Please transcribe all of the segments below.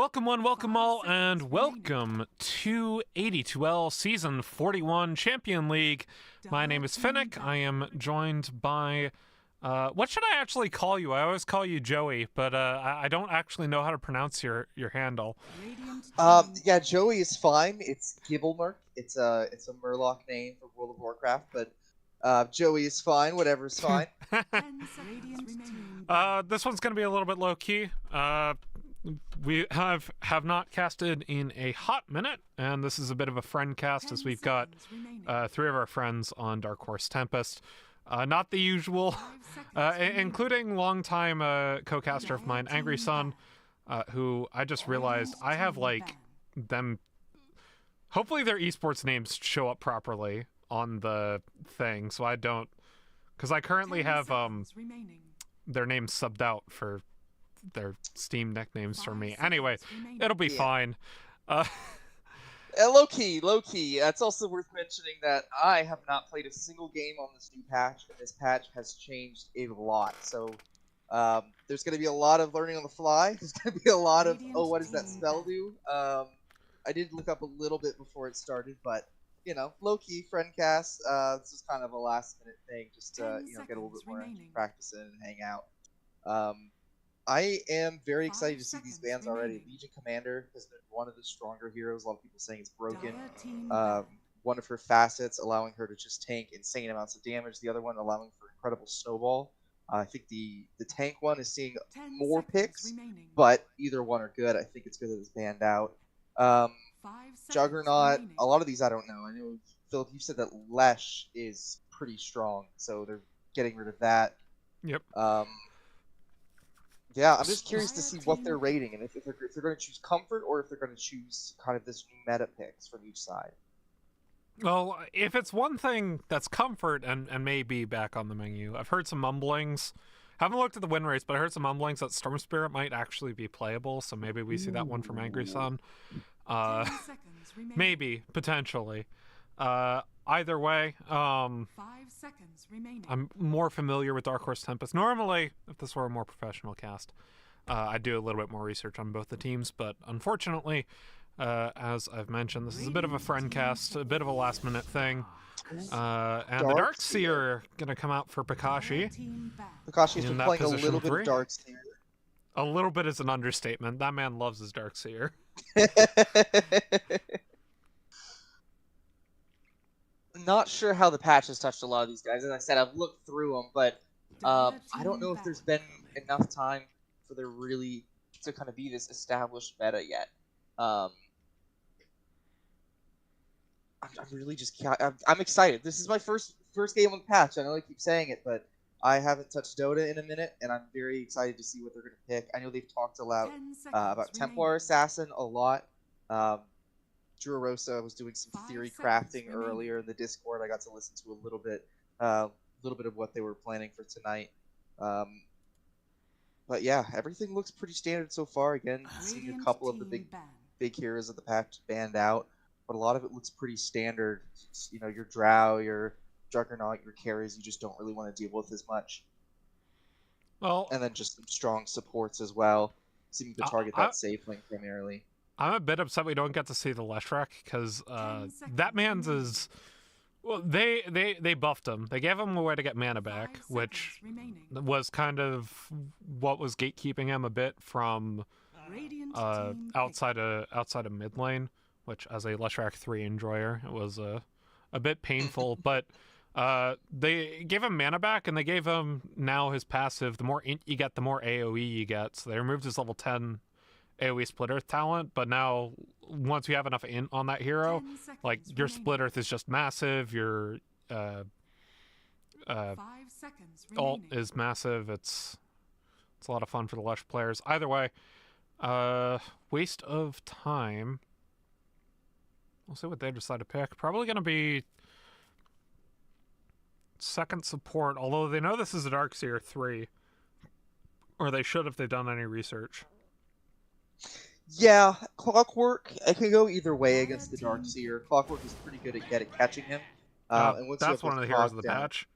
Welcome one, welcome all, and welcome to AD2L Season 41 Champion League. My name is Finnick. I am joined by, what should I actually call you? I always call you Joey, but I don't actually know how to pronounce your handle. Yeah, Joey is fine. It's Gibblemark. It's a Murloc name for World of Warcraft, but Joey is fine. Whatever's fine. This one's going to be a little bit low-key. We have not casted in a hot minute, and this is a bit of a friend cast as we've got three of our friends on Dark Horse Tempest. Not the usual, including longtime co-caster of mine, Angry Sun, who I just realized I have, like, them... Hopefully their esports names show up properly on the thing, so I don't... Because I currently have their names subbed out for their Steam nicknames for me. Anyway, it'll be fine. Low-key. It's also worth mentioning that I have not played a single game on this new patch, and this patch has changed a lot. So there's going to be a lot of learning on the fly. There's going to be a lot of, what does that spell do? I did look up a little bit before it started, but, you know, low-key, friend cast. This is kind of a last-minute thing, just to, get a little bit more practice in and hang out. I am very excited to see these bans already. Legion Commander has been one of the stronger heroes. A lot of people saying it's broken. One of her facets allowing her to just tank insane amounts of damage. The other one allowing for incredible snowball. I think the tank one is seeing more picks, but either one are good. I think it's good that it's banned out. Juggernaut, a lot of these I don't know. I know, Philip, you said that Lesh is pretty strong, so they're getting rid of that. Yep. Yeah, I'm just curious to see what they're rating, and if they're going to choose comfort, or if they're going to choose kind of this new meta picks from each side. Well, if it's one thing that's comfort and maybe back on the menu, I've heard some mumblings. Haven't looked at the win rates, but I heard some mumblings that Storm Spirit might actually be playable, so maybe we see that one from Angry Sun. Maybe, potentially. Either way, I'm more familiar with Dark Horse Tempest. Normally, if this were a more professional cast, I'd do a little bit more research on both the teams, but unfortunately, as I've mentioned, this is a bit of a friend cast, a bit of a last-minute thing. And the Darkseer gonna come out for Pikashi. Pikashi's been playing a little bit of Darkseer. A little bit is an understatement. That man loves his Darkseer. Not sure how the patch has touched a lot of these guys. As I said, I've looked through them, but I don't know if there's been enough time for there really to kind of be this established meta yet. I'm really just I'm excited. This is my first game on the patch. I know I keep saying it, but I haven't touched Dota in a minute, and I'm very excited to see what they're going to pick. I know they've talked about Templar Assassin a lot. Drew Rosa was doing some theory crafting earlier in the Discord. I got to listen to a little bit of what they were planning for tonight. But yeah, everything looks pretty standard so far. Again, seeing a couple of the big heroes of the patch banned out, but a lot of it looks pretty standard. It's, your Drow, your Juggernaut, your carries, you just don't really want to deal with as much. Well, and then just some strong supports as well, seeming to target that safe lane primarily. I'm a bit upset we don't get to see the Leshrac, because that man's is... Well, they buffed him. They gave him a way to get mana back, which was kind of what was gatekeeping him a bit from outside of mid lane, which as a Leshrac 3 enjoyer, it was a bit painful, but they gave him mana back, and they gave him now his passive. The more int you get, the more AoE you get, so they removed his level 10 AoE Split Earth talent, but now once you have enough int on that hero, like your Split Earth is just massive, your ult is massive. It's a lot of fun for the Lush players. Either way, waste of time. We'll see what they decide to pick. Probably going to be second support, although they know this is a Darkseer 3, or they should if they've done any research. Yeah, Clockwork, it can go either way against the Darkseer. Clockwork is pretty good at catching him. And that's one of the heroes of the patch.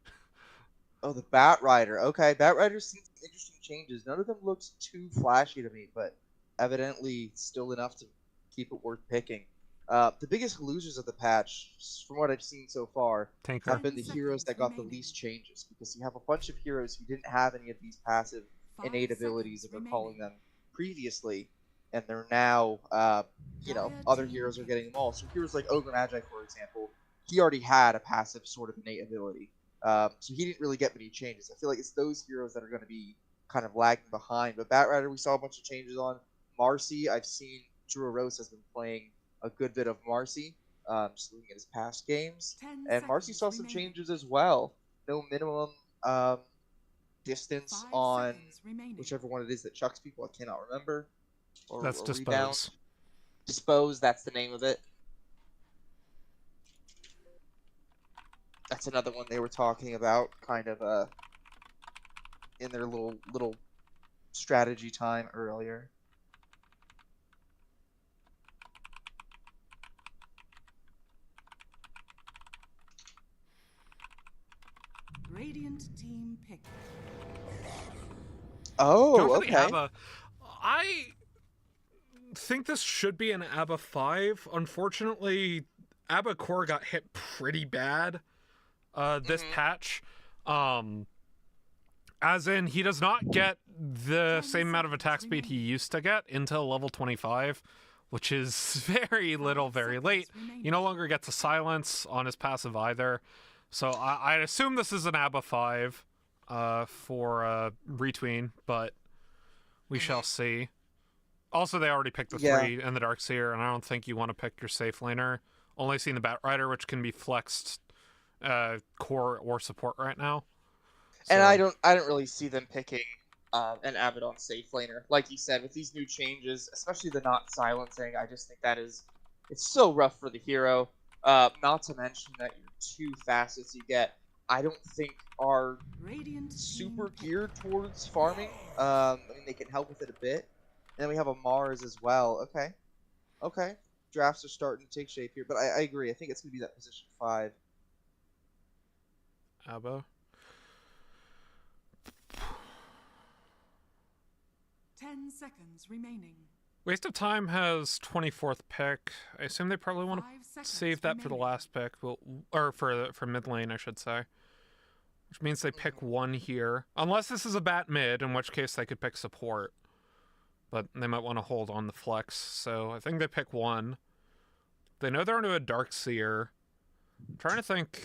Oh, the Bat Rider. Okay, Bat Rider's seen some interesting changes. None of them looks too flashy to me, but evidently still enough to keep it worth picking. The biggest losers of the patch, from what I've seen so far, Tanker. have been the heroes that got the least changes, because you have a bunch of heroes who didn't have any of these passive innate abilities, if they're calling them, previously, and they're now, other heroes are getting them all. So heroes like Ogre Magi, for example, he already had a passive sort of innate ability, so he didn't really get many changes. I feel like it's those heroes that are going to be kind of lagging behind. But Batrider, we saw a bunch of changes on. Marcy, I've seen Drew Rose has been playing a good bit of Marcy, just looking at his past games. And Marcy saw some changes as well. No minimum distance on whichever one it is that chucks people. I cannot remember. That's or Dispose. Rebound. Dispose, that's the name of it. That's another one they were talking about, kind of in their little strategy time earlier. Radiant team pick. Oh, okay. ABBA. I think this should be an ABBA 5. Unfortunately, ABBA Core got hit pretty bad this patch. As in, he does not get the same amount of attack speed he used to get until level 25, which is very little, very late. He no longer gets a silence on his passive either. So I assume this is an ABBA 5 for Retween, but we shall see. Also, they already picked the 3 in the Darkseer, and I don't think you want to pick your safe laner. Only seen the Batrider, which can be flexed core or support right now. So. And I don't really see them picking an Abaddon safe laner. Like you said, with these new changes, especially the not silencing, I just think it's so rough for the hero. Not to mention that your 2 facets you get, I don't think are super geared towards farming. I mean, they can help with it a bit. And then we have a Mars as well. Okay. Drafts are starting to take shape here, but I agree. I think it's going to be that position 5. ABBA. 10 seconds remaining. Waste of Time has 24th pick. I assume they probably want to save that for the last pick, or for mid lane, I should say. Which means they pick 1 here. Unless this is a bat mid, in which case they could pick support. But they might want to hold on the flex, so I think they pick 1. They know they're into a Darkseer. I'm trying to think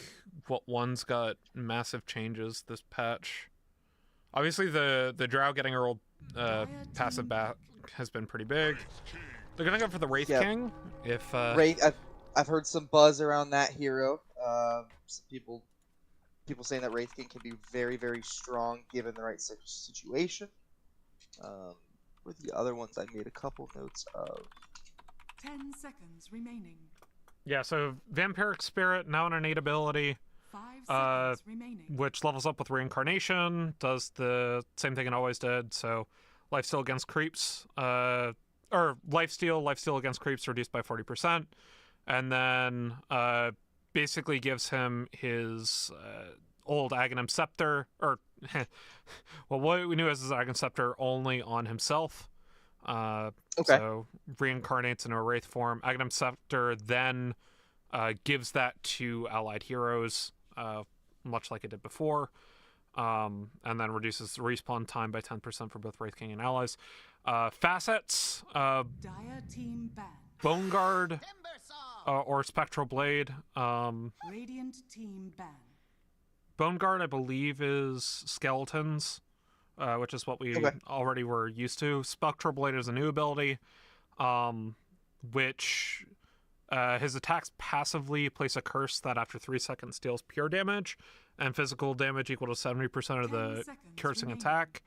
what one's got massive changes this patch. Obviously the Drow getting her old passive back has been pretty big. They're gonna go for the Wraith King. If Wraith, I've heard some buzz around that hero. Some people saying that Wraith King can be very, very strong given the right situation. With the other ones, I made a couple notes of. 10 seconds remaining. Yeah, so Vampiric Spirit, now an innate ability. 5 seconds remaining. Which levels up with Reincarnation, does the same thing it always did, so lifesteal against creeps, or lifesteal against creeps reduced by 40%, and then basically gives him his old Aghanim Scepter, or well, what we knew as his Aghanim Scepter only on himself. So reincarnates into a Wraith form. Aghanim Scepter then gives that to allied heroes, much like it did before, and then reduces the respawn time by 10% for both Wraith King and allies. Facets, Dire team ban. Bone Guard, or Spectral Blade. Radiant team ban. Bone Guard, I believe, is skeletons, which is what we already were used to. Spectral Blade is a new ability, which his attacks passively place a curse that after 3 seconds deals pure damage, and physical damage equal to 70% of the cursing attack,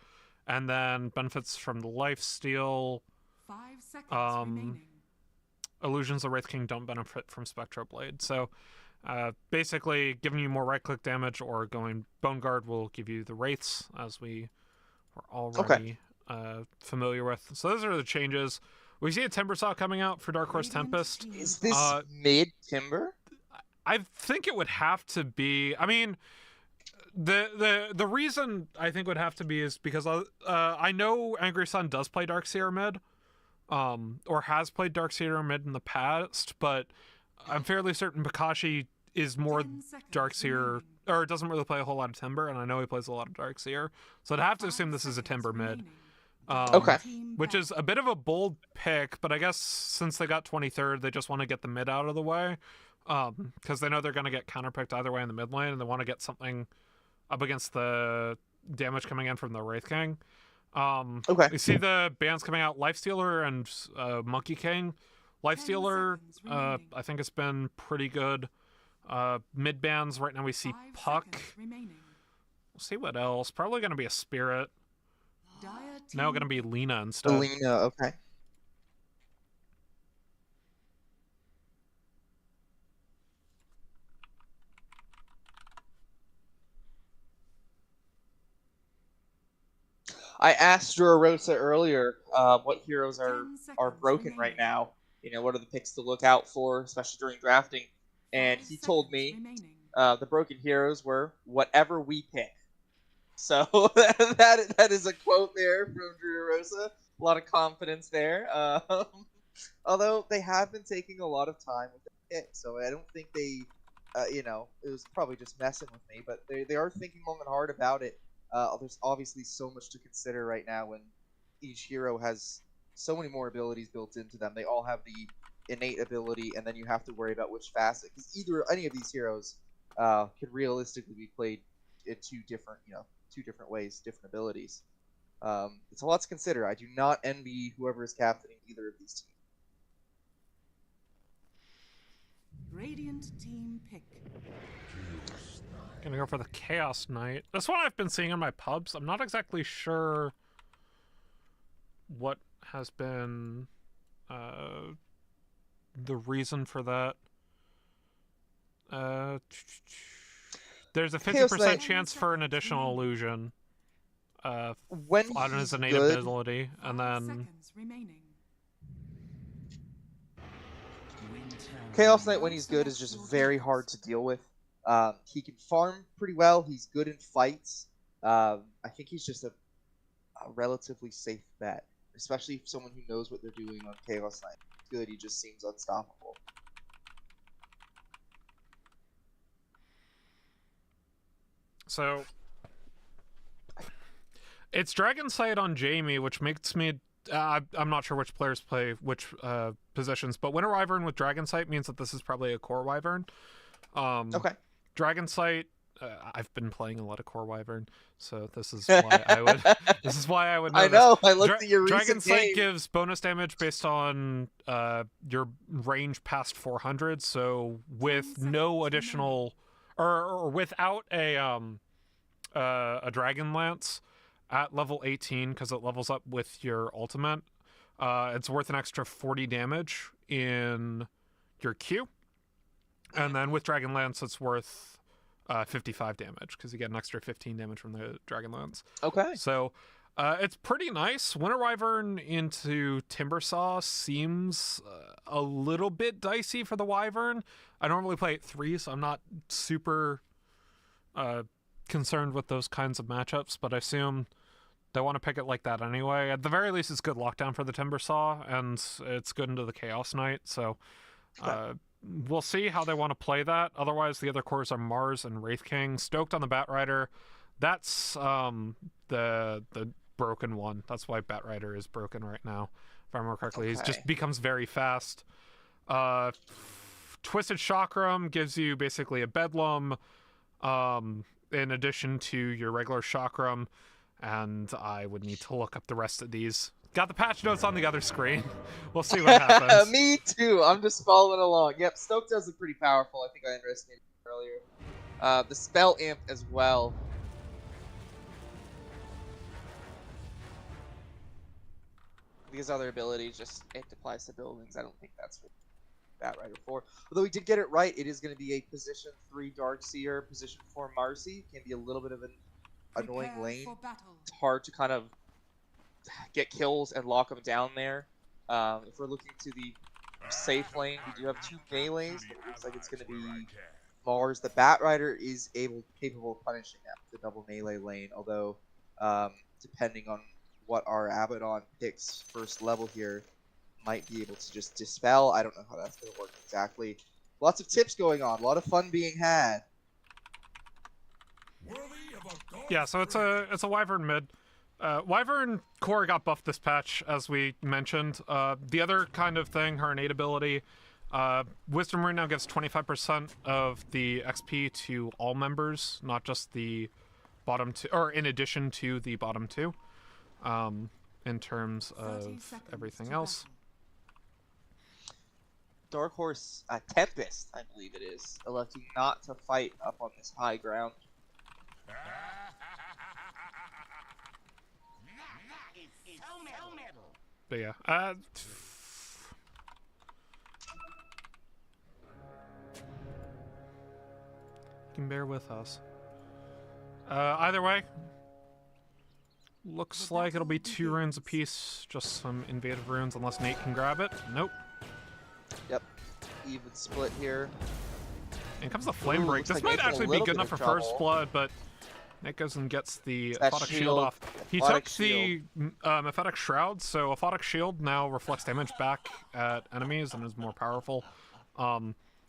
and then benefits from the lifesteal. 5 seconds remaining. Illusions of Wraith King don't benefit from Spectral Blade, so basically giving you more right-click damage, or going Bone Guard will give you the Wraiths, as we were already familiar with. So those are the changes. We see a Timber Saw coming out for Dark Horse Tempest. Is this mid-Timber? I think it would have to be. I mean, the reason I think would have to be is because I know Angry Sun does play Darkseer mid. or has played Darkseer mid in the past, but I'm fairly certain Pikashi is more 10 seconds Darkseer, remaining. or doesn't really play a whole lot of Timber, and I know he plays a lot of Darkseer, so I'd have to 5 assume this is a seconds Timber mid. remaining. Okay. Team Which ban. is a bit of a bold pick, but I guess since they got 23rd, they just want to get the mid out of the way, because they know they're going to get counterpicked either way in the mid lane, and they want to get something up against the damage coming in from the Wraith King. Okay. You see the bans coming out, Lifestealer and Monkey King. 10 Lifestealer, seconds remaining. I think it's been pretty good. Mid bans, right now we see 5 Puck. seconds remaining. We'll see what else. Probably going to be a Spirit. Dire Now team going to be Lena instead. Alina, okay. I asked Rosa earlier what heroes 10 are seconds broken right remaining. now. You know, what are the picks to look out for, especially during drafting? And 5 he told seconds me remaining. the broken heroes were whatever we pick. So that is a quote there from Drew Rosa. A lot of confidence there. Although they have been taking a lot of time with the pick, so I don't think they, you know, it was probably just messing with me. But they are thinking long and hard about it. There's obviously so much to consider right now when each hero has so many more abilities built into them. They all have the innate ability, and then you have to worry about which facet, because any of these heroes could realistically be played in two different ways, different abilities. It's a lot to consider. I do not envy whoever is captaining either of these teams. Radiant team pick. Gonna go for the Chaos Knight. This one I've been seeing in my pubs. I'm not exactly sure what has been the reason for that. There's a 50% chance for an additional illusion When on his he's innate good, ability, and 5 then seconds remaining. Chaos Knight, when he's good, is just very hard to deal with. He can farm pretty well. He's good in fights. I think he's just a relatively safe bet, especially if someone who knows what they're doing on Chaos Knight. Good, he just seems unstoppable. so it's Dragon Sight on Jamie, which makes me. I'm not sure which players play which positions, but Winter Wyvern with Dragon Sight means that this is probably a Core Wyvern. Okay. Dragon Sight. I've been playing a lot of Core Wyvern, so this is why I would. This is why I would know. I know. This. I looked at your Dragon recent Sight game. gives bonus damage based on your range past 400. So with 10 no seconds additional, or without a Dragon Lance at level 18, because it levels up with your ultimate, it's worth an extra 40 damage in your Q, and then with Dragon Lance, it's worth 55 damage because you get an extra 15 damage from the Dragon Lance. Okay. So it's pretty nice. Winter Wyvern into Timbersaw seems a little bit dicey for the Wyvern. I normally play at 3, so I'm not super concerned with those kinds of matchups, but I assume they want to pick it like that anyway. At the very least, it's good lockdown for the Timbersaw, and it's good into the Chaos Knight, so we'll see how they want to play that. Otherwise, the other cores are Mars and Wraith King. Stoked on the Batrider. That's the broken one. That's why Batrider is broken right now, if I remember correctly. He just becomes very fast. Twisted Chakram gives you basically a Bedlam in addition to your regular Chakram, and I would need to look up the rest of these. Got the patch notes on the other screen. We'll see what happens. Me too. I'm just following along. Yep, Stoke does look pretty powerful. I think I underestimated it earlier. The Spell Imp as well. These other abilities just it applies to buildings. I don't think that's what Batrider 4. Although he did get it right, it is going to be a position 3 Darkseer, position 4 Marcy. Can be a little bit of an annoying Prepare lane. for battle. It's hard to kind of get kills and lock them down there. If we're looking to the safe lane, we do have 2 melees, but it looks like it's going to be Mars. The Batrider is capable of punishing that with the double melee lane, although depending on what our Abaddon picks first level here, might be able to just dispel. I don't know how that's going to work exactly. Lots of tips going on. A lot of fun being had. Yeah, so it's a Wyvern mid. Wyvern core got buffed this patch, as we mentioned. The other kind of thing, her innate ability, Wisdom Rune now gives 25% of the XP to all members, not just the bottom two, or in addition to the bottom two, in terms of everything else. Dark Horse Tempest, I believe it is, electing not to fight up on this high ground. But yeah, you can bear with us. Either way, looks like it'll be 2 runes apiece, just some invasive runes, unless Nate can grab it. Nope. Yep, even split here. And comes the Flame Break. This like might Nate's in a actually be little good bit enough of for first trouble. blood, but Nate goes and gets the That Aphotic Shield shield, off. He Aphotic took the Aphotic Shroud, so Aphotic Shield now reflects damage back at enemies and is more powerful.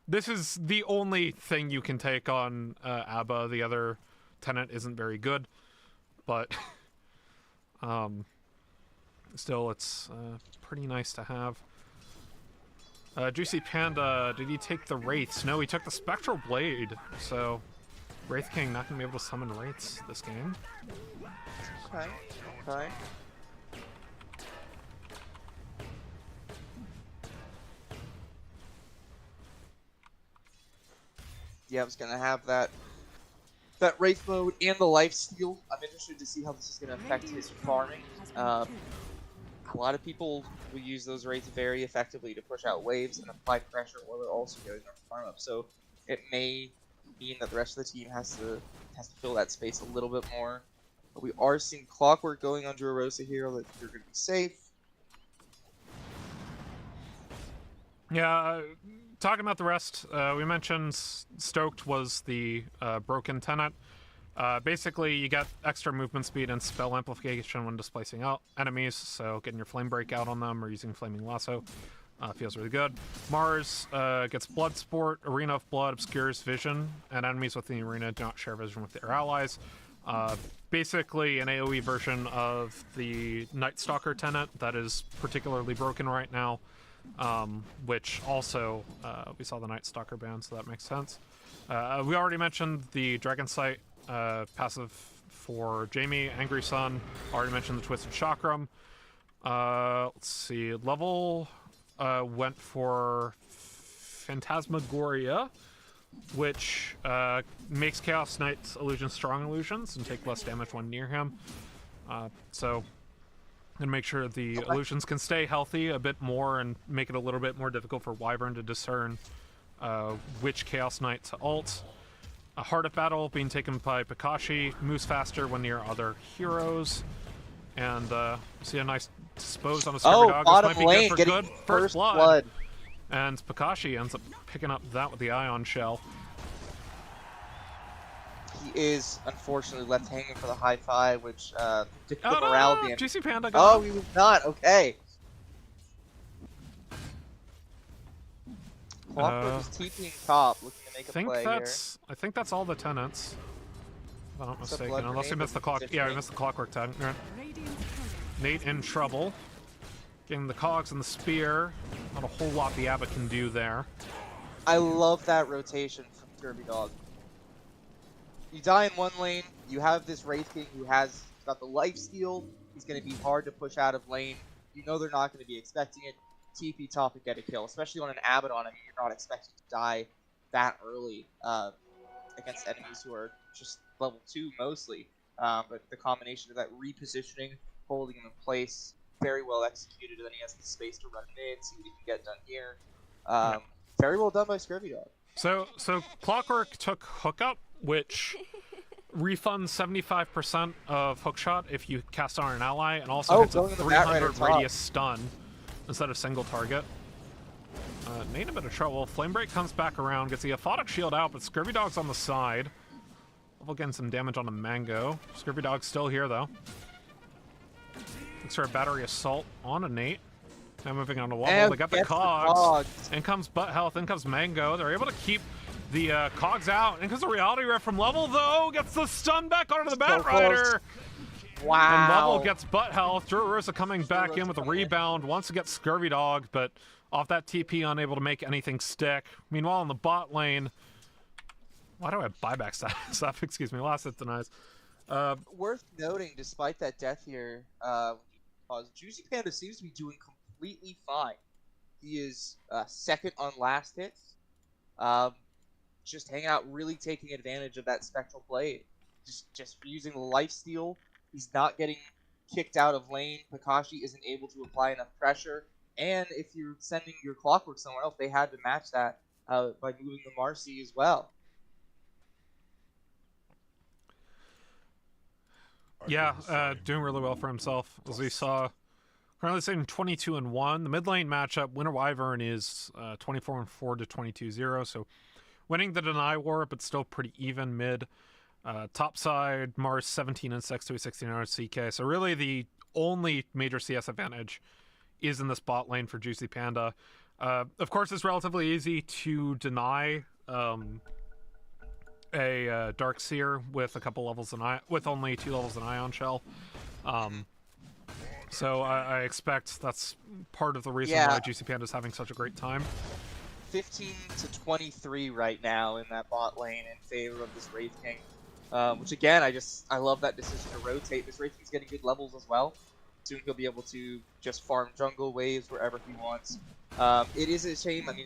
This is the only thing you can take on Abba. The other tenant isn't very good, but still, it's pretty nice to have. Juicy Panda, did he take the Wraiths? No, he took the Spectral Blade, so Wraith King not going to be able to summon Wraiths this game. Okay, okay. Yeah, I was gonna have that Wraith mode and the life steal. I'm interested to see how this is gonna affect his farming. A lot of people will use those Wraiths very effectively to push out waves and apply pressure while they're also getting their farm up. So it may mean that the rest of the team has to fill that space a little bit more. But we are seeing Clockwork going on Drorosa here. That you're gonna be safe. Yeah, talking about the rest, we mentioned Stoked was the broken tenant. Basically, you get extra movement speed and spell amplification when displacing out enemies, so getting your Flame Break out on them or using Flaming Lasso feels really good. Mars gets Blood Sport, Arena of Blood obscures vision, and enemies within the arena do not share vision with their allies. Basically, an AoE version of the Night Stalker tenant that is particularly broken right now. Which also, we saw the Night Stalker ban, so that makes sense. We already mentioned the Dragon Sight passive for Jamie, Angry Sun. Already mentioned the Twisted Chakram. Let's see, level went for Phantasmagoria, which makes Chaos Knight's illusions strong illusions and take less damage when near him. And make sure the illusions can stay healthy a bit more and make it a little bit more difficult for Wyvern to discern which Chaos Knight to ult. A Heart of Battle being taken by Pikashi, moves faster when near other heroes. And see a nice dispose on a Scurvy Dog. This might be lane, good for getting good first blood. And Pikashi ends up picking up that with the Ion Shell. He is unfortunately left hanging for the high five, which did put Oh morale no, damage. GC Panda got Oh, he was not. Okay. Clockwork is TPing top, looking to make a play here. I think that's all the tenants. If I'm not It's a mistaken, blood unless he grenade missed the with clock. Yeah, he positioning. missed the Clockwork tenant. Right. Radiant's turret Nate in trouble. Getting the cogs and the spear. Not a whole lot the Abbot can do there. I love that rotation from Scurvy Dog. You die in one lane, you have this Wraith King who has got the life steal. He's going to be hard to push out of lane. You know they're not going to be expecting it. TP top and get a kill, especially on an Abbot on him. You're not expected to die that early against enemies who are just level 2 mostly. But the combination of that repositioning, holding him in place, very well executed, and then he has the space to run mid, see what he can get done here. Very well done by Scurvy Dog. So Clockwork took Hookup, which refunds 75% of Hookshot if you cast on an ally, and also hits a going to the bat right 300 at top. radius stun instead of single target. Nate in a bit of trouble. Flame Break comes back around, gets the Aphotic Shield out, but Scurvy Dog's on the side. Level getting some damage on the Mango. Scurvy Dog's still here, though. Looks for a Battery Assault on a Nate. Now moving on to level, And they got the gets cogs. In comes Butt Health, in comes Mango. They're able to keep the cogs out. In comes the Reality Rift from Level, though. Gets the stun back onto the Bat Rider. Wow. And Level gets Butt Health. Rosa coming back in with a rebound. Wants to get Scurvy Dog, but off that TP, unable to make anything stick. Meanwhile, in the bot lane, why do I have buyback stuff? Excuse me, last hit denies. Worth noting, despite that death here, Juicy Panda seems to be doing completely fine. He is second on last hits. Just hanging out, really taking advantage of that Spectral Blade. Just using the lifesteal. He's not getting kicked out of lane. Kakashi isn't able to apply enough pressure. And if you're sending your Clockwork somewhere else, they had to match that by moving the Marcy as well. Yeah, doing really well for himself, as we saw. Currently sitting 22-1. The mid lane matchup, Winter Wyvern is 24-4 to 22-0, so winning the deny war, but still pretty even mid. Top side, Mars 17-6 to a 16 CK. So really the only major CS advantage is in this bot lane for Juicy Panda. Of course, it's relatively easy to deny a Dark Seer with a couple levels with only 2 levels in Ion Shell. So I expect that's part of the reason why Juicy Panda is having such a great time. 15 to 23 right now in that bot lane in favor of this Wraith King. Which again, I love that decision to rotate. This Wraith King's getting good levels as well. Soon he'll be able to just farm jungle waves wherever he wants. It is a shame. I mean,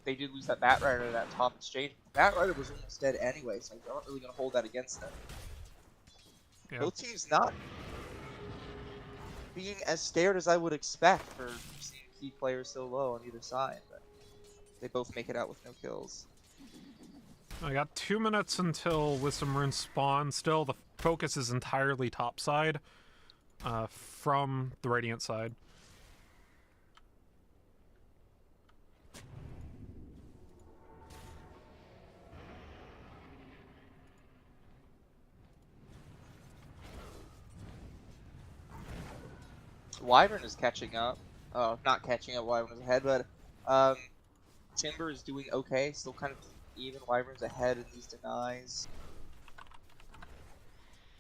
they did lose that Bat Rider, that top exchange. Bat Rider was almost dead anyway, so I'm not really going to hold that against them. Yeah. Both teams not being as scared as I would expect for seeing key players so low on either side, but they both make it out with no kills. I got 2 minutes until Wisdom Rune spawn. Still, the focus is entirely top side from the Radiant side. Wyvern is catching up. Not catching up, Wyvern is ahead, but Timber is doing okay. Still kind of even. Wyvern's ahead in these denies.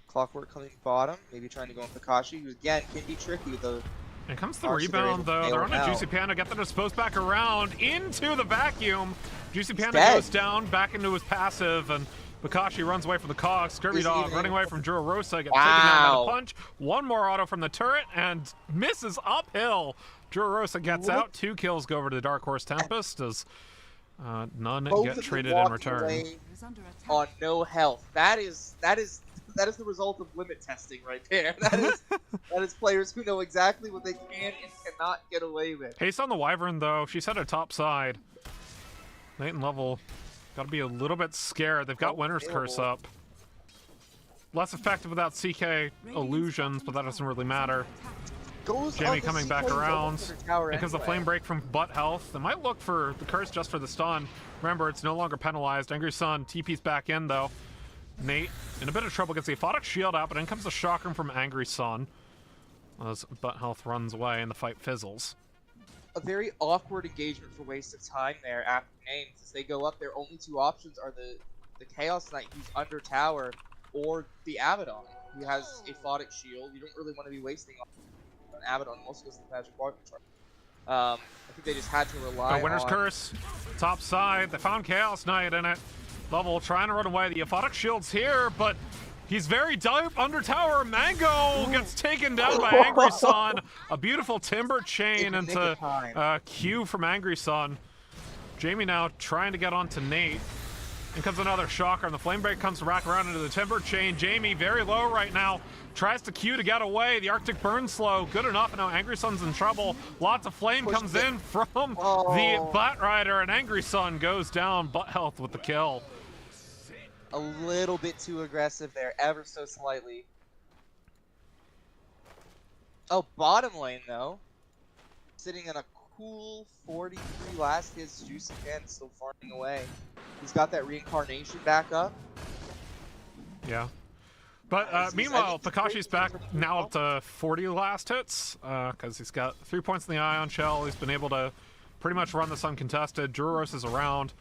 Clockwork coming bottom, maybe trying to go on Kakashi, who again can be tricky though. And comes the rebound though. They're on a Juicy Panda. Get the dispose back around into the vacuum. Juicy Panda goes down back into his passive, and Kakashi runs away from the cogs. Scurvy Dog running away from Rosa, gets taken down by the punch. One more auto from the turret and misses uphill. Rosa gets out. 2 kills go over to the Dark Horse Tempest as none get traded in return. On no health. That is the result of limit testing right there. That is players who know exactly what they can and cannot get away with. Haste on the Wyvern though. She's at her top side. Late in level. Got to be a little bit scared. They've got Winter's Curse up. Less effective without CK illusions, but that doesn't really matter. Jamie coming back around. Because the flame break from Butt Health. They might look for the curse just for the stun. Remember, it's no longer penalized. Angry Sun TP's back in though. Nate in a bit of trouble, gets the Aphotic Shield out, but in comes the Chakram from Angry Sun. As Butt Health runs away and the fight fizzles. A very awkward engagement for waste of time there after names. As they go up, their only 2 options are the Chaos Knight, who's under tower, or the Abaddon, who has a Aphotic Shield. You don't really want to be wasting on Abaddon, most because of the Magic Water Charge. I think they just had to rely on... Winter's Curse, top side. They found Chaos Knight in it. Level trying to run away. The Aphotic Shield's here, but he's very deep under tower. Mango gets taken down by Angry Sun. A beautiful Timber chain into Q from Angry Sun. Jamie now trying to get onto Nate. In comes another shocker, and the flame break comes back around into the Timber chain. Jamie very low right now. Tries to Q to get away. The Arctic Burn slow. Good enough. Now Angry Sun's in trouble. Lots of flame comes in from the Bat Rider, and Angry Sun goes down. Butt Health with the kill. A little bit too aggressive there, ever so slightly. Oh, bottom lane though. Sitting in a cool 43 last hits. Juicy Panda still farming away. He's got that reincarnation back up. Yeah. But meanwhile, Pakashi's back now up to 40 last hits, because he's got 3 points in the Ion Shell. He's been able to pretty much run this uncontested. Juros is around.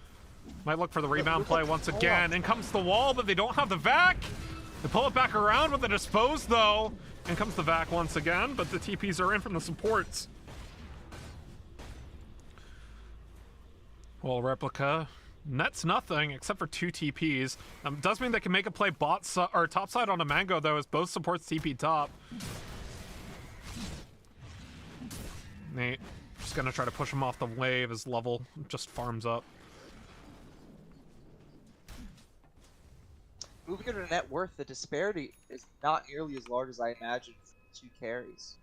Might look for the rebound play once again. In comes the wall, but they don't have the vac. They pull it back around with the dispose, though. In comes the vac once again, but the TPs are in from the supports. Well, Replica nets nothing except for 2 TPs. Does mean they can make a play or top side on a Mango, though, as both supports TP top. Nate just gonna try to push him off the wave as level just farms up. Moving into net worth, the disparity is not nearly as large as I imagined for 2 carries.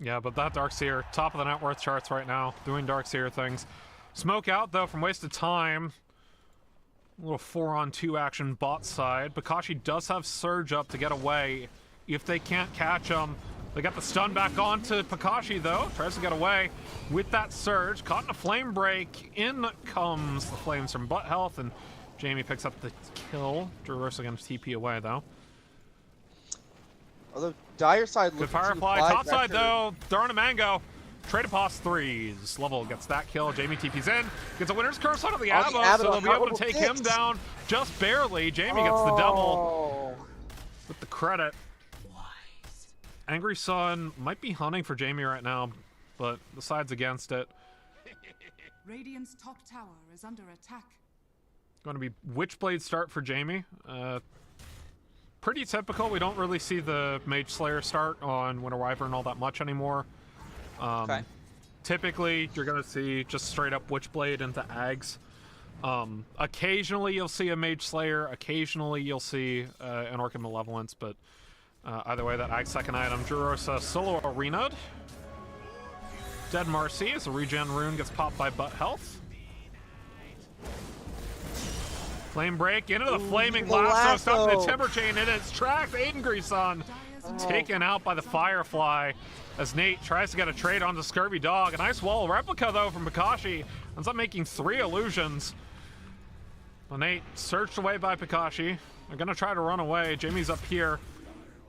Yeah, but that Darkseer, top of the net worth charts right now, doing Darkseer things. Smoke out, though, from wasted time. A little 4-on-2 action bot side. Pakashi does have Surge up to get away if they can't catch him. They got the stun back onto Pakashi, though. Tries to get away with that Surge. Caught in a flame break. In comes the flames from Butt Health, and Jamie picks up the kill. Reverse against TP away, though. Although Dire side good Firefly. Top side, though. Throwing a Mango. Trade a pass 3s. Level gets that kill. Jamie TP's in. Gets a winner's curse out of the Avo, so they'll be able to take him down just barely. Jamie gets the double with the credit. Angry Sun might be hunting for Jamie right now, but the side's against it. Radiant's top tower is under attack. Going to be Witchblade start for Jamie. Pretty typical. We don't really see the Mage Slayer start on Winter Wyvern all that much anymore. Okay. Typically, you're going to see just straight up Witchblade into Ags. Occasionally, you'll see a Mage Slayer. Occasionally, you'll see an Orchid Malevolence, but either way, that Ag second item. Jurosa solo arena'd. Dead Marcy as a regen rune gets popped by Butt Health. Flame break into the flaming lasso, stopping the Timber Chain in its tracks. Angry Sun taken out by the Firefly as Nate tries to get a trade onto Scurvy Dog. A nice wall replica, though, from Pakashi. Ends up making 3 illusions. Well, Nate searched away by Pakashi. They're going to try to run away. Jamie's up here.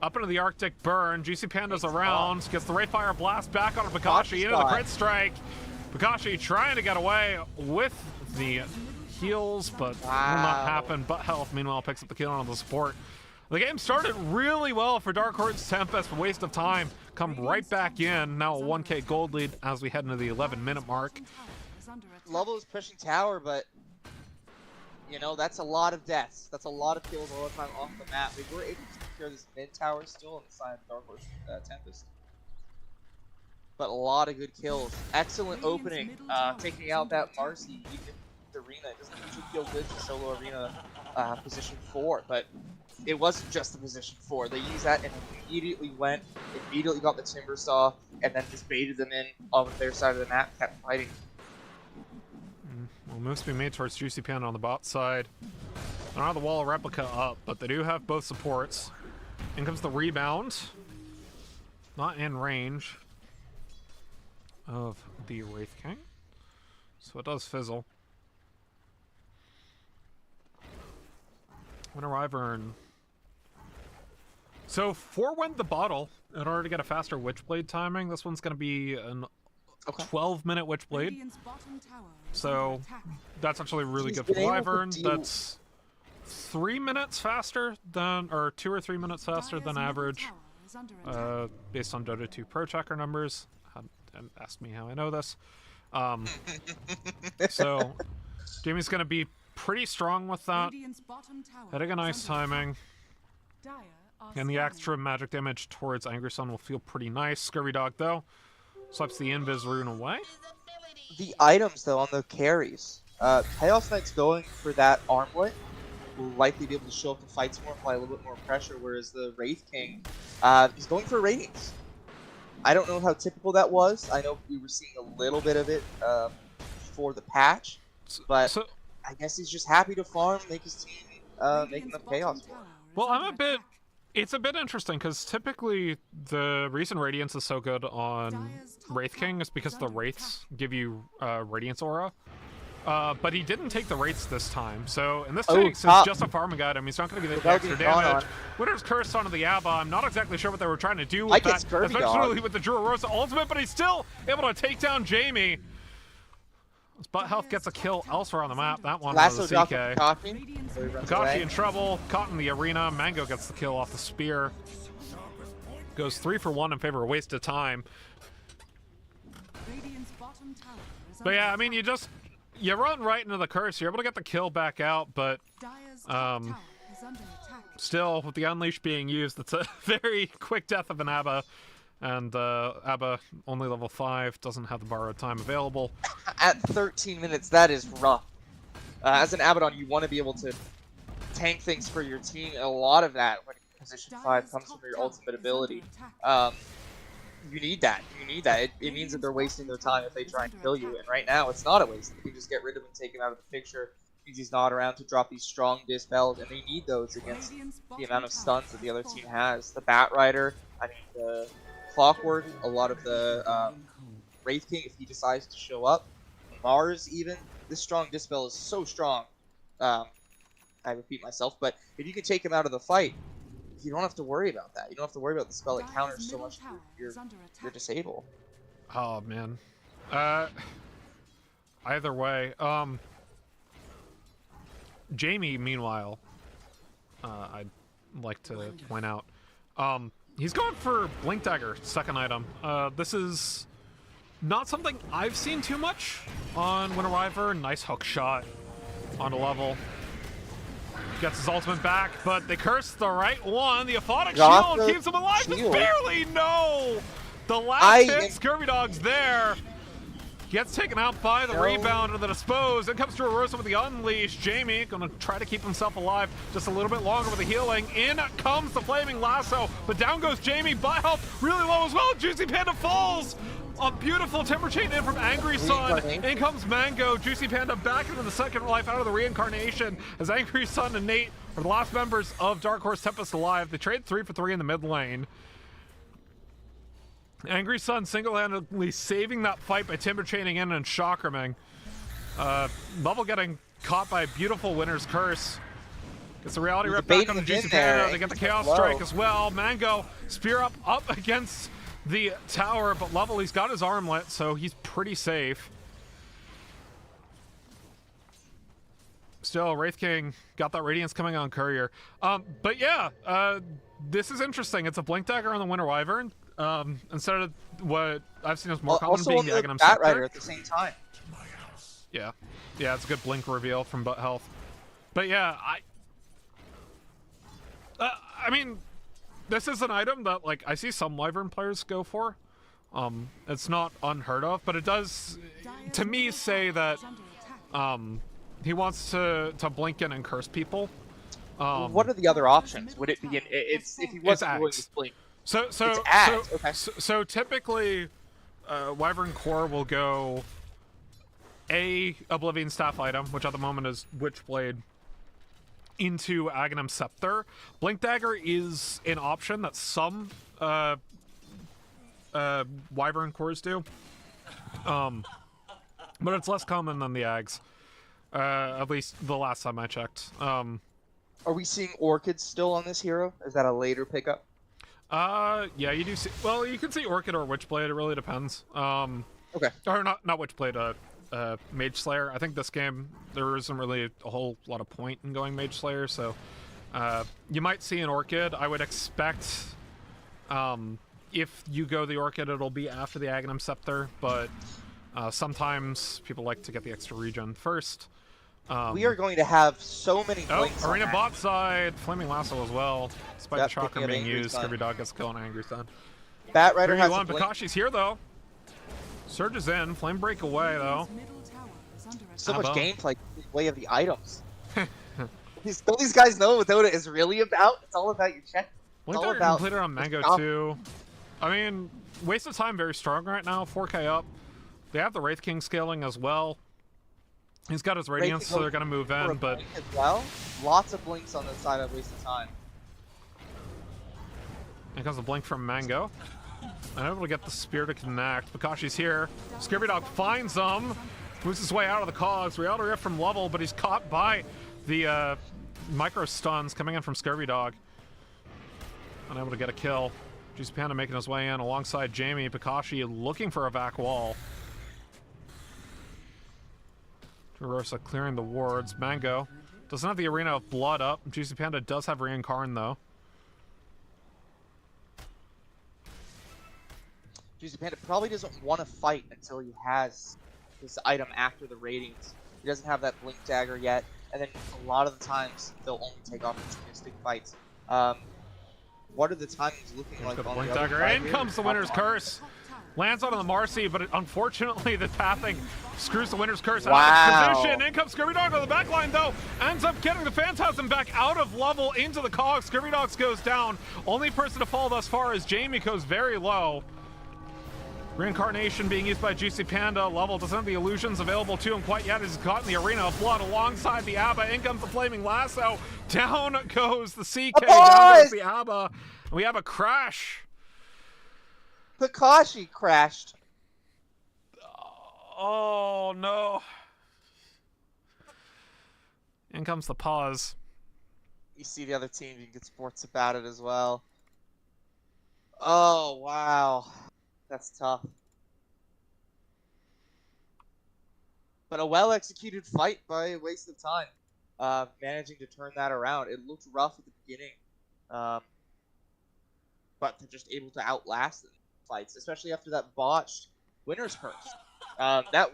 Up into the Arctic Burn. GC Panda's around. Gets the Rayfire Blast back onto Pakashi. Into the crit strike. Pakashi trying to get away with the heals, but will not happen. Butt Health, meanwhile, picks up the kill on the support. The game started really well for Dark Horse Tempest. Waste of time. Come right back in. Now a 1k gold lead as we head into the 11-minute mark. Level is pushing tower, but you know, that's a lot of deaths. That's a lot of kills all the time off the map. We were able to secure this mid tower still on the side of Dark Horse Tempest. But a lot of good kills. Excellent opening, taking out that Marcy. Even the arena, it doesn't usually feel good to solo arena position 4, but it wasn't just the position 4. They used that and immediately got the Timber Saw, and then just baited them in on their side of the map, kept fighting. Well, moves to be made towards Juicy Panda on the bot side. I don't have the wall of replica up, but they do have both supports. In comes the rebound. Not in range of the Wraith King, so it does fizzle. Winter Wyvern. So forewent the bottle in order to get a faster Witchblade timing. This one's going to be an 12-minute Witchblade. So that's actually really good for Wyvern. That's 3 minutes faster than, or 2 or 3 minutes faster than average, based on Dota 2 Pro Checker numbers. Don't ask me how I know this. So Jamie's going to be pretty strong with that. Hitting a nice timing. And the extra magic damage towards Angry Sun will feel pretty nice. Scurvy Dog, though, swipes the Invis rune away. The items, though, on the carries. Chaos Knight's going for that armlet. Will likely be able to show up in fights more, apply a little bit more pressure, whereas the Wraith King is going for Radiance. I don't know how typical that was. I know we were seeing a little bit of it for the patch, but I guess he's just happy to farm, make his team, make enough chaos for him. Well, it's a bit interesting, because typically the reason Radiance is so good on Wraith King is because the Wraiths give you Radiance Aura. but he didn't take the rates this time. So in this Oh, case, top. it's just a farming item. He's not going to get the Without extra being gone damage. on. Winter's Curse onto the Abba. I'm not exactly sure what they were trying to do with Like that, it's Kirby especially Dog. with the Drew Rosa ultimate, but he's still able to take down Jamie. His butt health gets a kill elsewhere on the map. That one Lasso was a drop CK. from Kakashi. So he runs Kakashi away. in trouble, caught in the arena. Mango gets the kill off the spear. Goes 3 for 1 in favor of waste of time. Radiant's bottom tower is But yeah, I mean, you run right into the curse. You're able to get the kill back out, but Dire's top um, tower is under attack. still, with the Unleash being used, it's a very quick death of an Abba. And Abba, only level 5, doesn't have the borrowed time available. At 13 minutes, that is rough. As an Abaddon, you want to be able to tank things for your team. A lot of that, when you're in position 5, comes from your ultimate ability. You need that. You need that. It means that they're wasting their time if they try and kill you. And right now, it's not a waste. You can just get rid of him and take him out of the picture. Means he's not around to drop these strong dispels, and they need those against the amount of stuns that the other team has. The Bat Rider, I mean, the Clockwork, a lot of the Wraith King, if he decides to show up. Mars, even. This strong dispel is so strong. I repeat myself, but if you can take him out of the fight, you don't have to worry about that. You don't have to worry about the spell that counters so much you're disabled. Oh, man. Either way. Jamie, meanwhile, I'd like to point out, he's going for Blink Dagger, second item. This is not something I've seen too much on Winter Wyvern. Nice hook shot on a level. Gets his ultimate back, but they curse the right one. The Aphotic Drop Shield the keeps him alive. Just shield. barely, no! The last hit, Scurvy Dog's there. Gets taken out by the rebound and the dispose. In comes Drew Rosa with the unleash. Jamie gonna try to keep himself alive just a little bit longer with the healing. In comes the flaming lasso, but down goes Jamie. Butt health really low as well. Juicy Panda falls. A beautiful timber chain in from Angry Sun. In comes Mango. Juicy Panda back into the second life out of the reincarnation as Angry Sun and Nate are the last members of Dark Horse Tempest alive. They trade 3 for 3 in the mid lane. Angry Sun single-handedly saving that fight by timber chaining in and chakraming. Bubble getting caught by a beautiful Winter's Curse. Gets the reality rip back on the Juicy Panda. They get the Chaos Strike as well. Mango spear up against the tower, but Level, he's got his armlet, so he's pretty safe. Still, Wraith King got that Radiance coming on Courier. But yeah, this is interesting. It's a Blink Dagger on the Winter Wyvern. Instead of what I've seen as more common being the Aghanim Bat Scepter. Rider at the same time. Yeah, it's a good blink reveal from butt health. But yeah, I mean, this is an item that like I see some Wyvern players go for. It's not unheard of, but it does, to me, say that he wants to blink in and curse people. What are the other options? Would it be if he wasn't going to blink? So typically, Wyvern Core will go a Oblivion Staff item, which at the moment is Witchblade, into Aghanim Scepter. Blink Dagger is an option that some Wyvern Cores do, but it's less common than the Ags. At least the last time I checked. Are we seeing Orchids still on this hero? Is that a later pickup? Yeah, you do see. Well, you can see Orchid or Witchblade. It really depends. Okay. Or not Witchblade. Mage Slayer. I think this game there isn't really a whole lot of point in going Mage Slayer, so you might see an Orchid. I would expect if you go the Orchid, it'll be after the Aghanim Scepter, but sometimes people like to get the extra regen first. We are going to have so many blinks. Arena bot side, Flaming Lasso as well. Despite the chakra being used, Sun. Scurvy Dog gets killed on Angry Sun. Bat Rider has a blink. Bakashi's here though. Surges in, Flame Break away though. So much gameplay way of the items. Don't these guys know what Dota is really about? It's all about your check. Blink Dagger completed on Mango too. I mean, waste of time very strong right now. 4K up. They have the Wraith King scaling as well. He's got his Radiance, so they're gonna move in, but as well, lots of blinks on the side of waste of time. Here comes a blink from Mango. And able to get the spear to connect. Bakashi's here. Scurvy Dog finds him. Moves his way out of the cogs. Reality Rift from level, but he's caught by the micro stuns coming in from Scurvy Dog. Unable to get a kill. Juicy Panda making his way in alongside Jamie. Pikashi looking for a back wall. Rosa clearing the wards. Mango doesn't have the Arena of Blood up. Juicy Panda does have Reincarn though. Juicy Panda probably doesn't want to fight until he has this item after the Radiance. He doesn't have that Blink Dagger yet, and then a lot of the times they'll only take opportunistic fights. What are the timings looking like? The on Blink the other Dagger. side In here? comes the Winner's Curse. Lands onto the Marcy, but unfortunately the pathing screws the Winner's Curse out of position. In comes Scurvy Dog on the back line though. Ends up getting the Phantasm back out of level into the cogs. Scurvy Dogs goes down. Only person to fall thus far is Jamie, goes very low. Reincarnation being used by Juicy Panda. Level doesn't have the illusions available to him quite yet. He's caught in the Arena of Blood alongside the Abba. In comes the Flaming Lasso. Down goes the CK. Down goes the Abba. And we have a crash. Pikashi crashed. Oh no. In comes the pause. You see the other team, you can get sports about it as well. Oh, wow. That's tough. But a well-executed fight by a waste of time. Managing to turn that around. It looked rough at the beginning. But they're just able to outlast them. Fights, especially after that botched Winner's Curse. That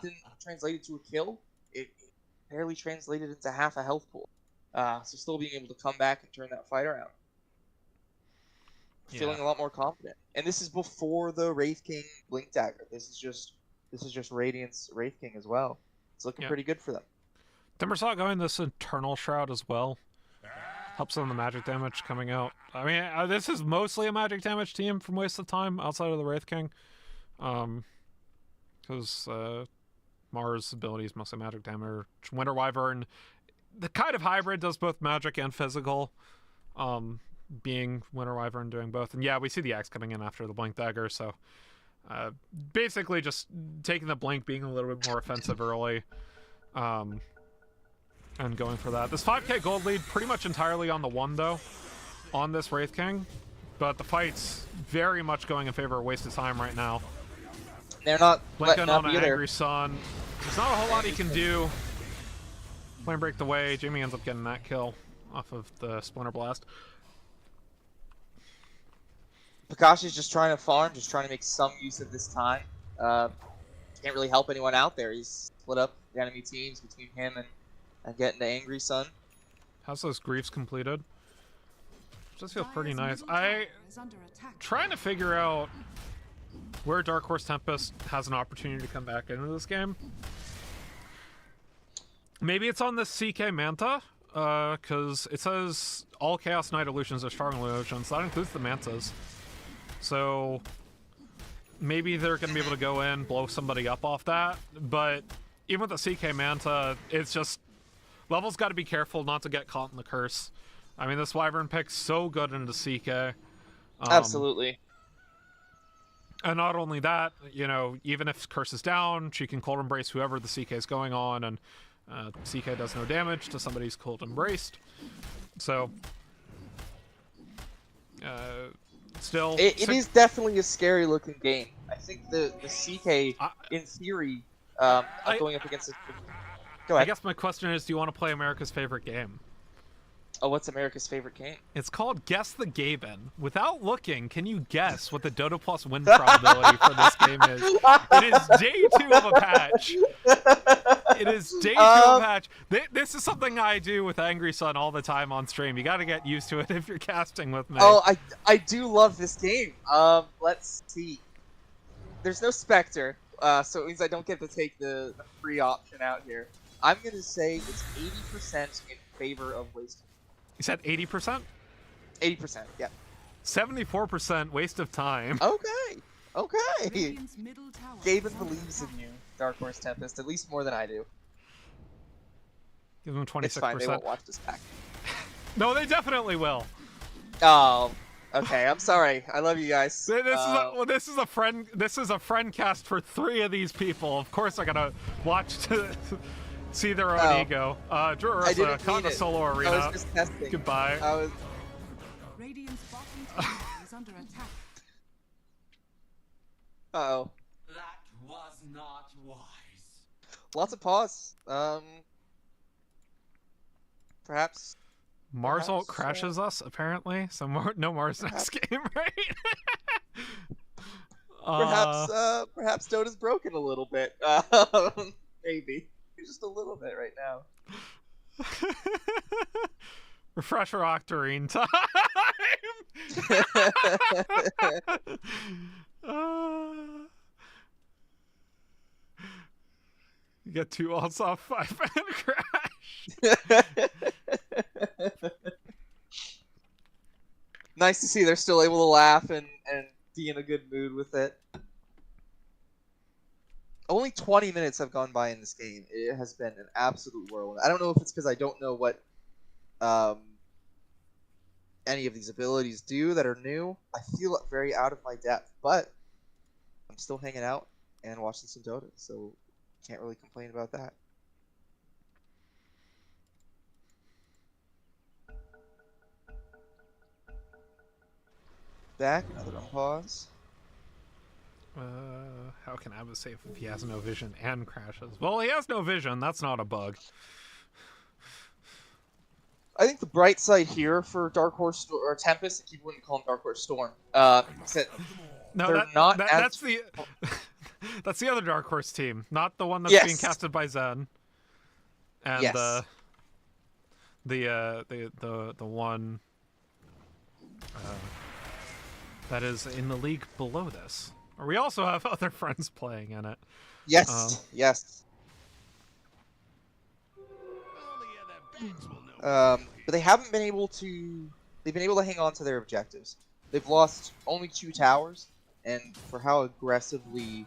didn't translate into a kill. It barely translated into half a health pool. So still being able to come back and turn that fight around. Feeling a lot more confident. And this is before the Wraith King Blink Dagger. This is just Radiance Wraith King as well. It's looking pretty good for them. Timbersaw going this Eternal Shroud as well. Helps on the magic damage coming out. I mean, this is mostly a magic damage team from Waste of Time outside of the Wraith King. Because Mars' ability is mostly magic damage. Winter Wyvern, the kind of hybrid, does both magic and physical. Being Winter Wyvern doing both. And yeah, we see the Axe coming in after the Blink Dagger, so basically just taking the Blink, being a little bit more offensive early. And going for that. This 5k gold lead pretty much entirely on the one, though, on this Wraith King. But the fight's very much going in favor of Waste of Time right now. They're not Blinking on an either. Angry Sun. There's not a whole lot he can do. Flame Break the Way. Jamie ends up getting that kill off of the Splinter Blast. Pikashi's just trying to farm, just trying to make some use of this time. Can't really help anyone out there. He's split up the enemy teams between him and getting the Angry Sun. How's those griefs completed? Just feels pretty nice. Trying to figure out where Dark Horse Tempest has an opportunity to come back into this game. Maybe it's on the CK Manta, because it says all Chaos Knight illusions are strong illusions. That includes the Mantas. So maybe they're going to be able to go in, blow somebody up off that. But even with the CK Manta, it's just Level's got to be careful not to get caught in the curse. I mean, this Wyvern pick's so good into CK. Absolutely. And not only that, you know, even if curse is down, she can cold embrace whoever the CK is going on, and CK does no damage to somebody who's cold embraced. So, still... It is definitely a scary looking game. I think the CK, in theory, going up against... Go ahead. I guess my question is, do you want to play America's favorite game? Oh, what's America's favorite game? It's called Guess the Gaben. Without looking, can you guess what the Dota Plus win probability for this game is? It is day 2 of a patch. It is day 2 of a patch. This is something I do with Angry Sun all the time on stream. You got to get used to it if you're casting with me. Oh, I do love this game. Let's see. There's no Spectre, so it means I don't get to take the free option out here. I'm going to say it's 80% in favor of Waste. You said 80%? 80%, yeah. 74% Waste of Time. Okay, okay. Gaben believes in you, Dark Horse Tempest, at least more than I do. Give them 26%. It's fine, they won't watch this pack. No, they definitely will. Oh, Okay, I'm sorry. I love you guys. This is a friend cast for 3 of these people. Of course, I gotta watch to see their own ego. Drew Rosa, caught in a solo arena. I was just testing. Goodbye. Radiant's bottom tower is under attack. Uh-oh. That was not wise. Lots of pause. Perhaps Marsalt crashes us, apparently. So no Mars next game, right? Perhaps Dota's broken a little bit. Maybe. Just a little bit right now. Refresher Octarine time! You get 2 ults off 5-minute crash. Nice to see they're still able to laugh and be in a good mood with it. Only 20 minutes have gone by in this game. It has been an absolute whirlwind. I don't know if it's because I don't know what any of these abilities do that are new. I feel very out of my depth, but I'm still hanging out and watching some Dota, so can't really complain about that. Back, another unpause. How can Abba save if he has no vision and crashes? Well, he has no vision. That's not a bug. I think the bright side here for Dark Horse or Tempest, I keep wanting to call him Dark Horse Storm. That's the that's the other Dark Horse team, not the one that's being casted by Zen. And the one that is in the league below this. Or we also have other friends playing in it. Yes, yes. But they haven't been able to. They've been able to hang on to their objectives. They've lost only 2 towers, and for how aggressively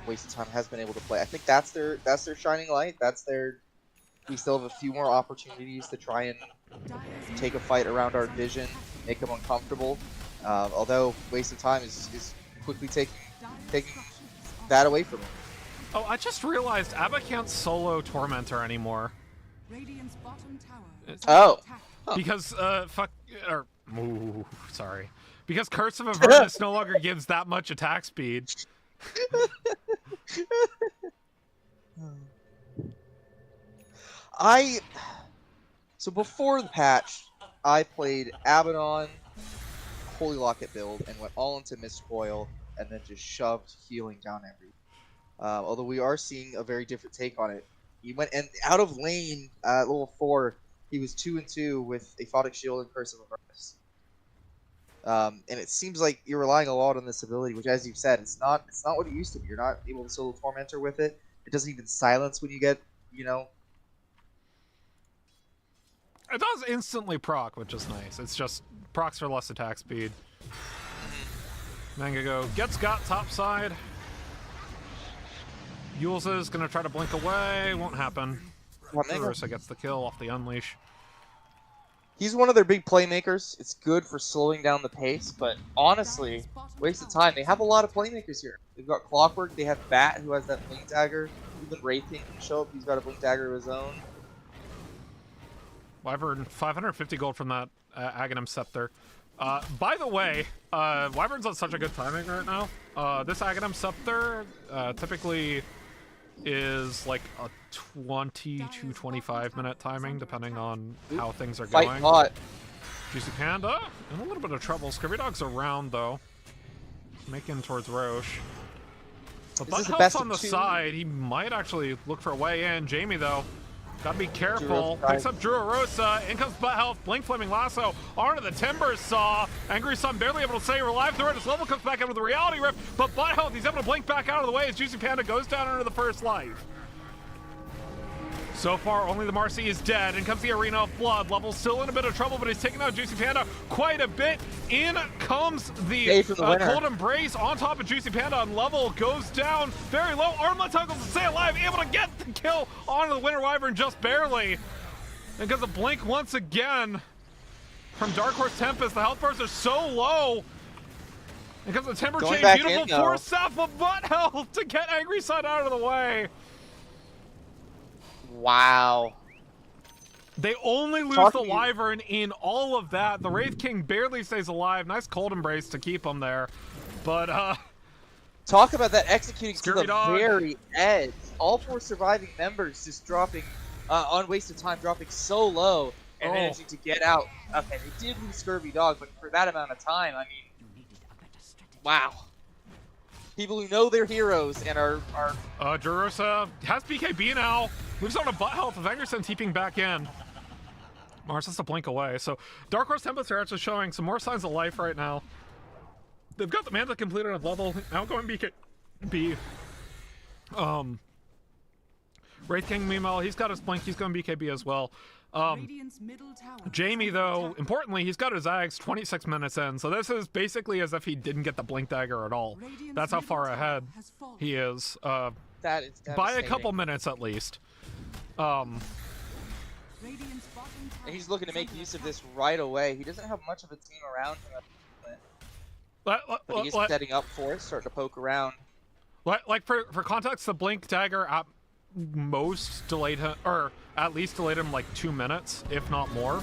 Wasted Time has been able to play, I think that's their shining light. That's their. We still have a few more opportunities to try and take a fight around our vision, make them uncomfortable. Although Wasted Time is quickly taking that away from him. Oh, I just realized Abba can't solo Tormentor anymore. Radiant's bottom tower is Oh. under attack. Because sorry. Because Curse of Avernus no longer gives that much attack speed. So before the patch, I played Abaddon, Holy Locket build, and went all into Mist Coil, and then just shoved healing down everywhere. Although we are seeing a very different take on it. He went and out of lane at level 4. He was 2-2 with Aphotic Shield and Curse of Avernus. And it seems like you're relying a lot on this ability, which, as you've said, it's not what it used to be. You're not able to solo Tormentor with it. It doesn't even silence when you get, you know. It does instantly proc, which is nice. It's just procs for less attack speed. Mangago gets got top side. Yules is gonna try to blink away. Won't happen. Ursa gets the kill off the Unleash. He's one of their big playmakers. It's good for slowing down the pace, but honestly, waste of time. They have a lot of playmakers here. They've got Clockwork, they have Bat, who has that Blink Dagger. Even Wraithing can show up, he's got a Blink Dagger of his own. Wyvern, 550 gold from that Aghanim Scepter. By the way, Wyvern's on such a good timing right now. This Aghanim Scepter typically is like a 20 to 25 minute timing, depending on how things are going. Fight hot. Juicy Panda in a little bit of trouble. Scurvy Dog's around though, making towards Roche. The butt health's on the side. He might actually look for a way in. Jamie though, gotta be careful. Picks up Drew Rosa. In comes butt health. Blink Flaming Lasso onto the Timber Saw. Angry Sun barely able to stay alive through it. His level comes back into the Reality Rift, but butt health, he's able to blink back out of the way as Juicy Panda goes down under the first life. So far, only the Marcy is dead. In comes the Arena of Blood. Level's still in a bit of trouble, but he's taking out Juicy Panda quite a bit. In comes the Cold Embrace on top of Juicy Panda, and Level goes down very low. Armlet tuggles to stay alive, able to get the kill onto the Winter Wyvern just barely. And because of Blink once again. from Dark Horse Tempest. The health bars are so low. And comes the Timber Going Chain, back beautiful in, though. force staff of butt health to get Angry Sun out of the way. Wow. They only lose Talking the Wyvern in all of that. The Wraith King barely stays alive. Nice cold embrace to keep him there. But, Talk about that executing to Scurvy the Dog. very edge. All 4 surviving members just dropping on wasted time, dropping so low and managing to get out. Okay, they did lose Scurvy Dog, but for that amount of time, I mean, wow. People who know their heroes and are Jerusa has BKB now. Moves on to butt health with Angerson TPing back in. Mars has to blink away. So Dark Horse Tempest are actually showing some more signs of life right now. They've got the Manta completed on level. Now going BKB. Wraith King, meanwhile, he's got his blink. He's going BKB as well. Radiant's middle tower Jamie, is though, under attack. importantly, he's got his Zags 26 minutes in. So this is basically as if he didn't get the blink dagger at all. Radiant's That's how middle far tower ahead has fallen. he is. that is By a devastating. couple minutes at least. Radiant's bottom tower And he's looking to is make under use of attack. this right away. He doesn't have much of a team around him, but he's setting up for it, starting to poke around. Like for context, the blink dagger at most delayed him, or at least delayed him like 2 minutes, if not more.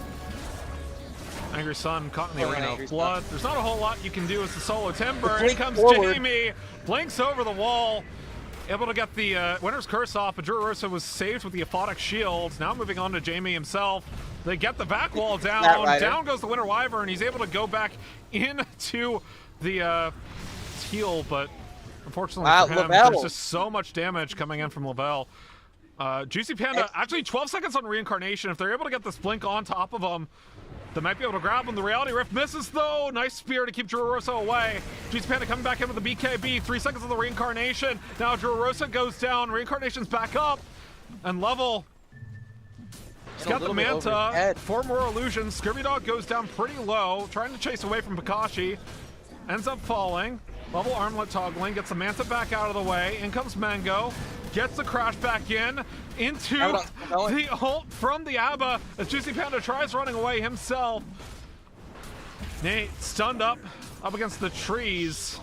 Angry Sun caught in the Oh, arena Angry of Sun. blood. There's not a whole lot you can do as the solo Timber. In blink comes forward. Jamie, blinks over the wall, able to get the Winter's Curse off, but Jerusa was saved with the Aphotic Shield. Now moving on to Jamie himself. They get the back wall down. Rider. Down goes the Winter Wyvern. He's able to go back into the heal, but unfortunately Wow, for him, Lavelle. there's just so much damage coming in from Lavelle. Juicy Panda, actually 12 seconds on Reincarnation. If they're able to get this blink on top of him, they might be able to grab him. The Reality Rift misses, though. Nice spear to keep Jerusa away. Juicy Panda coming back in with the BKB. 3 seconds of the Reincarnation. Now Jerusa goes down. Reincarnation's back up. And Level, he's And a got the little bit over his Manta. head. 4 more illusions. Scurvy Dog goes down pretty low, trying to chase away from Pakashi. Ends up falling. Level armlet toggling, gets the Manta back out of the way. In comes Mango, gets the crash back into the ult from the Abba as Juicy Panda tries running away himself. Nate stunned up against the trees.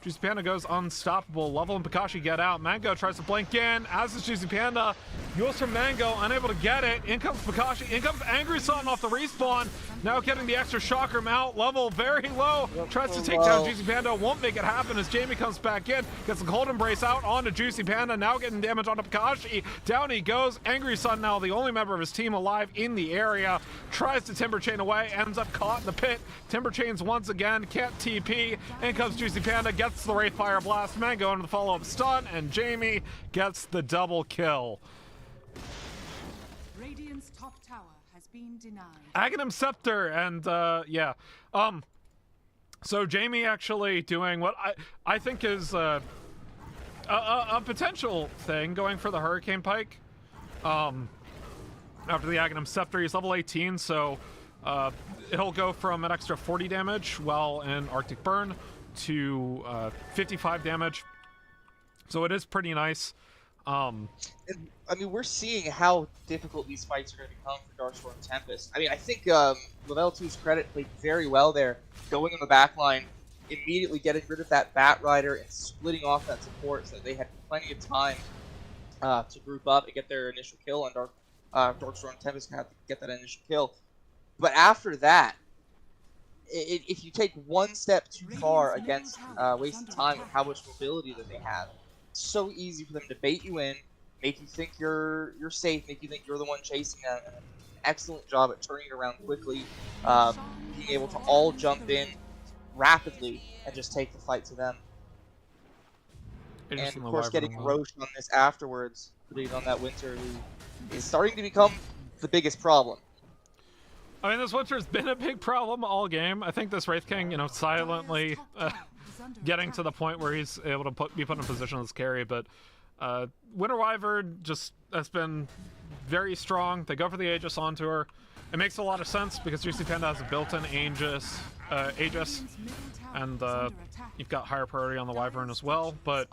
Juicy Panda goes unstoppable. Level and Pakashi get out. Mango tries to blink in, as is Juicy Panda. Yules from Mango, unable to get it. In comes Pakashi. In comes Angry Sun off the respawn. Now getting the extra shocker mount. Level very low. Tries to take down Juicy Panda. Won't make it happen as Jamie comes back in. Gets the cold embrace out onto Juicy Panda. Now getting damage onto Pakashi. Down he goes. Angry Sun now the only member of his team alive in the area. Tries to Timber Chain away. Ends up caught in the pit. Timber Chains once again. Can't TP. In comes Juicy Panda. Gets the Wraith Fire Blast. Mango into the follow-up stun. And Jamie gets the double kill. Radiant's top tower has been denied. Aghanim Scepter, and yeah. So Jamie actually doing what I think is a potential thing, going for the Hurricane Pike. After the Aghanim Scepter, he's level 18, so it'll go from an extra 40 damage while in Arctic Burn to 55 damage. So it is pretty nice. I mean, we're seeing how difficult these fights are going to become for Darkstorm and Tempest. I mean, I think Level 2's credit played very well there, going in the back line, immediately getting rid of that Bat Rider and splitting off that support so that they had plenty of time to group up and get their initial kill on Darkstorm and Tempest have to get that initial kill. But after that, if you take one step too far against wasting time with how much mobility that they have, it's so easy for them to bait you in, make you think you're safe, make you think you're the one chasing them. And an excellent job at turning it around quickly, being able to all jump in rapidly and just take the fight to them. And of course, getting Roche on this afterwards, putting on that Winter, who is starting to become the biggest problem. I mean, this Winter's been a big problem all game. I think this Wraith King, silently getting to the point where he's able to be put in a position to carry, but Winter Wyvern just has been very strong. They go for the Aegis onto her. It makes a lot of sense because Juicy Panda has a built-in Aegis, and you've got higher priority on the Wyvern as well, but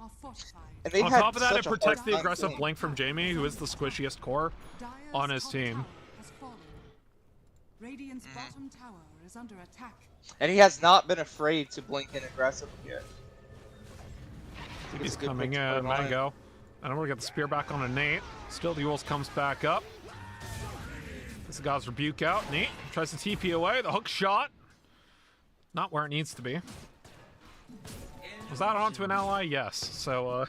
And on had top of that, it such a protects hard the time aggressive killing. blink from Jamie, who is the squishiest core on his team. Radiant's bottom tower is under attack. And he has not been afraid to blink in aggressively yet. He's coming in, Mango. And I'm gonna get the spear back on a Nate. Still the Yules comes back up. Gets the God's Rebuke out. Nate tries to TP away. The hook shot. Not where it needs to be. Was that onto an ally? Yes. So,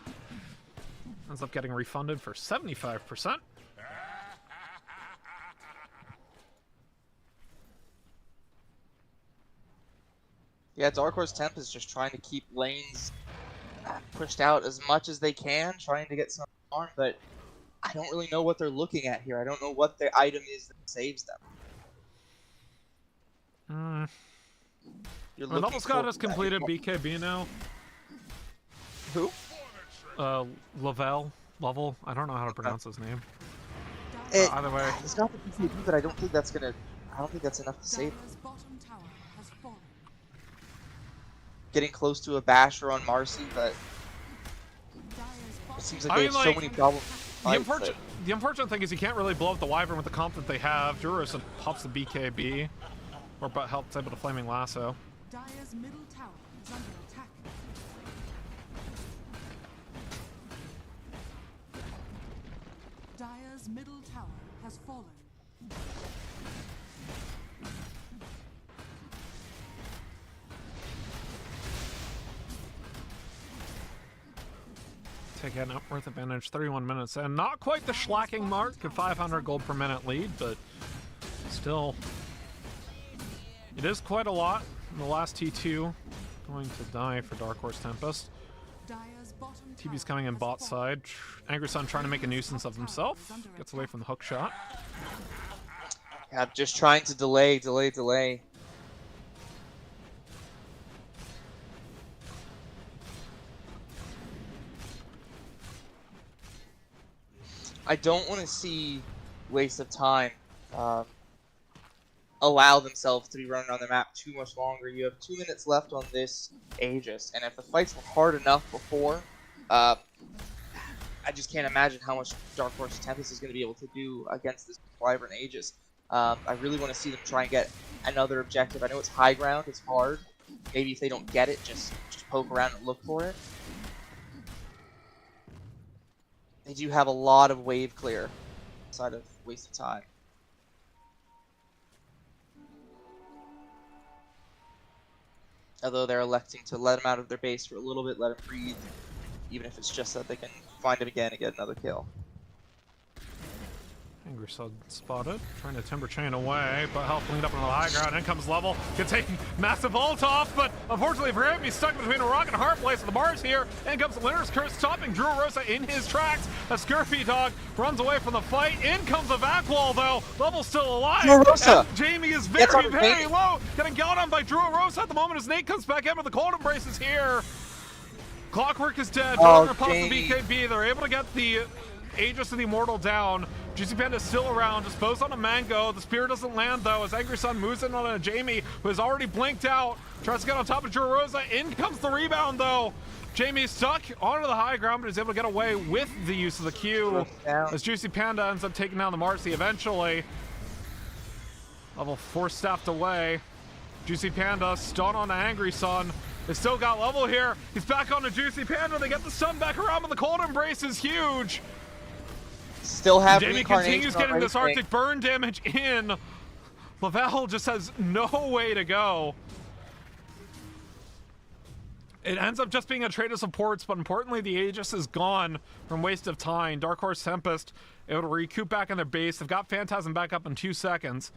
ends up getting refunded for 75%. Yeah, Dark Horse Temp is just trying to keep lanes pushed out as much as they can, trying to get some harm, but I don't really know what they're looking at here. I don't know what the item is that saves them. Level Scott has completed BKB now. Who? Level. I don't know how to pronounce his name. Either way. It's got the BKB, but I don't think that's gonna. I don't think that's enough to save him. Dire's bottom tower has fallen. Getting close to a basher on Marcy, but Dire's it bottom seems like they have so many problems. The unfortunate thing is you can't really blow up the Wyvern with the comp that they have. Juros pops the BKB, or but helps able to Flaming Lasso. Dire's middle tower is under attack. Dire's middle tower has fallen. Take an Upworth advantage, 31 minutes in. Not quite the schlacking mark of 500 gold per minute lead, but still, it is quite a lot. In the last T2, going to die for Dark Horse Tempest. Dire's bottom TB's tower coming in has bot fallen. side. Angry Sun trying to make a nuisance of himself. Gets away from the hook shot. Yeah, just trying to delay. I don't want to see waste of time allow themselves to be running on the map too much longer. You have 2 minutes left on this Aegis, and if the fights were hard enough before, I just can't imagine how much Dark Horse Tempest is going to be able to do against this Wyvern Aegis. I really want to see them try and get another objective. I know it's high ground, it's hard. Maybe if they don't get it, just poke around and look for it. They do have a lot of wave clear outside of waste of time. Although they're electing to let him out of their base for a little bit, let him breathe, even if it's just so that they can find him again and get another kill. Angry Sun spotted, trying to Timber Chain away, but help cleaned up on the high ground. In comes Level, can take massive ult off, but unfortunately for him, he's stuck between a rock and a hard place with the bars here. In comes the Winter's Curse, stopping Drew Rosa in his tracks. A Scurfy Dog runs away from the fight. In comes the vac wall though. Level's still alive. Drew Rosa! And Jamie is very low. Getting yelled on by Drew Rosa at the moment as Nate comes back in with the cold embraces here. Clockwork is dead. Oh, Pops the BKB. They're able to get the Aegis of the Immortal down. Juicy Panda is still around, disposed on a Mango. The spear doesn't land though as Angry Sun moves in on a Jamie who has already blinked out. Tries to get on top of Drew Rosa. In comes the rebound though. Jamie's stuck onto the high ground, but is able to get away with the use of the Q as Juicy Panda ends up taking down the Marcy eventually. Level 4 staffed away. Juicy Panda stun on the Angry Sun. They still got Level here. He's back on the Juicy Panda. They get the stun back around, but the cold embrace is huge. Still have Jamie continues getting this Arctic burn damage in. Lavelle just has no way to go. It ends up just being a trade of supports, but importantly, the Aegis is gone from waste of time. Dark Horse Tempest able to recoup back in their base. They've got Phantasm back up in 2 seconds.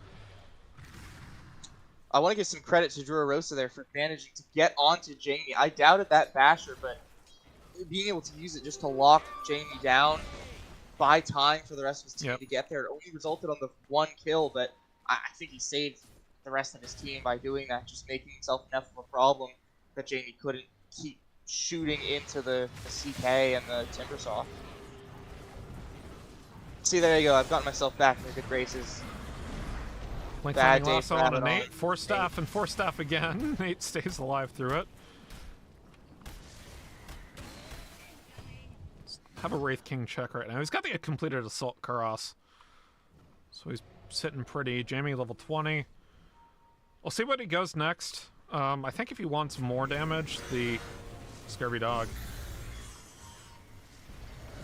I want to give some credit to Drew Rosa there for managing to get onto Jamie. I doubted that basher, but being able to use it just to lock Jamie down, buy time for the rest of his team to get there. It only resulted on the 1 kill, but I think he saved the rest of his team by doing that, just making himself enough of a problem that Jamie couldn't keep shooting into the CK and the Timbersaw. See, there you go. I've gotten myself back in the good graces. Bad day for on a Nate. 4 staff and 4 staff again. Nate stays alive through it. Have a Wraith King check right now. He's got the completed Assault Karas. So he's sitting pretty. Jamie level 20. We'll see what he goes next. I think if he wants more damage, the Scurvy Dog.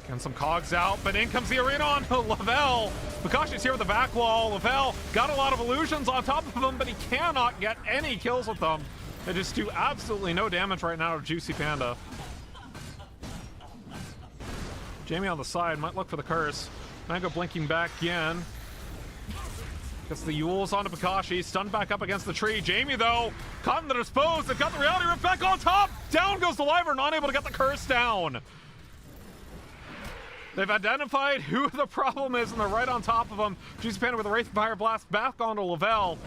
Getting some cogs out, but in comes the arena on Lavelle. Bakashi's here with the back wall. Lavelle got a lot of illusions on top of him, but he cannot get any kills with them. They just do absolutely no damage right now to Juicy Panda. Jamie on the side might look for the curse. Mango blinking back in. Gets the Yules onto Bakashi, stunned back up against the tree. Jamie, though, caught in the dispose. They've got the reality rift back on top. Down goes the Wyvern, not able to get the curse down. They've identified who the problem is, and they're right on top of him. Juicy Panda with a Wraith Fire Blast back onto Lavelle.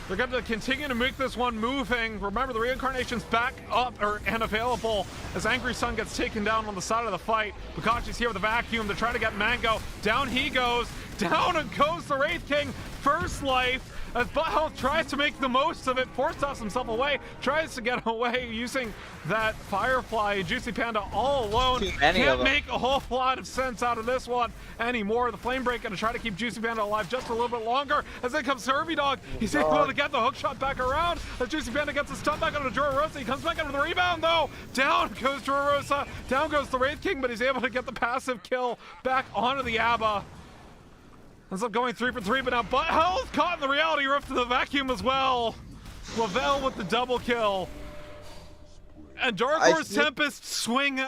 They're going to continue to make this one moving. Remember, the reincarnation's back up and available as Angry Sun gets taken down on the side of the fight. Bakashi's here with a vacuum to try to get Mango. Down he goes. Down and goes the Wraith King. First life as Butthealth tries to make the most of it, force-toss himself away, tries to get away using that Firefly. Juicy Panda all alone. Can't make a whole lot of sense out of this one anymore. The Flame Break gonna try to keep Juicy Panda alive just a little bit longer. As in comes Scurvy Dog. He's able to get the hook shot back around. As Juicy Panda gets a stun back onto Jorosa. He comes back under the rebound though. Down goes Jorosa. Down goes the Wraith King, but he's able to get the passive kill back onto the Abba. Ends up going 3 for 3, but now Butthealth caught in the reality rift to the vacuum as well. Lavelle with the double kill. And Dark Horse Tempest swing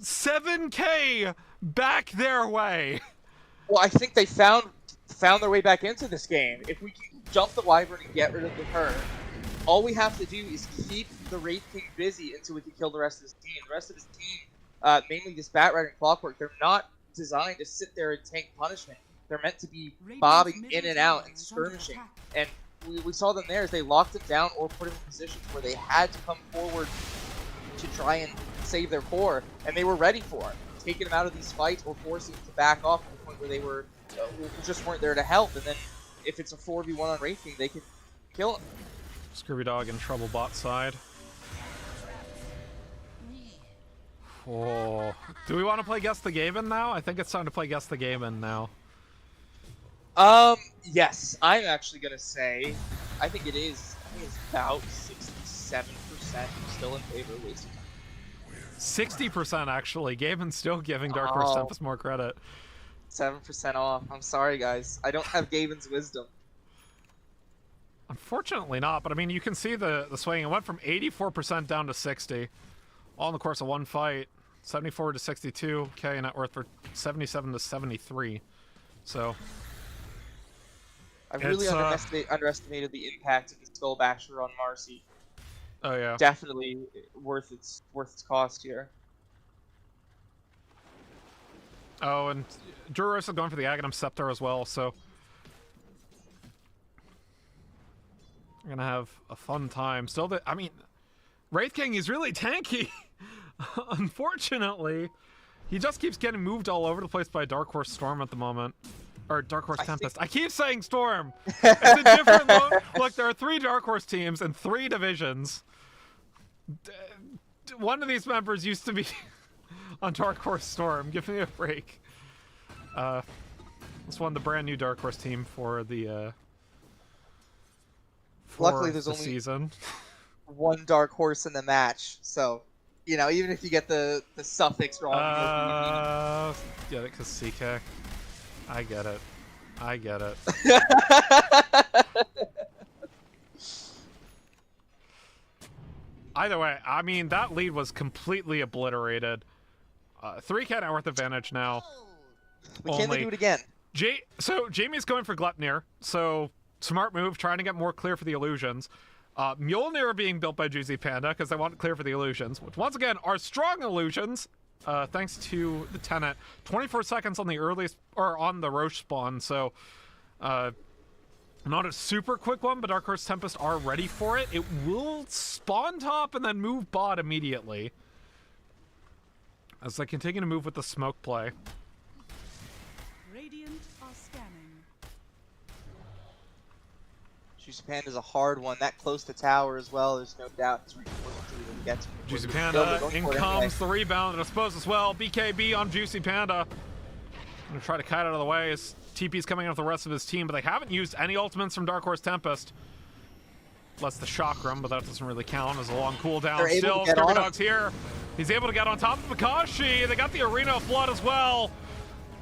7K back their way. Well, I think they found their way back into this game. If we can jump the Wyvern and get rid of the Her, all we have to do is keep the Wraith King busy until we can kill the rest of his team. The rest of his team, mainly this Bat Rider and Clockwork, they're not designed to sit there and tank punishment. They're meant to be bobbing in and out and skirmishing. And we saw them there as they locked it down or put them in positions where they had to come forward to try and save their core. And they were ready for it. Taking them out of these fights or forcing them to back off to the point where they were just weren't there to help. And then if it's a 4v1 on Wraith King, they can kill him. Scurvy Dog in trouble bot side. Oh. Do we want to play Guess the Gaben now? I think it's time to play Guess the Gaben now. Yes, I'm actually gonna say, I think it is about 67% still in favor of wasting time. 60% actually. Gaben's still giving Dark Horse Tempest more credit. 7% off. I'm sorry, guys. I don't have Gaben's wisdom. Unfortunately not, but I mean, you can see the swing. It went from 84% down to 60. All in the course of one fight. 74 to 62. K net worth for 77 to 73. So... I really underestimated the impact of the Skull Basher on Marcy. Oh yeah. Definitely worth its cost here. Oh, and Jorosa going for the Aghanim Scepter as well, so we're gonna have a fun time. Still, I mean, Wraith King is really tanky. Unfortunately, he just keeps getting moved all over the place by Dark Horse Storm at the moment. Or Dark Horse Tempest. I keep saying Storm. It's a different look. There are 3 Dark Horse teams and 3 divisions. One of these members used to be on Dark Horse Storm. Give me a break. This one, the brand new Dark Horse team for the luckily there's only season. One Dark Horse in the match, so you know, even if you get the suffix wrong. Yeah, because CK. I get it. I get it. Either way, I mean, that lead was completely obliterated. 3K net worth advantage now. But can they do it again? So Jamie's going for Glepnir. So smart move, trying to get more clear for the illusions. Mjolnir being built by Juicy Panda because they want it clear for the illusions, which once again are strong illusions. Thanks to the Tenet, 24 seconds on the earliest, or on the Roche spawn, so not a super quick one, but Dark Horse Tempest are ready for it. It will spawn top and then move bot immediately as they continue to move with the smoke play. Radiant are scanning. Juicy Panda's a hard one, that close to tower as well, there's no doubt it's reinforced to even get to. Juicy Panda, in comes the rebound, and I suppose as well, BKB on Juicy Panda. Gonna try to kite out of the way as TP's coming in with the rest of his team, but they haven't used any ultimates from Dark Horse Tempest. Less the chakram, but that doesn't really count as a long cooldown. Still, Scurvy Dog's here. He's able to get on top of Pakashi. They got the Arena of Blood as well.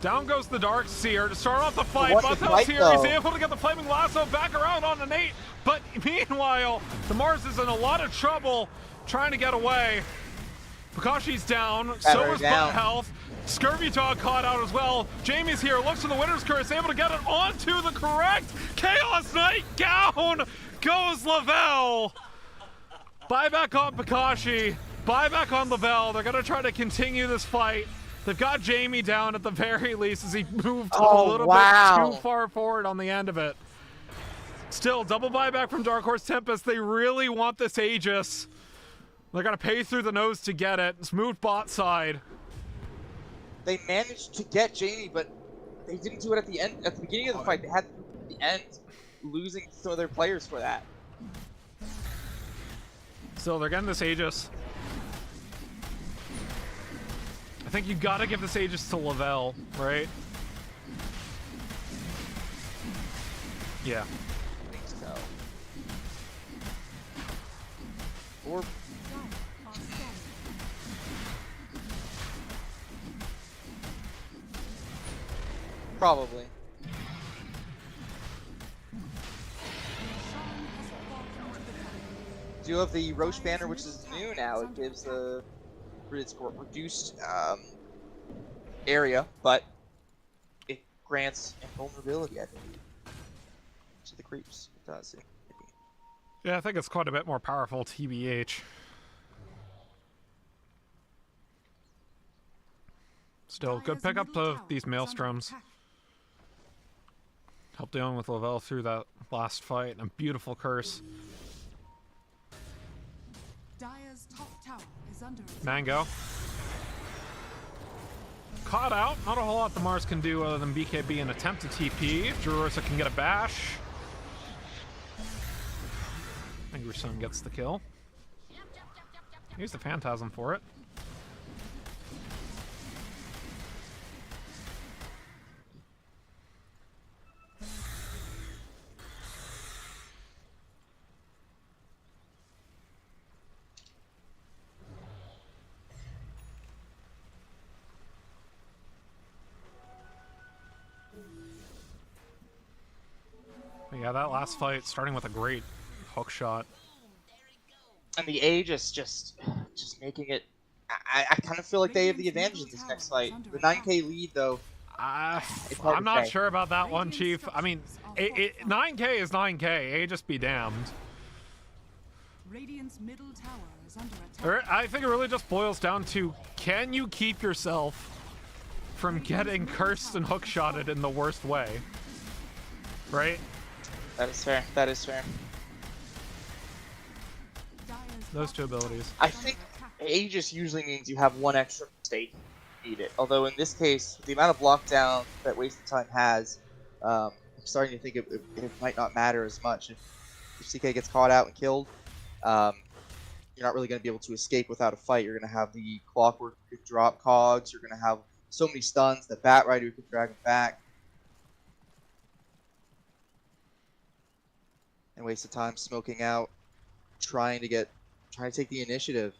Down goes the Dark Seer to start off the fight. Buthel's here. He's able to get the Flaming Lasso back around on the Nate. But meanwhile, the Mars is in a lot of trouble trying to get away. Pakashi's down. So is Butt Health. Scurvy Dog caught out as well. Jamie's here. Looks for the Winner's Curse. Able to get it onto the correct Chaos Knight. Down goes Lavelle. Buyback on Pakashi. Buyback on Lavelle. They're going to try to continue this fight. They've got Jamie down at the very least as he moved a little bit too far forward on the end of it. Still, double buyback from Dark Horse Tempest. They really want this Aegis. They're going to pay through the nose to get it. It's moved bot side. They managed to get Jamie, but they didn't do it at the end. At the beginning of the fight, they had to do it at the end, losing some of their players for that. Still, they're getting this Aegis. I think you gotta give this Aegis to Lavelle, right? Yeah. I think so. Or probably. Do you have the Roche banner, which is new now? It gives the reduced area, but it grants invulnerability, I believe, to the creeps. It does. Yeah, I think it's quite a bit more powerful, TBH. Still, good pickup of these Maelstroms. Help dealing with Lavelle through that last fight. And a beautiful curse. Dire's top tower is under attack. Mango. Caught out. Not a whole lot the Mars can do other than BKB and attempt to TP. Jurosa can get a bash. Angry Sun gets the kill. Use the Phantasm for it. Yeah, that last fight starting with a great hook shot. And the Aegis just making it. I kind of feel like they have the advantage in this next fight. The 9K lead, though. I'm not sure about that one, Chief. I mean, 9K is 9K. Aegis be damned. Radiant's middle tower is under attack. I think it really just boils down to, can you keep yourself from getting cursed and hookshotted in the worst way? Right? That is fair. That is fair. Those two abilities. I think Aegis usually means you have one extra mistake if you need it. Although in this case, the amount of lockdown that Wasted Time has, I'm starting to think it might not matter as much. If CK gets caught out and killed, you're not really going to be able to escape without a fight. You're going to have the Clockwork who could drop cogs. You're going to have so many stuns. The Bat Rider who could drag him back. And Wasted Time smoking out, trying to take the initiative.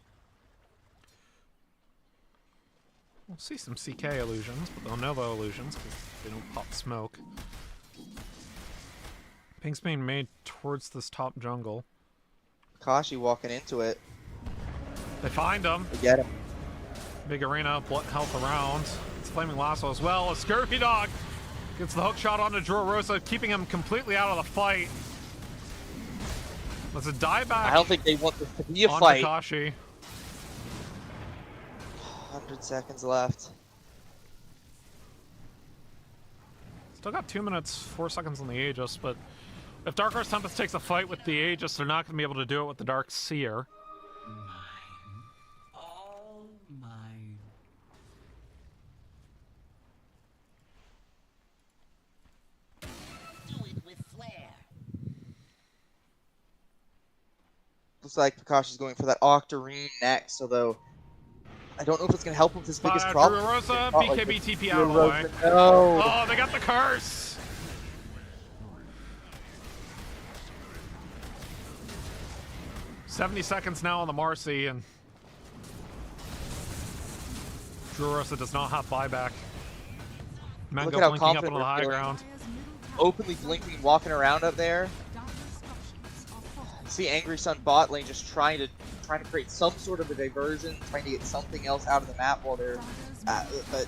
We'll see some CK illusions, but they'll Nova illusions because they don't pop smoke. Pink's being made towards this top jungle. Kashi walking into it. They find him. They get him. Big arena, blood health around. It's Flaming Lasso as well. A Scurvy Dog gets the hook shot onto Jurosa, keeping him completely out of the fight. Let's a dieback. I don't think they want this to be a fight. Takashi. 100 seconds left. Still got 2 minutes, 4 seconds on the Aegis, but if Dark Horse Tempest takes a fight with the Aegis, they're not going to be able to do it with the Dark Seer. Mine. All mine. Do it with flair. Looks like Pakashi's going for that Octarine next, although I don't know if it's gonna help him with his biggest Drew problem. Rosa, Oh, like BKB the TP out of the Drew way. Rosa, no. Oh, they got the curse! $70 now on the Marcy, and Drew Rosa does not have buyback. Look Mango at how blinking up confident on the they're high feeling. ground. Openly blinking, walking around up there. Dire structures are fortified. See Angry Sun bot lane just trying to create some sort of a diversion, trying to get something else out of the map while they're. But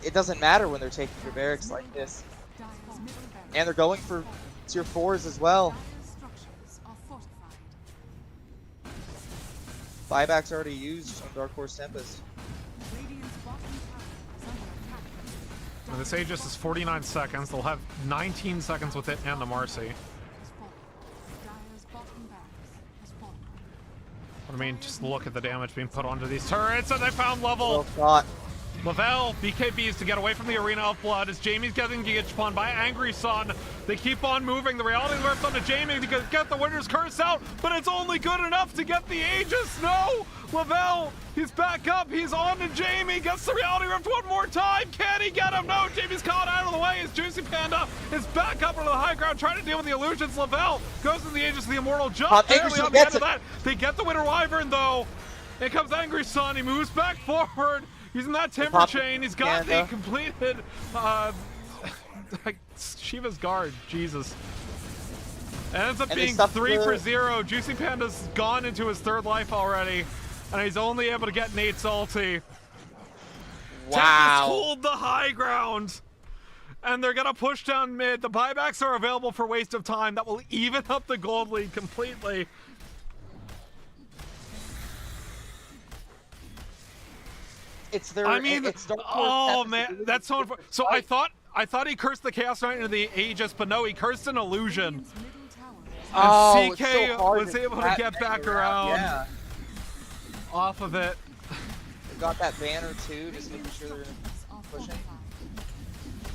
it doesn't matter when they're taking their barracks like this, Dire's middle barracks and they're going for tier 4s as well. Dire's structures are fortified. Buyback's already used on Dark Horse Tempest. Radiant's bottom tower is under attack. And this Aegis is 49 seconds. They'll have 19 seconds with it and the Marcy. Has fallen. Dire's bottom barracks has fallen. I mean, just look at the damage being put onto these turrets, and they found Well level. shot. Lavelle, BKBs to get away from the Arena of Blood as Jamie's getting spawned by Angry Sun. They keep on moving. The reality rift onto Jamie because get the Winter's Curse out, but it's only good enough to get the Aegis. No! Lavelle, he's back up. He's on to Jamie. Gets the reality rift one more time. Can he get him? No, Jamie's caught out of the way as Juicy Panda is back up onto the high ground trying to deal with the illusions. Lavelle goes to the Aegis, the Immortal jump. Barely Angry on Sun the end gets of it. that. They get the Winter Wyvern though. Here comes Angry Sun. He moves back forward. Using that timber pop chain, he's got the Panda. completed Shiva's guard. Jesus. It ends up And they being stuffed 3 for the- 0. Juicy Panda's gone into his third life already, and he's only able to get Nate's ulti. Tempest Wow. hold the high ground, and they're gonna push down mid. The buybacks are available for waste of time. That will even up the gold lead completely. It's their. I mean, it's Dark Horse oh Tempest. man, that's so unfortunate. So I thought he cursed the Chaos Knight into the Aegis, but no, he cursed an illusion. Radiant's middle tower is Oh, And it's CK so hard was to able to wrap get that back around. Yeah. Off of it. They got that banner too, just making sure they're are pushing. fortified.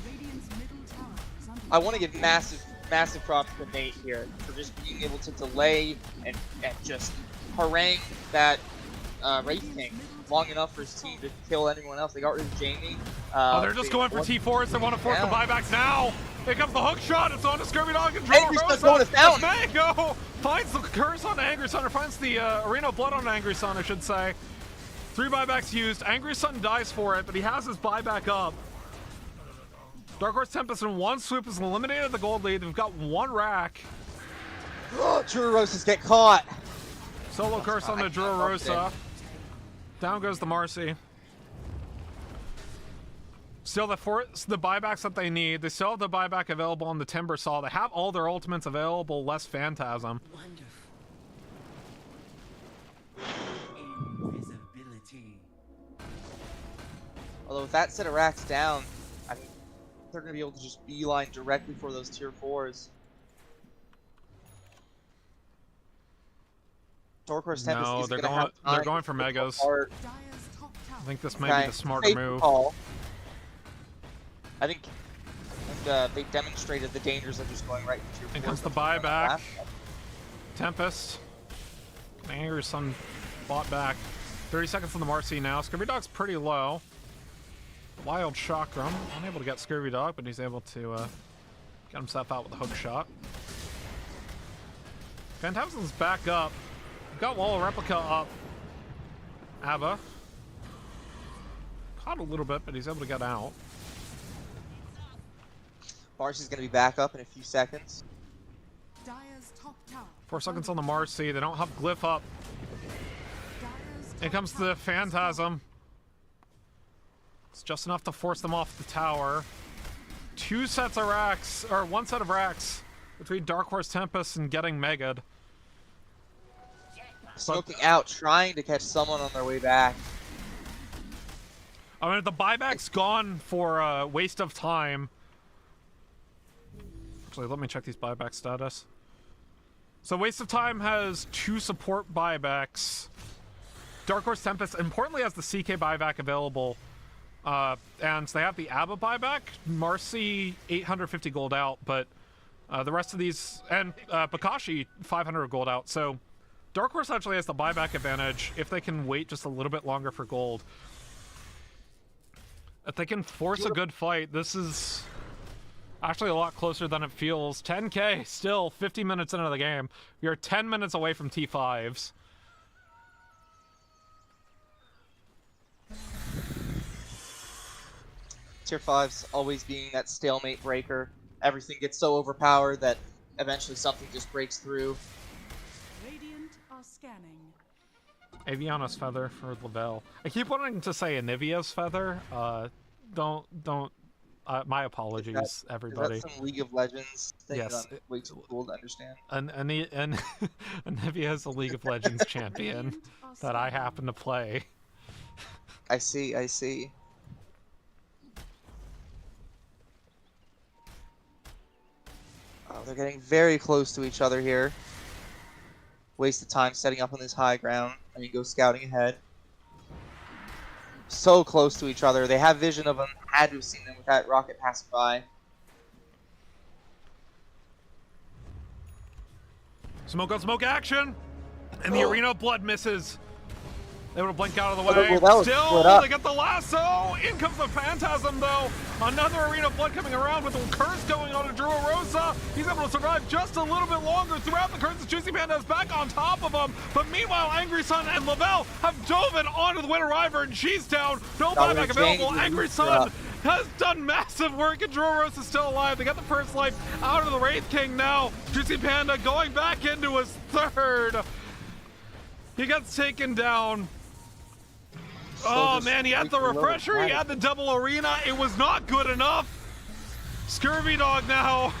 Radiant's middle tower is under I want to give massive props to Nate here for just being able to delay and just harangue that Wraith King long enough for his team to kill anyone else. They got rid of Jamie. Oh, they're just going for T4s. They want to force the buybacks now. Here comes the hook shot. It's on to Scurvy Dog and Angry Sun's going us down. Mango finds the curse on Angry Sun, or finds the Arena of Blood on Angry Sun, I should say. 3 buybacks used. Angry Sun dies for it, but he has his buyback up. Dark Horse Tempest in one swoop has eliminated the gold lead. They've got 1 rack. True Roses get caught. Solo curse on the Drew Rosa. Down goes the Marcy. Still the buybacks that they need. They still have the buyback available on the Timber Saw. They have all their ultimates available, less Phantasm. Wonderful. Invisibility. Although with that set of racks down, I mean, they're going to be able to just beeline directly for those tier 4s. Dark Horse Tempest No, isn't they're gonna going. have time They're going to for pick megas. apart. Dire's top tower. I think this may Okay, be the smarter safe move. call. I think they demonstrated the dangers of just going right into your Here force. comes the buyback. Tempest. Angry Sun bought back. 30 seconds on the Marcy now. Scurvy Dog's pretty low. Wild Chakram. Unable to get Scurvy Dog, but he's able to get himself out with a hook shot. Phantasm's back up. Got Wall of Replica up. Ava. Caught a little bit, but he's able to get out. Marcy's going to be back up in a few seconds. Dire's top tower. 4 seconds on the Marcy. They don't have Glyph up. Dire's Here top comes tower the is Phantasm. It's just enough to force them off the tower. 2 sets of racks, or 1 set of racks between Dark Horse Tempest and getting Megad. Smoking out, trying to catch someone on their way back. I mean, the buyback's gone for waste of time. Actually, let me check these buyback status. So waste of time has 2 support buybacks. Dark Horse Tempest, importantly, has the CK buyback available. And they have the ABBA buyback. Marcy, 850 gold out, but the rest of these... And Bakashi, 500 gold out. So Dark Horse actually has the buyback advantage if they can wait just a little bit longer for gold. If they can force a good fight, this is actually a lot closer than it feels. 10k, still 50 minutes into the game. We are 10 minutes away from T5s. Tier 5's always being that stalemate breaker. Everything gets so overpowered that eventually something just breaks through. Radiant are scanning. Aviana's Feather for Lavelle. I keep wanting to say Anivia's Feather. My apologies, everybody. Is that some League of Legends thing Yes, that I'm way too cool to understand? Anivia is a League of Legends champion that I happen to play. I see, I see. Oh, they're getting very close to each other here. Waste of time setting up on this high ground. I mean, go scouting ahead. So close to each other. They have vision of them. Had to have seen them with that rocket passing by. Smoke on smoke action! And the arena of blood misses. They would have blinked out of the Oh, way. well, Still, they got the lasso! In comes the Phantasm, though! Another arena of blood coming around with the curse going on to Drew Rosa. He's able to survive just a little bit longer throughout the curse. Juicy Panda is back on top of him. But meanwhile, Angry Sun and Lavelle have dove in onto the Winter Wyvern. She's down. No buyback available. Angry Sun has done massive work, and Drew Rosa is still alive. They got the first life out of the Wraith King now. Juicy Panda going back into his third. He gets taken down. Oh man, he had the refresher, he had the double arena, it was not good enough. Scurvy Dog now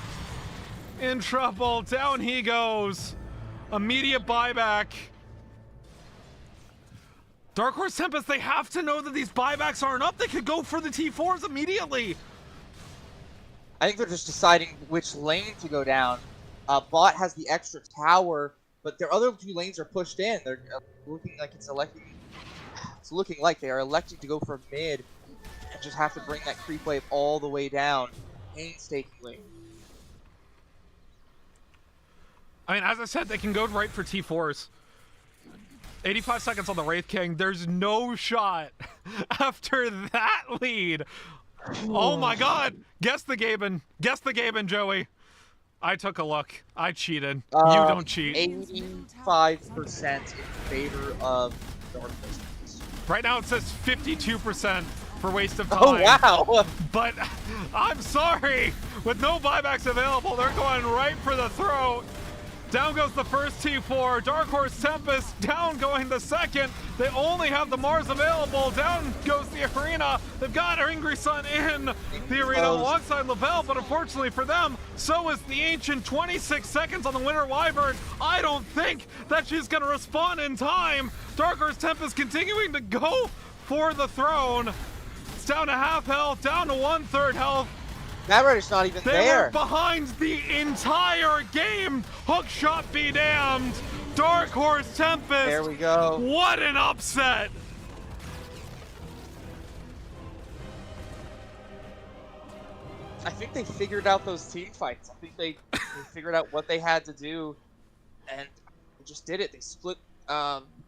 in trouble, down he goes. Immediate buyback. Dark Horse Tempest, they have to know that these buybacks aren't up, they could go for the T4s immediately. I think they're just deciding which lane to go down. Bot has the extra tower, but their other two lanes are pushed in. They're looking like it's looking like they are electing to go for mid and just have to bring that creep wave all the way down painstakingly. I mean, as I said, they can go right for T4s. 85 seconds on the Wraith King. There's no shot after that lead. Oh my god. Guess the Gaben. Guess the Gaben, Joey. I took a look. I cheated. You don't cheat. 85% in favor of Dark Horse. Right now it says 52% for waste of time. Oh, wow. But I'm sorry. With no buybacks available, they're going right for the throat. Down goes the first T4. Dark Horse Tempest down going the second. They only have the Mars available. Down goes the arena. They've got Angry Sun in the arena alongside Lavelle, but unfortunately for them, so is the Ancient. 26 seconds on the Winter Wyvern. I don't think that she's going to respond in time. Dark Horse Tempest continuing to go for the throne. It's down to half health, down to 1/3 health. That Rider's not even there. They were behind the entire game. Hookshot be damned. Dark Horse Tempest. There we go. What an upset. I think they figured out those team fights. I think they figured out what they had to do, and they just did it. They split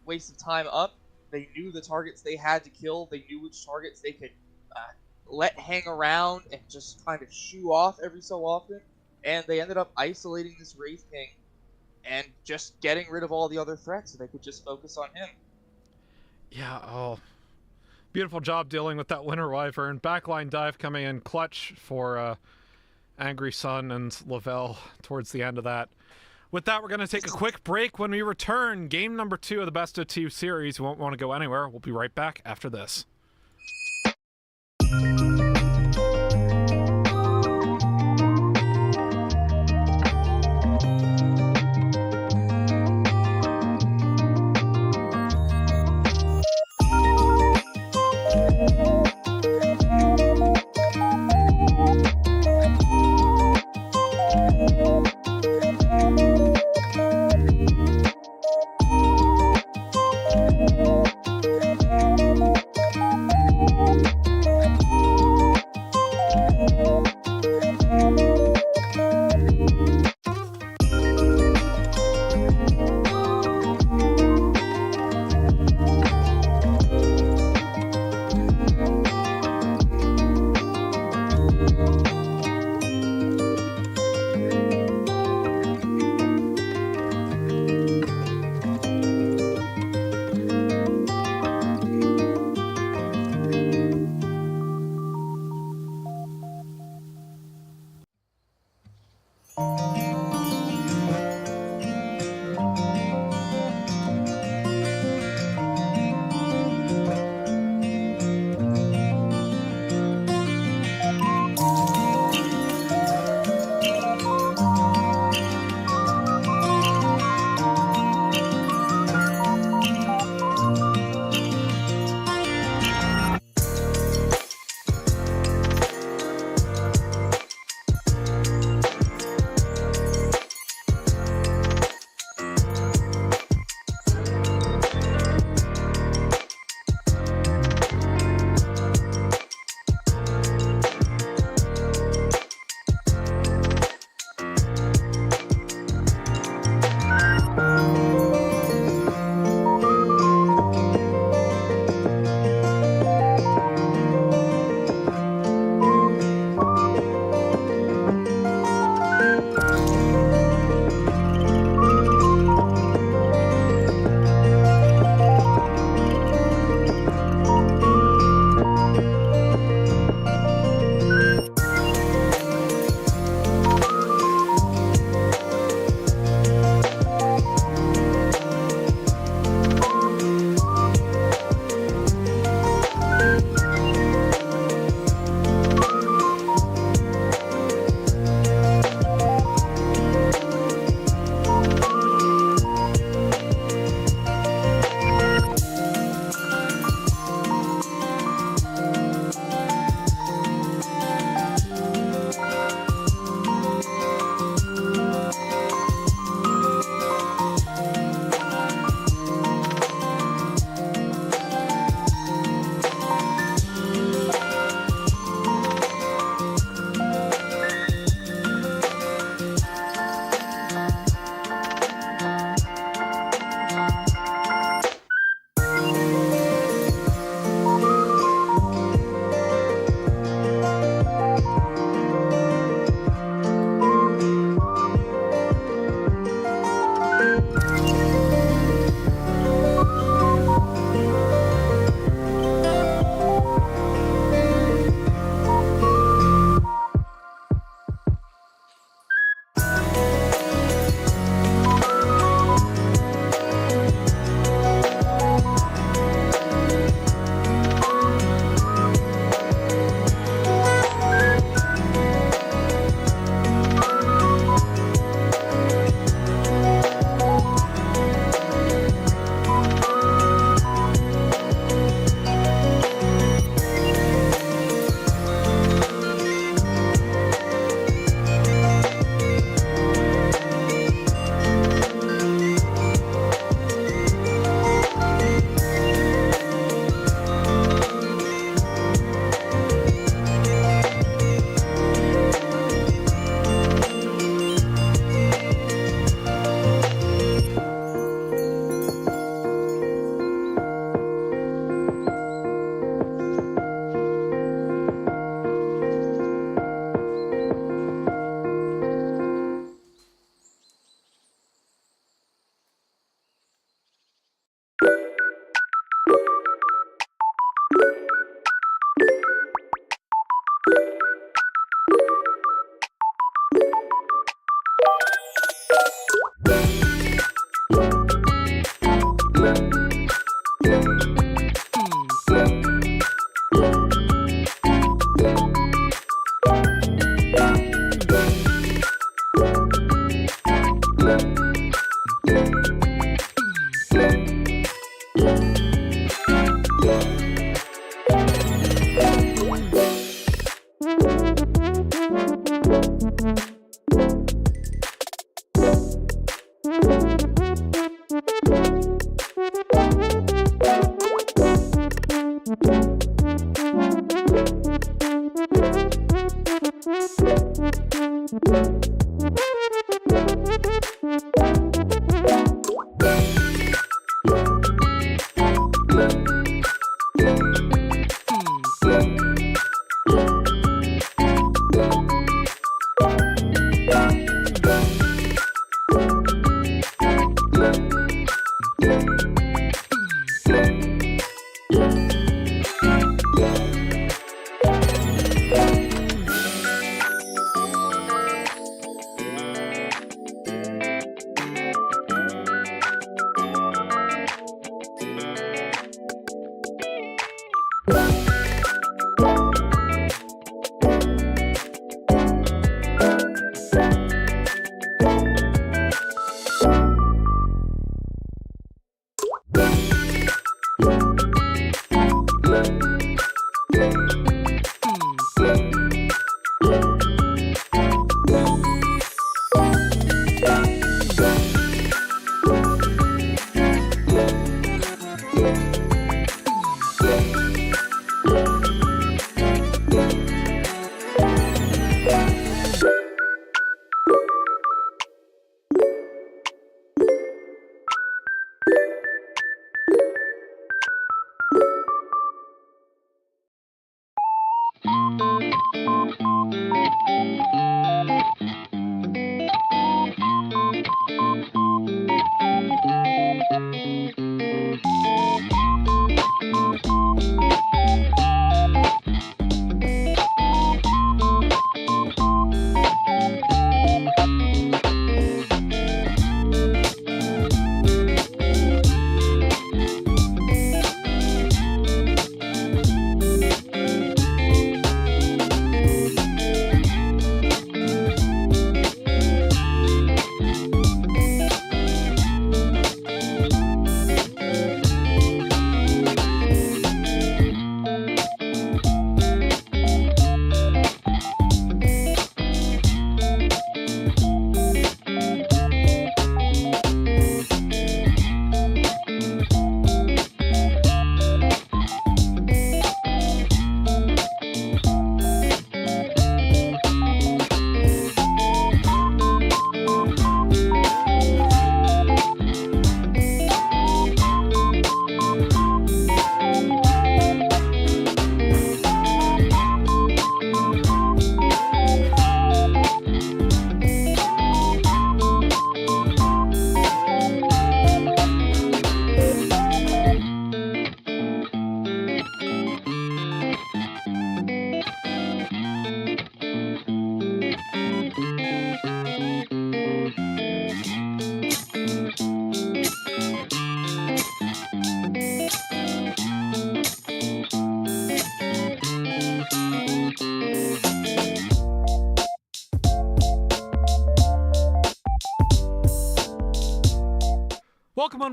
waste of time up. They knew the targets they had to kill. They knew which targets they could let hang around and just kind of shoo off every so often. And they ended up isolating this Wraith King and just getting rid of all the other threats so they could just focus on him. Yeah, oh. Beautiful job dealing with that Winter Wyvern. Backline dive coming in clutch for Angry Sun and Lavelle towards the end of that. With that, we're going to take a quick break. When we return, game number 2 of the Best of 2 series. You won't want to go anywhere. We'll be right back after this.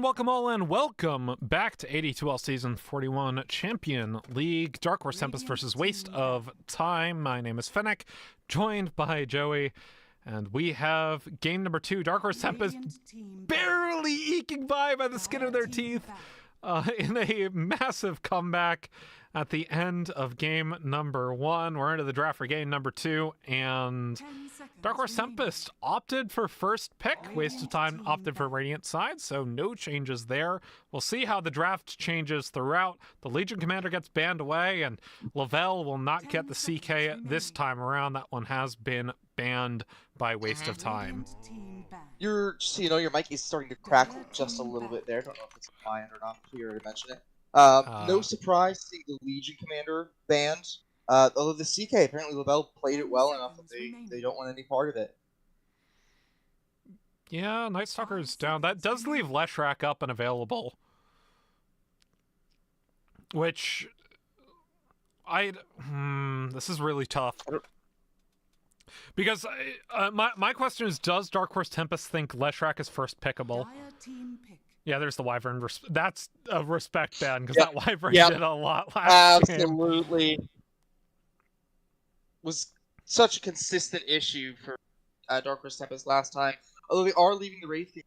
Welcome all, and welcome back to AD2L Season 41 Champion League. Dark Horse Tempest versus Waste of Time. My name is Fennec, joined by Joey, and we have game number 2. Dark Horse Tempest barely eking by the skin of their teeth in a massive comeback at the end of game number 1. We're into the draft for game number 2, and Dark Horse Tempest opted for first pick. Waste of Time opted for Radiant side, so no changes there. We'll see how the draft changes throughout. The Legion Commander gets banned away, and Lavelle will not get the CK this time around. That one has been banned by Waste of Time. Your mic is starting to crackle just a little bit there. Don't know if it's on my end or not. Clear to mention it. No surprise seeing the Legion Commander banned. Although the CK, apparently Lavelle played it well enough that they don't want any part of it. Yeah, Night Stalker's down. That does leave Leshrac up and available. Which this is really tough. Because my question is, does Dark Horse Tempest think Leshrac is first pickable? Dire team pick. Yeah, there's the Wyvern. That's a respect ban, because Yep. that Wyvern Yep. did a lot last game. Absolutely. Was such a consistent issue for Dark Horse Tempest last time. Although they are leaving the Wraith game,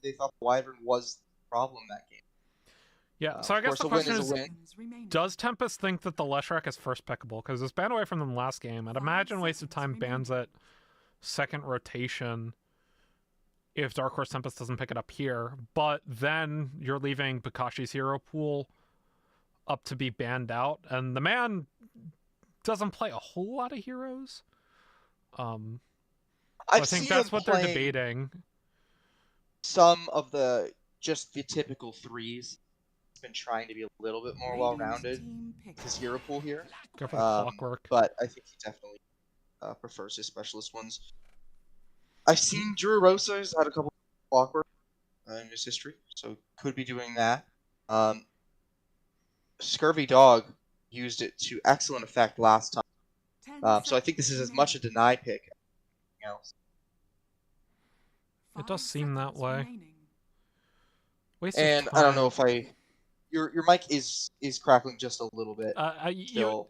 they thought the Wyvern was the problem that game. Yeah, so I Of guess course, the a win question is is, a win. Seconds remaining. does Tempest think that the Leshrac is first pickable? Because it was banned away from them last game. I'd 5 imagine Waste of seconds Time remaining. bans it second rotation if Dark Horse Tempest doesn't pick it up here. But then you're leaving Bakashi's hero pool up to be banned out, and the man doesn't play a whole lot of heroes. So I think that's what they're debating. Some of the typical threes. He's been trying to be a little bit more well-rounded. Team pick. His hero pool here. Go for the clockwork. But I think he definitely prefers his specialist ones. I've seen Drew Rosa's had a couple of clockwork in his history, so could be doing that. Scurvy Dog used it to excellent effect last time. 10 So I think this is as much a seconds deny pick as anything else. It does 5 seem that seconds way. remaining. Waste of And I don't know time. if your mic is crackling just a little bit. Still.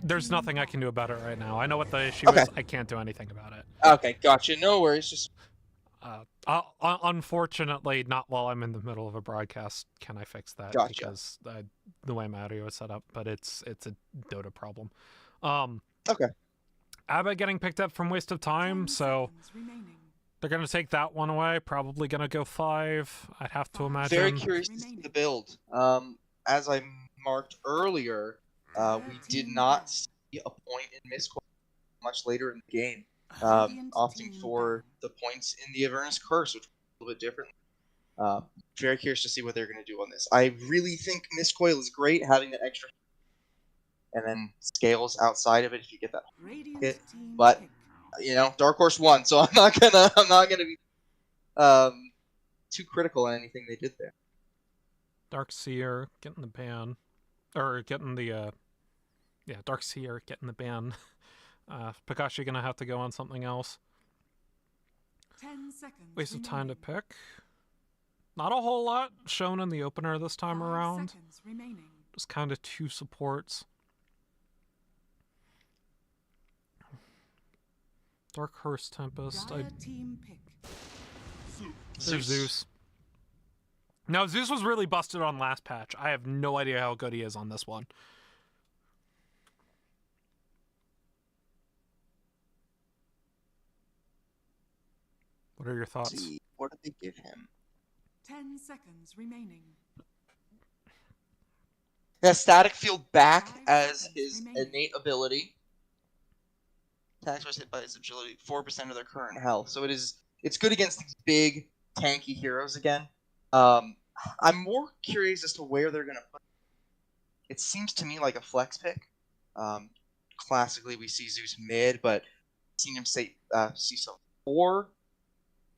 There's nothing I can do about it right now. I know what the issue Okay. is. I can't do anything about it. Okay, gotcha. No worries. Just Unfortunately, not while I'm in the middle of a broadcast can I fix that, Gotcha. because the way my audio is set up. But it's a Dota problem. Okay. Abba getting picked up from Waste of 10 Time, so seconds remaining. they're gonna take that one away. Probably gonna go 5. I'd have to imagine. very curious to see the build. As I marked earlier, we did not see a point in miscall much later in the game, Radiant opting team for down. the points in the Avernus Curse, which was a little bit different. Very curious to see what they're going to do on this. I really think Miscoil is great, having that extra, and then scales outside of it if you get that. Radiant hit, team but- pick. Dark Horse won, so I'm not gonna be too critical on anything they did there. Dark Seer getting the ban, or getting the Dark Seer getting the ban. Pikachu gonna have to go on something else. 10 seconds Waste of time to remaining. pick. Not a whole lot shown in the opener this time 5 around. seconds remaining. Just kind of 2 supports. Dark Horse Tempest. Dire team pick. There's Zeus. Now, Zeus was really busted on last patch. I have no idea how good he is on this one. What are your Let's thoughts? see, what did they give him? 10 seconds remaining. He has Static Field back 5 as seconds his remaining. innate ability. Attacks was hit by his agility 4% of their current health, so it's good against these big tanky heroes again. I'm more curious as to where they're gonna put it. It seems to me like a flex pick. Classically, we see Zeus mid, but I've seen him see some 4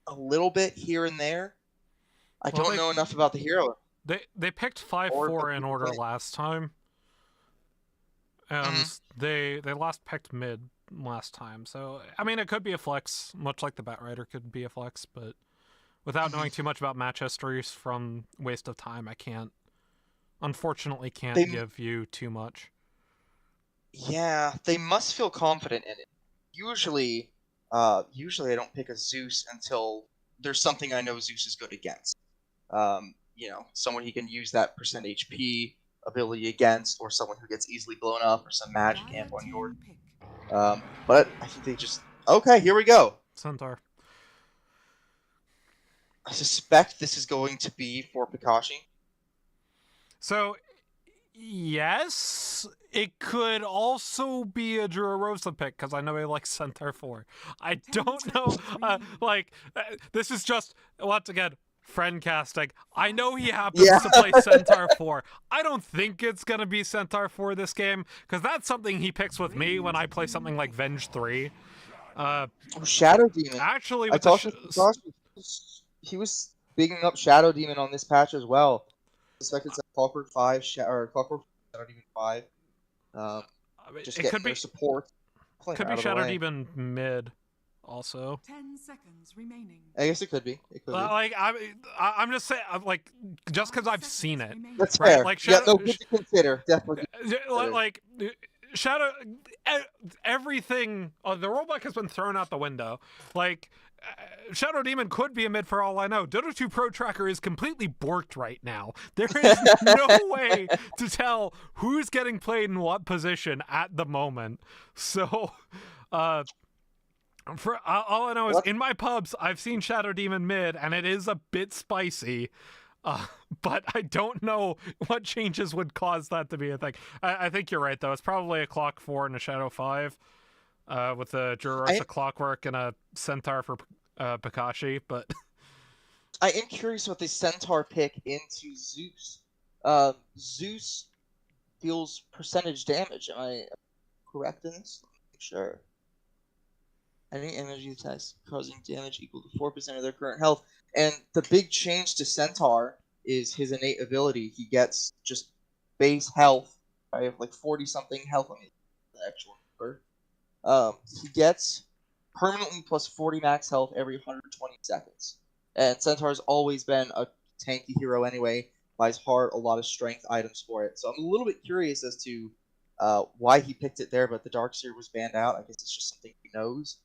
a little bit here and there. I Well, don't they- know enough about the hero. They picked Or 5-4 the in order play. last time. And they last picked mid last time. So, I mean, it could be a flex, much like the Batrider could be a flex, but without knowing too much about match histories from Waste of Time, I unfortunately can't They- give you too much. Yeah, they must feel confident in it. Usually I don't pick a Zeus until there's something I know Zeus is good against. Someone he can use that percent HP ability against, or someone who gets easily blown up, or some magic Dire amp on team your. pick. But I think they just okay. Here we go. Centaur. I suspect this is going to be for Pikachu. So, yes, it could also be a Drorosa pick, because I know he likes Centaur 4. I don't know, this is just, once again, friend casting. I know he happens to play Centaur 4. I don't think it's going to be Centaur 4 this game, because that's something he picks with me when I play something like Venge 3. Shadow Demon. Actually, I with talked to Pikachu. He was bigging up Shadow Demon on this patch as well. I suspect it's Clockwork 5, or Clockwork Shadow Demon 5. I mean, Just it getting could their be support. could be out of the Shadow way. Demon mid, also. 10 seconds remaining. I guess it could be. It could be. Like I'm just saying, like just because I've seen it, That's right? fair. Like Yeah, Shadow, no, good to consider. Definitely. Good to consider. like Shadow, everything. The rollback has been thrown out the window. Like Shadow Demon could be a mid for all I know. Dota 2 Pro Tracker is completely borked right now. There is no way to tell who's getting played in what position at the moment. So, for all I know is What? in my pubs, I've seen Shadow Demon mid, and it is a bit spicy. But I don't know what changes would cause that to be a thing. I think you're right, though. It's probably a Clock 4 and a Shadow 5, with a Jurosa Clockwork and a Centaur for Pikachi. But I am curious what the Centaur pick into Zeus. Zeus deals percentage damage. Am I correct in this? Sure. Any energy attacks causing damage equal to 4% of their current health. And the big change to Centaur is his innate ability. He gets just base health. I have like 40-something health on the actual number. He gets permanently plus 40 max health every 120 seconds. And Centaur's always been a tanky hero anyway. Buys hard a lot of strength items for it. So I'm a little bit curious as to why he picked it there, but the Darkseer was banned out. I guess it's just something he knows.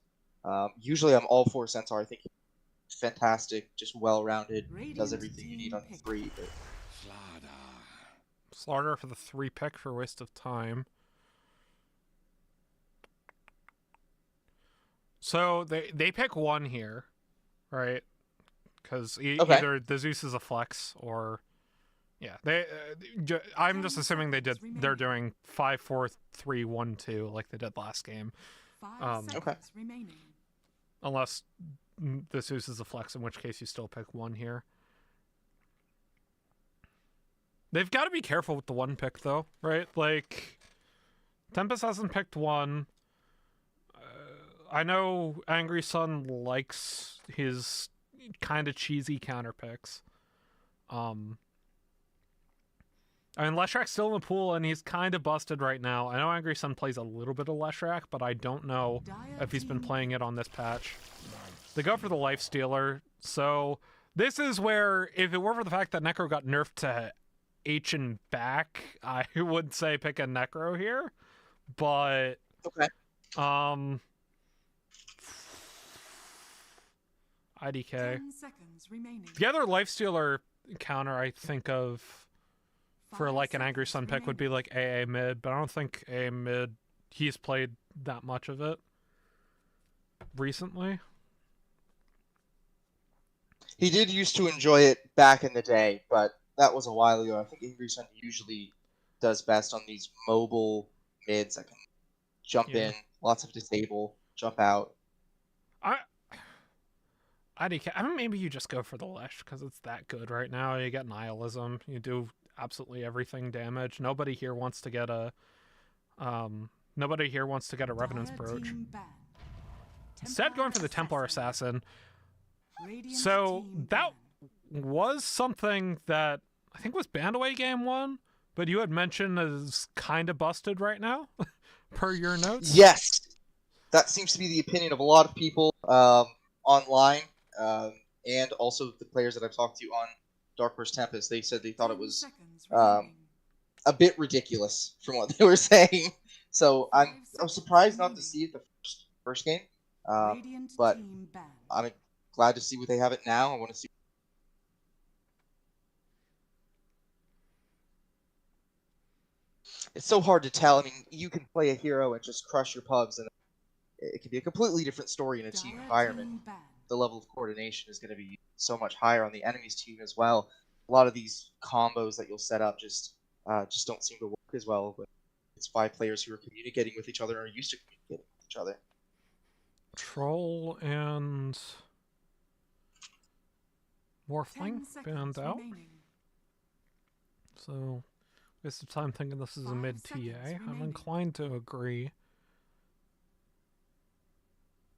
Usually I'm all for Centaur. I think he's fantastic, just well-rounded, does everything you need on 3. But... Slaughter for the 3 pick for waste of time. So they pick 1 here, right? Because either the Zeus is a flex or... Yeah, I'm just assuming they're doing 5, 4, 3, 1, 2 like they did last game. 5 seconds remaining. Unless the Zeus is a flex, in which case you still pick 1 here. They've got to be careful with the 1 pick, though, right? Like, Tempest hasn't picked 1. I know Angry Sun likes his kind of cheesy counter picks. I mean, Leshrak's still in the pool, and he's kind of busted right now. I know Angry Sun plays a little bit of Leshrak, but I don't know if he's been playing it on this patch. They go for the Lifestealer, so this is where, if it were for the fact that Necro got nerfed to H and back, I would say pick a Necro here, but... Okay. IDK. 10 seconds remaining. The other Lifestealer counter I think of for like an Angry Sun pick would be like AA mid, but I don't think AA mid, he's played that much of it recently. He did used to enjoy it back in the day, but that was a while ago. I think Angry Sun usually does best on these mobile mids that can jump in, lots of disable, jump out. IDK, I mean, maybe you just go for the Lesh because it's that good right now. You get Nihilism, you do absolutely everything damage. Nobody here wants to get a Revenant's Brooch. Instead, going for the Templar Assassin. So that was something that I think was banned away game 1, but you had mentioned is kind of busted right now, per your notes. Yes, that seems to be the opinion of a lot of people online, and also the players that I've talked to on Dark vs. Tempest. They said they thought it was a bit ridiculous from what they were saying. So I'm surprised not to see it the first game, but I'm glad to see what they have it now. I want to see. It's so hard to tell. I mean, you can play a hero and just crush your pubs, and it can be a completely different story in a team environment. The level of coordination is going to be so much higher on the enemy's team as well. A lot of these combos that you'll set up just don't seem to work as well when it's 5 players who are communicating with each other and are used to communicating with each other. Troll and Morphling banned out. So, waste of time thinking this is a mid TA. I'm inclined to agree.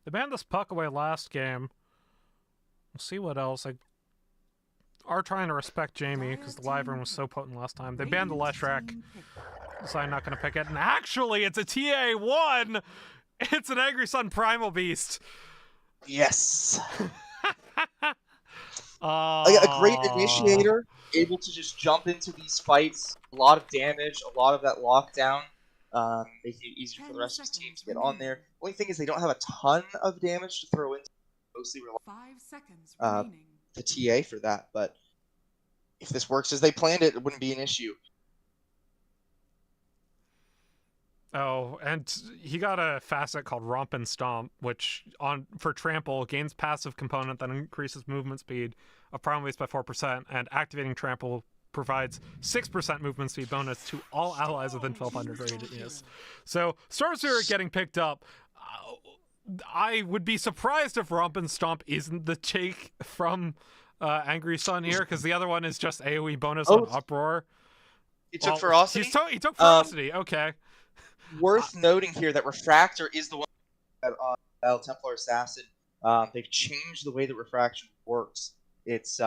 They banned this puck away last game. We'll see what else. are trying to respect Jamie because the Wyvern was so potent last time. They banned the Leshrac, so I'm not going to pick it. And actually, it's a TA1! It's an Angry Sun Primal Beast! Yes. A great initiator, able to just jump into these fights. A lot of damage, a lot of that lockdown, making it easier for the rest of his team to get on there. Only thing is they don't have a ton of damage to throw into. Mostly rely 5 seconds remaining. the TA for that, but if this works as they planned it, it wouldn't be an issue. Oh, and he got a facet called Romp and Stomp, which for Trample gains passive component that increases movement speed of Primal Beast by 4%, and activating Trample provides 6% movement speed bonus to all allies within 1200 radius. So Storm Spirit getting picked up. I would be surprised if Romp and Stomp isn't the take from Angry Sun here, because the other one is just AoE bonus on Uproar. He took Ferocity? He took Ferocity, okay. Worth noting here that Refractor is the one that on Templar Assassin. They've changed the way that Refraction works. It's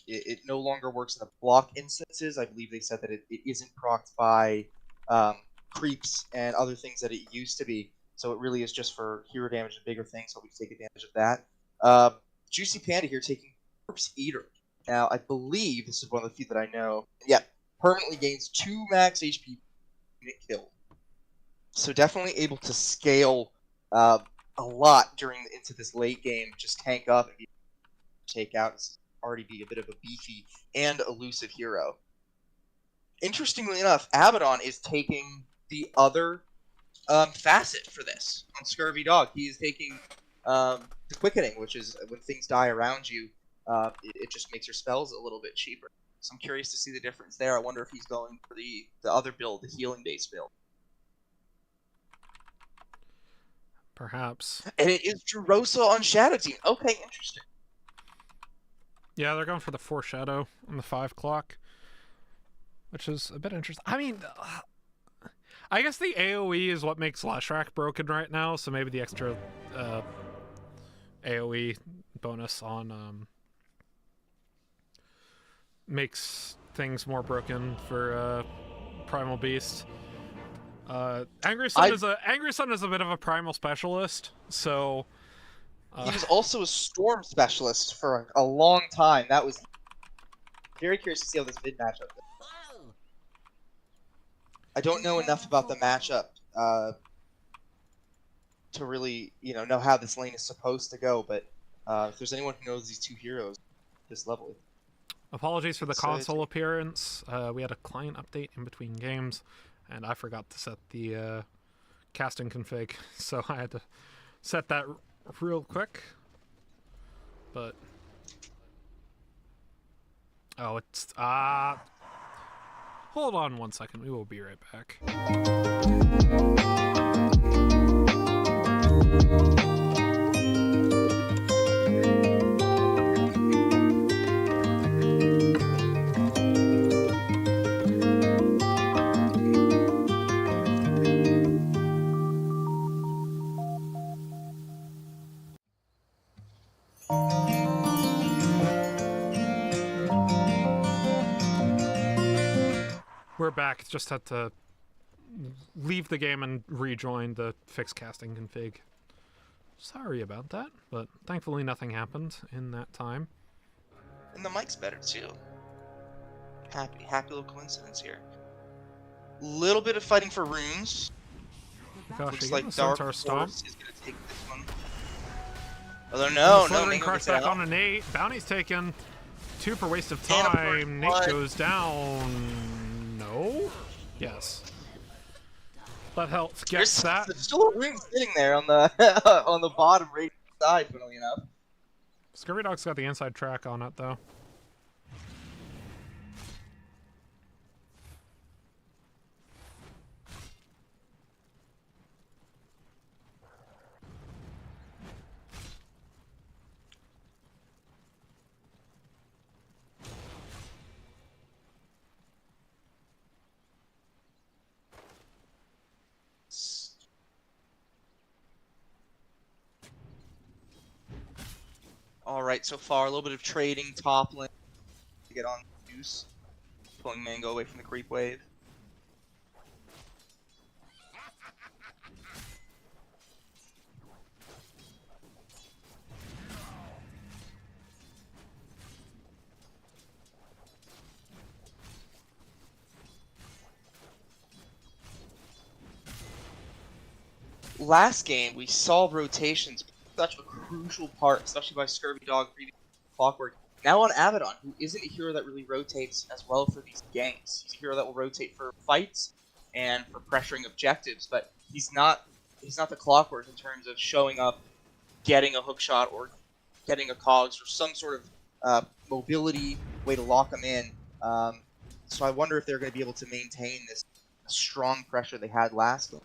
it no longer works in the block instances. I believe they said that it isn't procced by creeps and other things that it used to be. So it really is just for hero damage and bigger things, so we can take advantage of that. Juicy Panda here taking Corpse Eater. Now, I believe this is one of the few that I know. Yeah, permanently gains 2 max HP when it killed. So definitely able to scale a lot into this late game. Just tank up and take out. Already be a bit of a beefy and elusive hero. Interestingly enough, Abaddon is taking the other facet for this on Scurvy Dog. He is taking the Quickening, which is when things die around you, it just makes your spells a little bit cheaper. So I'm curious to see the difference there. I wonder if he's going for the other build, the healing-based build. Perhaps. And it is Jurosa on Shadow Team. Okay, interesting. Yeah, they're going for the Foreshadow on the 5 clock, which is a bit interesting. I mean, I guess the AoE is what makes Leshrac broken right now, so maybe the extra AoE bonus on makes things more broken for Primal Beast. Angry Sun is a bit of a primal specialist, so he was also a storm specialist for a long time. That was very curious to see how this mid matchup goes. I don't know enough about the matchup to really, know how this lane is supposed to go. But if there's anyone who knows these two heroes, this level. Apologies for the console appearance. We had a client update in between games, and I forgot to set the casting config, so I had to set that real quick. But it's hold on one second. We will be right back. We're back. Just had to leave the game and rejoin the fixed casting config. Sorry about that, but thankfully nothing happened in that time. And the mic's better too. Happy little coincidence here. Little bit of fighting for runes. Gosh, Looks like Dark Horse is gonna take this one. Although no, crush back on an 8. Bounty's taken. 2 for waste of time. Nate goes down. No? Yes. Let health get that. There's still a rune sitting there on the on the bottom right side, funnily enough. Scurvy Dog's got the inside track on it, though. Alright, so far, a little bit of trading top lane. get on Deuce, pulling Mango away from the creep wave. Last game, we saw rotations such a crucial part, especially by Scurvy Dog, previous Clockwork. Now on Abaddon, who isn't a hero that really rotates as well for these ganks. He's a hero that will rotate for fights and for pressuring objectives, but he's not the Clockwork in terms of showing up, getting a hook shot, or getting a cogs, or some sort of mobility way to lock him in. So I wonder if they're going to be able to maintain this strong pressure they had last game.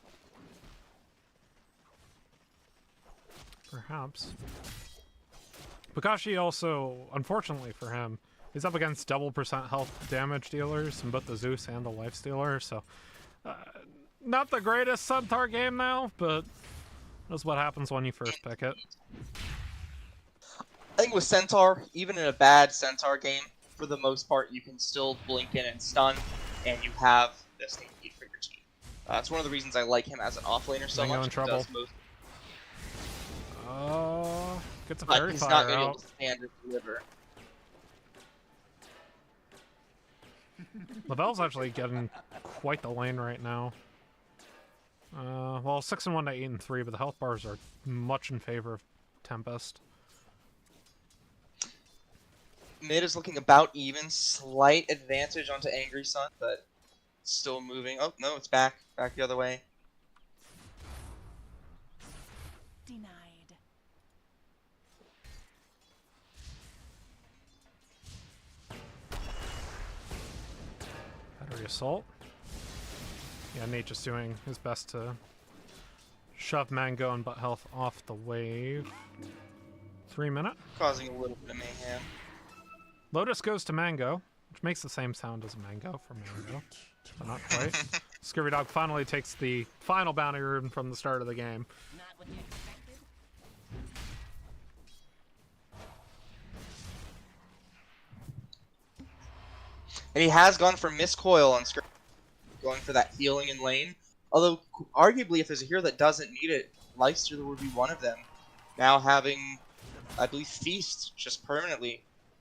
Perhaps. Bakashi also, unfortunately for him, is up against double % health damage dealers in both the Zeus and the Lifestealer, so not the greatest Centaur game now, but that's what happens when you first pick it. I think with Centaur, even in a bad Centaur game, for the most part, you can still blink in and stun, and you have the sneak peek for your team. That's one of the reasons I like him as an offlaner so much. In trouble. Does most Gets a but fairy he's fire not going to be out. able to stand or deliver. Lavelle's actually getting quite the lane right now. Well, 6-1 to 8-3, but the health bars are much in favor of Tempest. Mid is looking about even, slight advantage onto Angry Sun, but still moving. Oh no, it's back the other way. Denied. Battery assault. Yeah, Nate just doing his best to shove Mango and Butt Health off the wave. 3 minute. Causing a little bit of mayhem. Lotus goes to Mango, which makes the same sound as Mango for Mango, but not quite. Scurvy Dog finally takes the final bounty rune from the start of the game. Not what you expected? And he has gone for Miscoil on Scurvy, going for that healing in lane. Although, arguably, if there's a hero that doesn't need it, Lifestealer would be one of them. Now having, I believe, Feast just permanently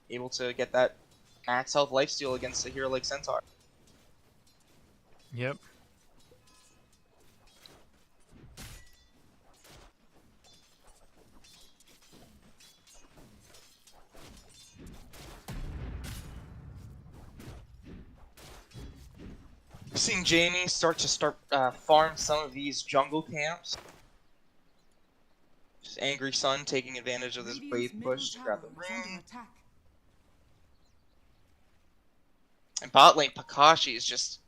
able to get that max health lifesteal against a hero like Centaur. Yep. We're seeing Jamie start farm some of these jungle camps. Just Angry Sun taking advantage of this wave push to grab the rune. And bot lane, Pakashi is just...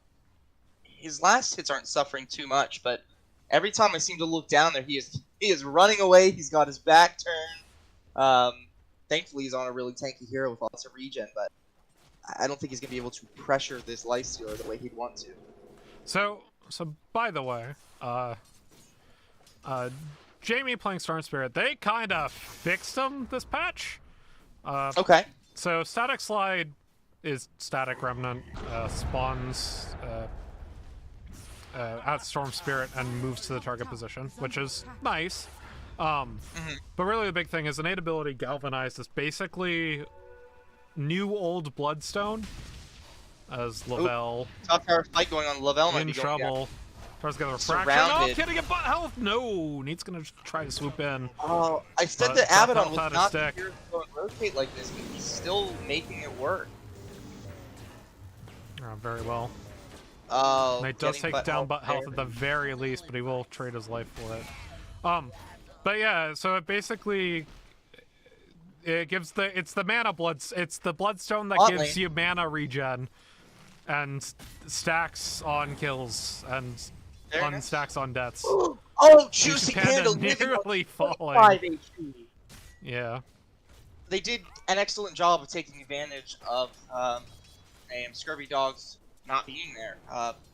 His last hits aren't suffering too much, but every time I seem to look down there, he is running away, he's got his back turned. Thankfully he's on a really tanky hero with lots of regen, but I don't think he's going to be able to pressure this Lifestealer the way he'd want to. So by the way, Jamie playing Storm Spirit, they kind of fixed him this patch. Okay. So Static Slide is Static Remnant, spawns at Storm Spirit and moves to the target position, which is nice. But really the big thing is innate ability Galvanized is basically new old Bloodstone, as Lavelle Top tower fight going on. Lavelle might in be going trouble. Tries to get a refraction. Surrounded. Oh, kidding it, Butt Health! No! Neat's gonna try to swoop in. Oh, I said But that Butt Abaddon Health had was a not the stick. hero to go and rotate like this, but he's still making it work. Very well. Oh, And he does getting take down Butt Butt Health at the very least, but he will trade his life for it. But yeah, so it basically gives it's the Bloodstone that Bot gives lane. you mana regen and stacks on kills and Very nice. unstacks on deaths. Oh, Juicy Panda Panda living nearly on falling. 5 HP. Yeah. They did an excellent job of taking advantage of Scurvy Dog's not being there,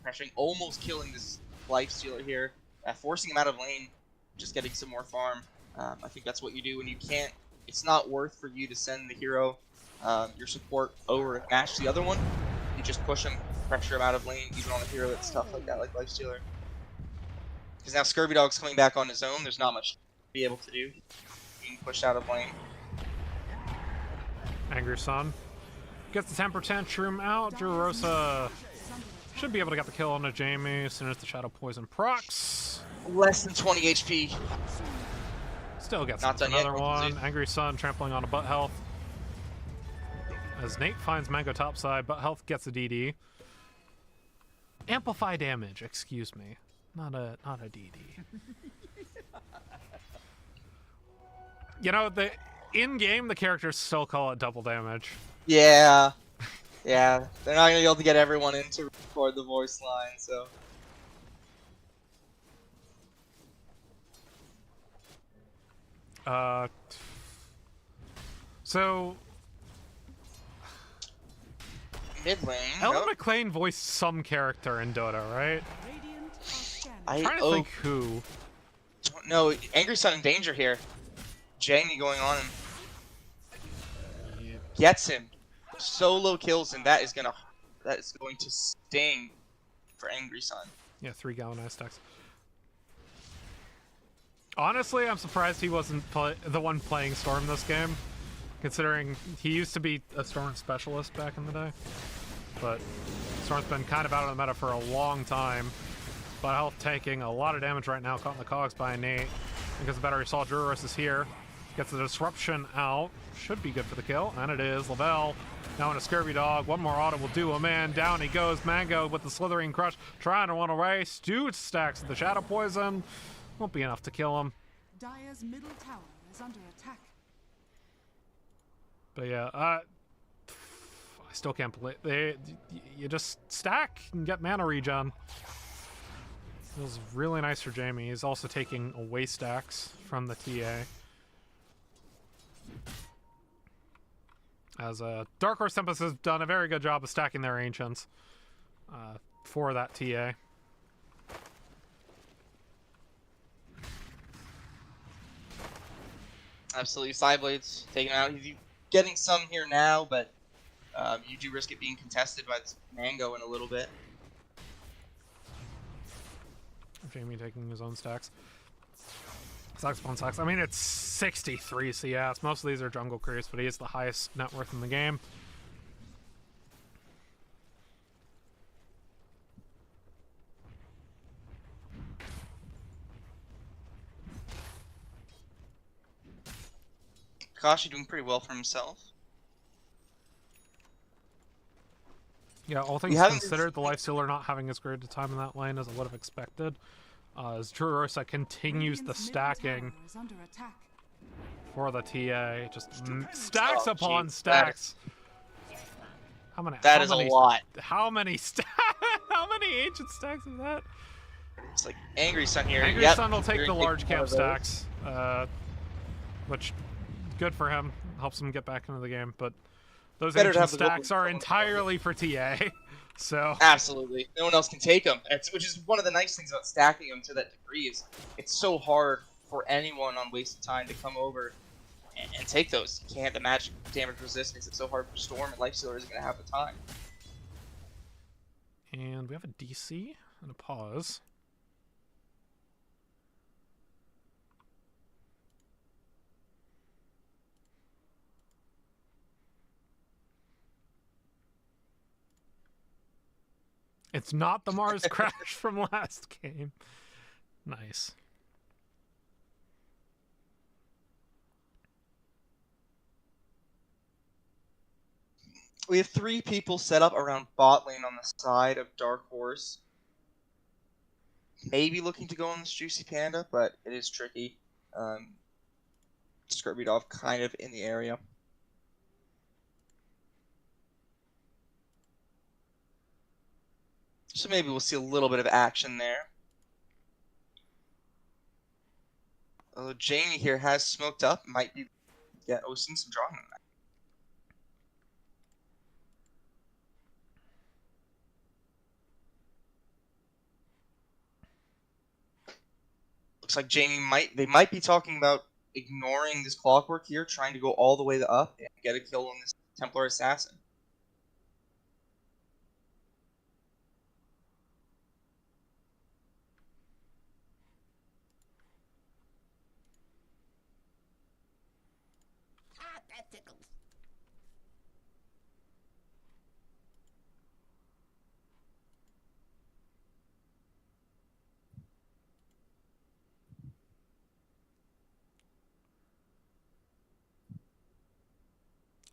pressuring, almost killing this Lifestealer here, forcing him out of lane, just getting some more farm. I think that's what you do when you can't. It's not worth for you to send the hero your support over and match the other one. You just push him, pressure him out of lane, even on a hero that's tough like that, like Lifestealer. Because now Scurvy Dog's coming back on his own, there's not much to be able to do. Being pushed out of lane. Angry Sun gets the temper tantrum out. Drorosa should be able to get the kill on a Jamie as soon as the Shadow Poison procs. Less than 20 HP. Still gets Not done another yet, one. Angry Sun trampling on a butt health. As Nate finds Mango topside, butt health gets a DD. Amplify damage, excuse me. Not a DD. You know, in-game, the characters still call it double damage. Yeah. Yeah. They're not going to be able to get everyone in to record the voice line, so. So Mid lane. Ellen McLean voiced some character in Dota, right? Radiant are scanning. I'm trying to think who. No, Angry Sun in danger here. Jamie going on him. Gets him. Solo kills him. That is going to sting for Angry Sun. Yeah, 3 galvanized stacks. Honestly, I'm surprised he wasn't the one playing Storm this game, considering he used to be a Storm specialist back in the day. But Storm's been kind of out of the meta for a long time. But health taking a lot of damage right now, caught in the cogs by Nate. Because the Battery Assault Druris is here. Gets the disruption out. Should be good for the kill, and it is. Lavelle now in a Scurvy Dog. One more auto will do him in. Down he goes. Mango with the Slithering Crush, trying to run away. Stu stacks the Shadow Poison. Won't be enough to kill him. Dire's middle tower is under attack. But yeah, I still can't play. You just stack and get mana regen. Feels really nice for Jamie. He's also taking away stacks from the TA. As Dark Horse Tempest has done a very good job of stacking their Ancients for that TA. Absolutely. Sideblade's taken out. He's getting some here now, but you do risk it being contested by this Mango in a little bit. Jamie taking his own stacks. Stacks upon stacks. I mean, it's 63 CS. Most of these are jungle creeps, but he is the highest net worth in the game. Kakashi doing pretty well for himself. Yeah, all things considered, the Lifestealer not having as great a time in that lane as I would have expected. As Drorosa continues the stacking for the TA. Just stacks upon stacks. How many? That is a lot. How many How many ancient stacks is that? It's like Angry Sun here. Angry Sun will take the large camp stacks, which good for him. Helps him get back into the game, but those ancient stacks are entirely for TA. So absolutely, no one else can take them. Which is one of the nice things about stacking them to that degree is it's so hard for anyone on wasted time to come over and take those. You can't. The magic damage resist makes it so hard for Storm, and Lifestealer isn't going to have the time. And we have a DC and a pause. It's not the Mars crash from last game. Nice. We have 3 people set up around bot lane on the side of Dark Horse. Maybe looking to go on this Juicy Panda, but it is tricky. Scurvy Dog kind of in the area. So maybe we'll see a little bit of action there. Although Jamie here has smoked up, might be seeing some drawing on that. Looks like Jamie they might be talking about ignoring this clockwork here, trying to go all the way up and get a kill on this Templar Assassin. Ah, that tickles.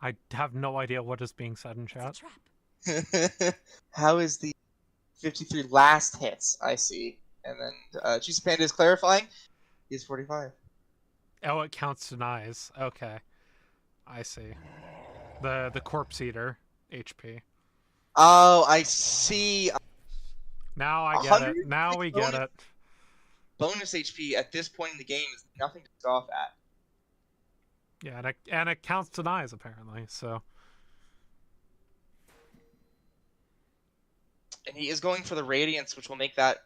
I have no idea what is being said in It's a chat. trap. How is the 53 last hits? I see. And then Cheese Panda is clarifying. He's 45. Oh, it counts denies. Okay, I see. The corpse eater HP. Oh, I see. Now I get 100 it. Now we get it. bonus HP at this point in the game is nothing to scoff at. Yeah, and it counts denies apparently. So And he is going for the Radiance, which will make that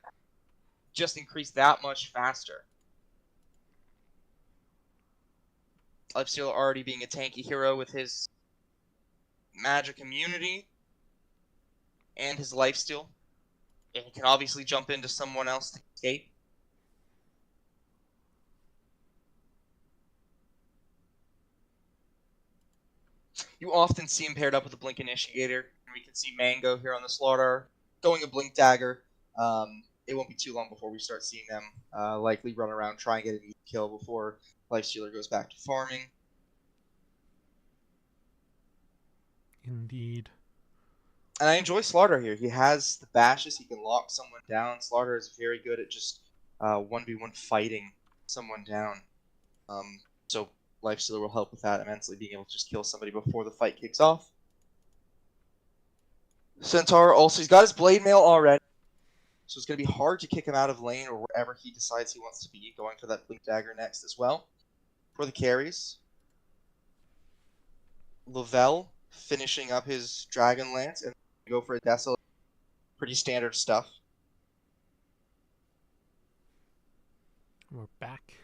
just increase that much faster. Lifesteal already being a tanky hero with his magic immunity and his lifesteal. And he can obviously jump into someone else to escape. You often see him paired up with a Blink Initiator. And we can see Mango here on the Slaughter going a Blink Dagger. It won't be too long before we start seeing them likely run around, try and get an easy kill before Lifestealer goes back to farming. indeed. And I enjoy Slaughter here. He has the bashes. He can lock someone down. Slaughter is very good at just 1v1 fighting someone down. So Lifestealer will help with that immensely, being able to just kill somebody before the fight kicks off. Centaur also, he's got his Blade Mail already. So it's going to be hard to kick him out of lane or wherever he decides he wants to be, going for that Blink Dagger next as well. For the carries, Lavelle finishing up his Dragon Lance and go for a Desolate. Pretty standard stuff. We're back.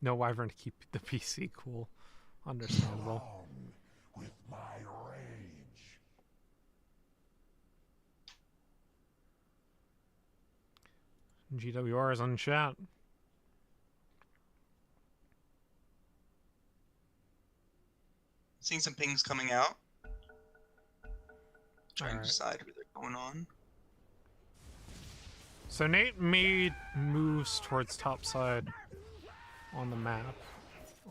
No Wyvern to keep the PC cool. Understandable. With my rage. GWR is on chat. Seeing some pings coming out. Trying Alright. to decide who they're going on. So Nate made moves towards top side on the map,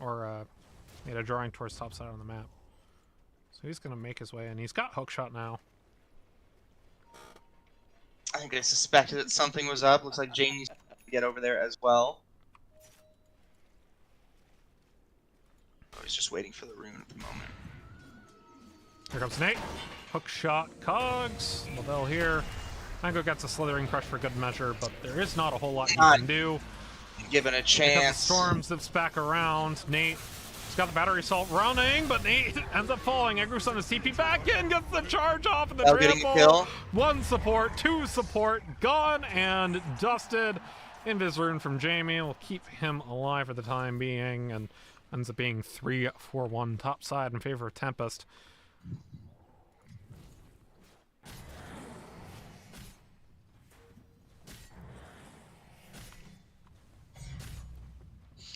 or made a drawing towards top side on the map. So he's gonna make his way in. He's got hookshot now. I think they suspected that something was up. Looks like Jamie's to get over there as well. Oh, he's just waiting for the rune at the moment. Here comes Nate. Hookshot Cogs. Lavelle here. Mango gets a slithering crush for good measure, but there is not a whole lot he can do. Given a Here comes chance. Storm zips back around. Nate has got the battery assault running, but Nate ends up falling. Egrus on his TP back in, gets the charge off of the Getting a trample. kill. One support, two support, gone and dusted. Invis rune from Jamie will keep him alive for the time being, and ends up being 3-4-1 top side in favor of Tempest.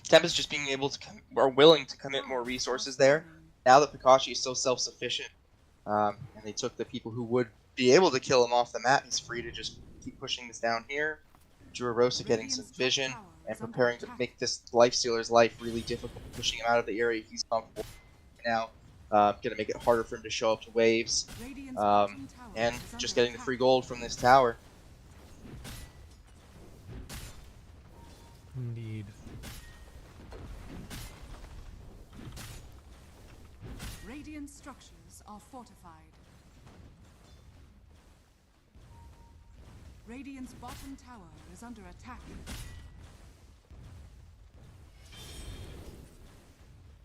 Tempest just being able to or willing to commit more resources there. Now that Pikachu is so self-sufficient, and they took the people who would be able to kill him off the map, he's free to just keep pushing this down here. Jurarosa getting some vision and preparing to make this Lifestealer's life really difficult, pushing him out of the area he's comfortable in now. Gonna make it harder for him to show up to waves, and just getting the free gold from this tower. Indeed. Radiant structures are fortified. Radiant's bottom tower is under attack.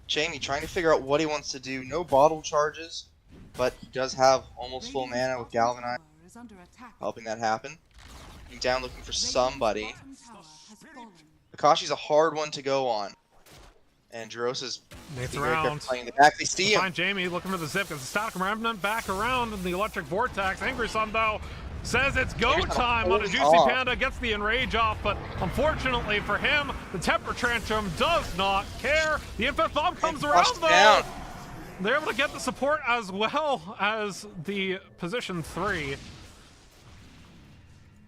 Jamie trying to figure out what he wants to do. No bottle charges, but he does have almost full Radiant's mana with bottom Galvanize, tower is under attack. helping that happen. Looking down, looking for Radiant's somebody. bottom tower has fallen. Kakashi's a hard one to go on. And Jurosa's Nate's around. playing the back. They see him. Find Jamie looking for the zip. Gets the static remnant back around in the electric vortex. Angry Sun though says it's go time on a Juicy Panda. Gets the enrage off, but unfortunately for him, the temper tantrum does not care. The infest bomb comes around though. Down. They're able to get the support as well as the position 3.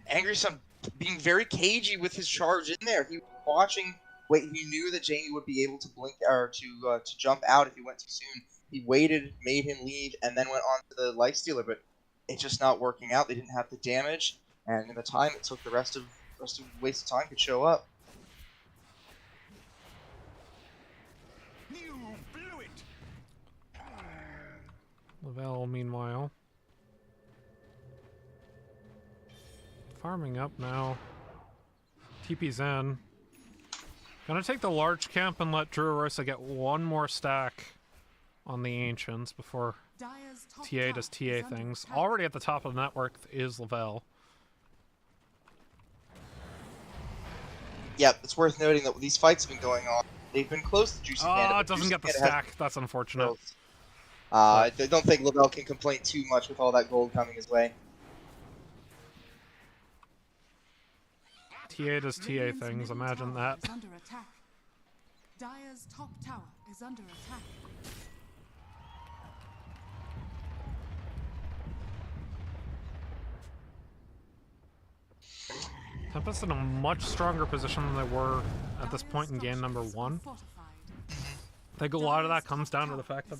Angry Sun being very cagey with his charge in there. He was watching. Wait, he knew that Jamie would be able to blink or to jump out if he went too soon. He waited, made him leave, and then went on to the lifestealer. But it's just not working out. They didn't have the damage, and in the time it took, the rest of waste of time could show up. You blew it. Lavelle, meanwhile, farming up now. TP's in. Gonna take the large camp and let Jurosa get one more stack on the Ancients before TA does TA things. Already at the top of the network is Lavelle. Yeah, it's worth noting that these fights have been going on. They've been close to Juicy Panda. Oh, it doesn't get the stack. That's unfortunate. I don't think Lavelle can complain too much with all that gold coming his way. TA does TA things, imagine that. Dire's top tower is under attack. Tempest in a much stronger position than they were at this point in game number 1. I think a lot of that comes down to the fact that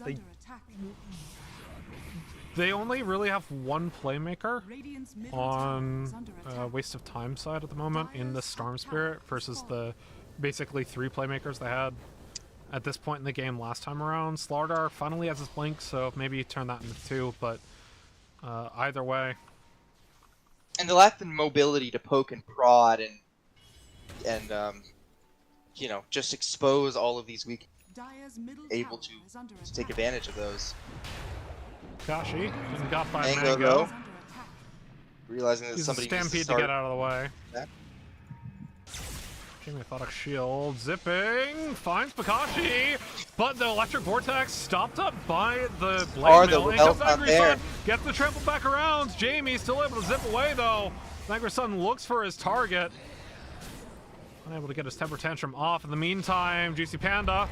they only really have one playmaker on waste of time side at the moment in the Storm Spirit versus the basically 3 playmakers they had at this point in the game last time around. Slardar finally has his blink, so maybe you turn that into 2, but either way. And the lack of mobility to poke and prod and you know, just expose all of these weak, able to take advantage of those. Kashi getting got by Mango, Mango. though, realizing that Uses somebody Stampede needs to get out of the way. Yeah. Jamie Methodic Shield zipping, finds Pakashi, but the electric vortex stopped up by the blade mill. In comes Angry Sun, gets the trample back around. Jamie still able to zip away though. Angry Sun looks for his target. Unable to get his temper tantrum off. In the meantime, Juicy Panda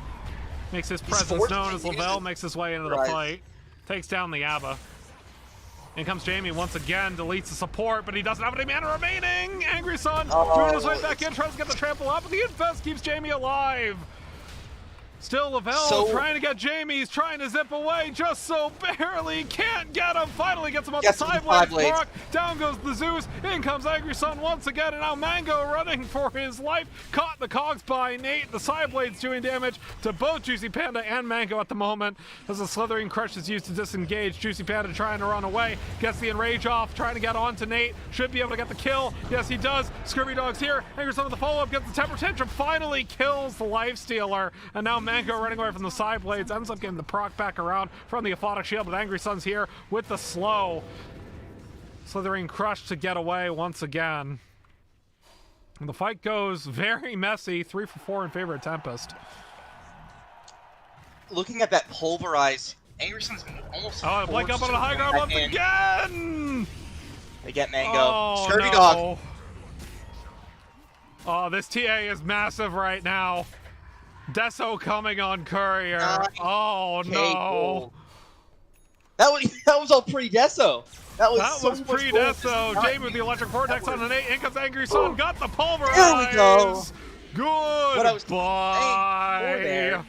makes his presence known as Lavelle makes his way into the fight. Takes down the Abba. In comes Jamie once again, deletes the support, but he doesn't have any mana remaining! Angry Sun doing his way back in, tries to get the trample up, but the Infest keeps Jamie alive! Still Lavelle trying to get Jamie, he's trying to zip away just so barely, can't get him, finally gets him on the side blades, down goes the Zeus, in comes Angry Sun once again, and now Mango running for his life, caught the cogs by Nate, the side blades doing damage to both Juicy Panda and Mango at the moment, as the Slithering Crush is used to disengage. Juicy Panda trying to run away, gets the enrage off, trying to get on to Nate, should be able to get the kill, yes he does, Scurvy Dog's here, Angry Sun with the follow-up, gets the temper tantrum, finally kills the Lifestealer, and now Mango running away from the side blades, ends up getting the proc back around from the Aphotic Shield, but Angry Sun's here with the slow. Slithering Crush to get away once again. And the fight goes very messy, 3 for 4 in favor of Tempest. Looking at that pulverize, Angry Sun's almost blink up on the high ground once again! They get Mango. Oh, Scurvy Dog. Oh, this TA is massive right now. Deso coming on Courier. Oh no. That was all pre-Deso. That was pre-Deso. Jamie with the electric vortex on an 8. In comes Angry Sun. Got the pulverize. There we go. Good. What I was saying there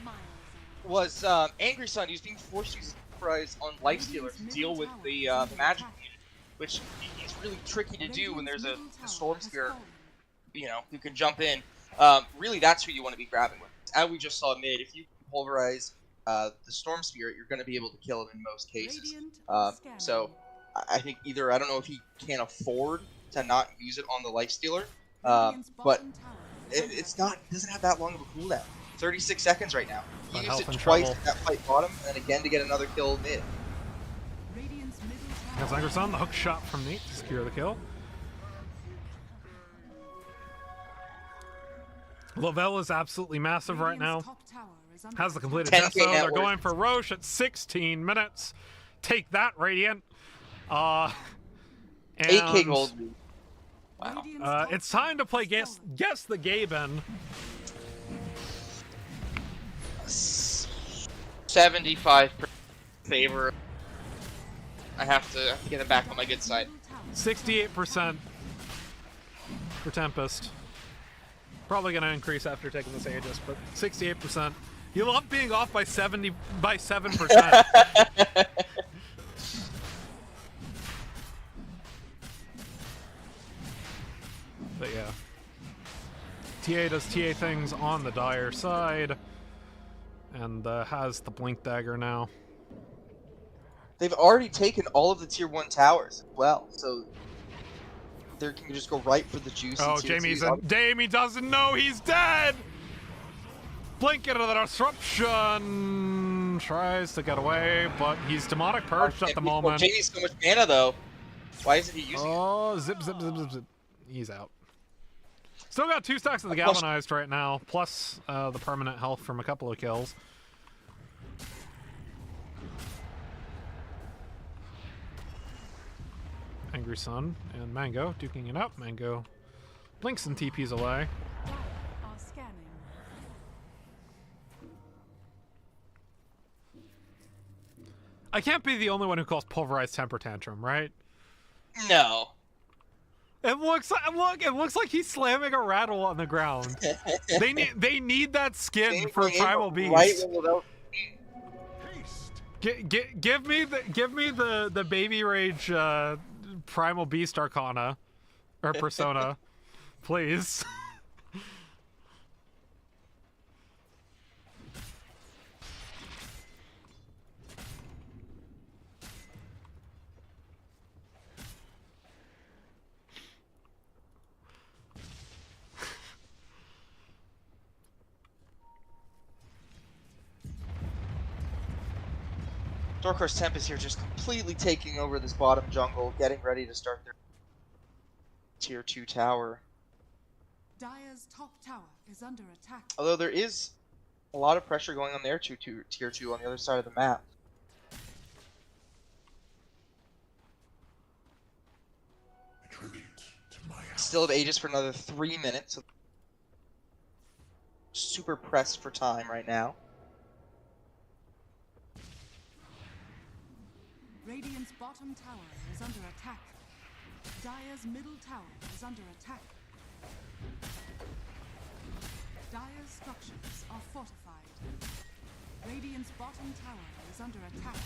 was Angry Sun. He was being forced to use pulverize on Lifestealer to deal with the magic unit, which is really tricky to do when there's a Storm Spirit, you know, who can jump in. Really, that's who you want to be grabbing with. As we just saw mid, if you pulverize the Storm Spirit, you're going to be able to kill him in most cases. So I think either, I don't know if he can't afford to not use it on the Lifestealer, but it doesn't have that long of a cooldown. 36 seconds right now. He used it twice at that fight bottom, and then again to get another kill mid. That's Angry Sun, the hook shot from Nate to secure the kill. Lavelle is absolutely massive right now. is under Has the completed 10K death zone. net They're worth. going for Roche at 16 minutes. Take that, Radiant. And 8K gold. Wow. Radiant's top it's time to play tower guess stolen. guess the Gaben. 75% favor. I have to get him back on my good side. Middle tower 68% for Tempest. Probably gonna increase after taking this Aegis, but 68%. You love being off by 7%. But yeah. TA does TA things on the Dire side. And has the Blink Dagger now. They've already taken all of the tier 1 towers as well, so they can just go right for the juicy Oh, tier Jamie 2s. doesn't know he's dead! Blink into the disruption! Tries to get away, but he's demonic purged at the moment. Jamie's so much mana though. Why isn't he using it? Oh, zip. He's out. Still got 2 stacks of the galvanized right now, plus the permanent health from a couple of kills. Angry Sun and Mango duking it out. Mango blinks and TPs away. Dire are scanning. I can't be the only one who calls pulverized temper tantrum, right? No. It looks like he's slamming a rattle on the ground. they need that skin for Primal Beast. Right when without Haste. Give me the Baby Rage Primal Beast Arcana or Persona, please. Dark Horse Tempest here just completely taking over this bottom jungle, getting ready to start their tier 2 tower. Dire's top tower is under attack. Although there is a lot of pressure going on their tier 2 on the other side of the map. A tribute to my house. Still have Aegis for another 3 minutes. So super pressed for time right now. Radiant's bottom tower is under attack. Dire's middle tower is under attack. Dire's structures are fortified. Radiant's bottom tower is under attack.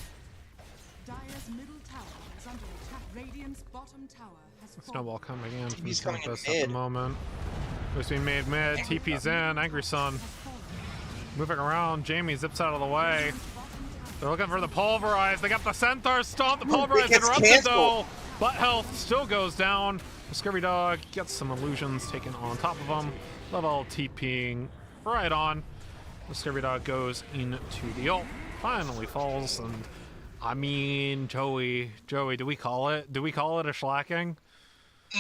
Dire's middle tower is under attack. Radiant's bottom tower has fallen. Snowball coming in from TP's coming in Tempest at mid. the moment. It's being made mid. TP's in. Angry Sun moving around. Jamie zips out of the way. They're looking for the pulverize. They got the centaur stomp. The pulverize gets interrupted canceled. though. But health still goes down. The Scurvy Dog gets some illusions taken on top of him. Level TPing right on. The Scurvy Dog goes into the ult. Finally falls, and I mean, Joey, do we call it? Do we call it a shellacking?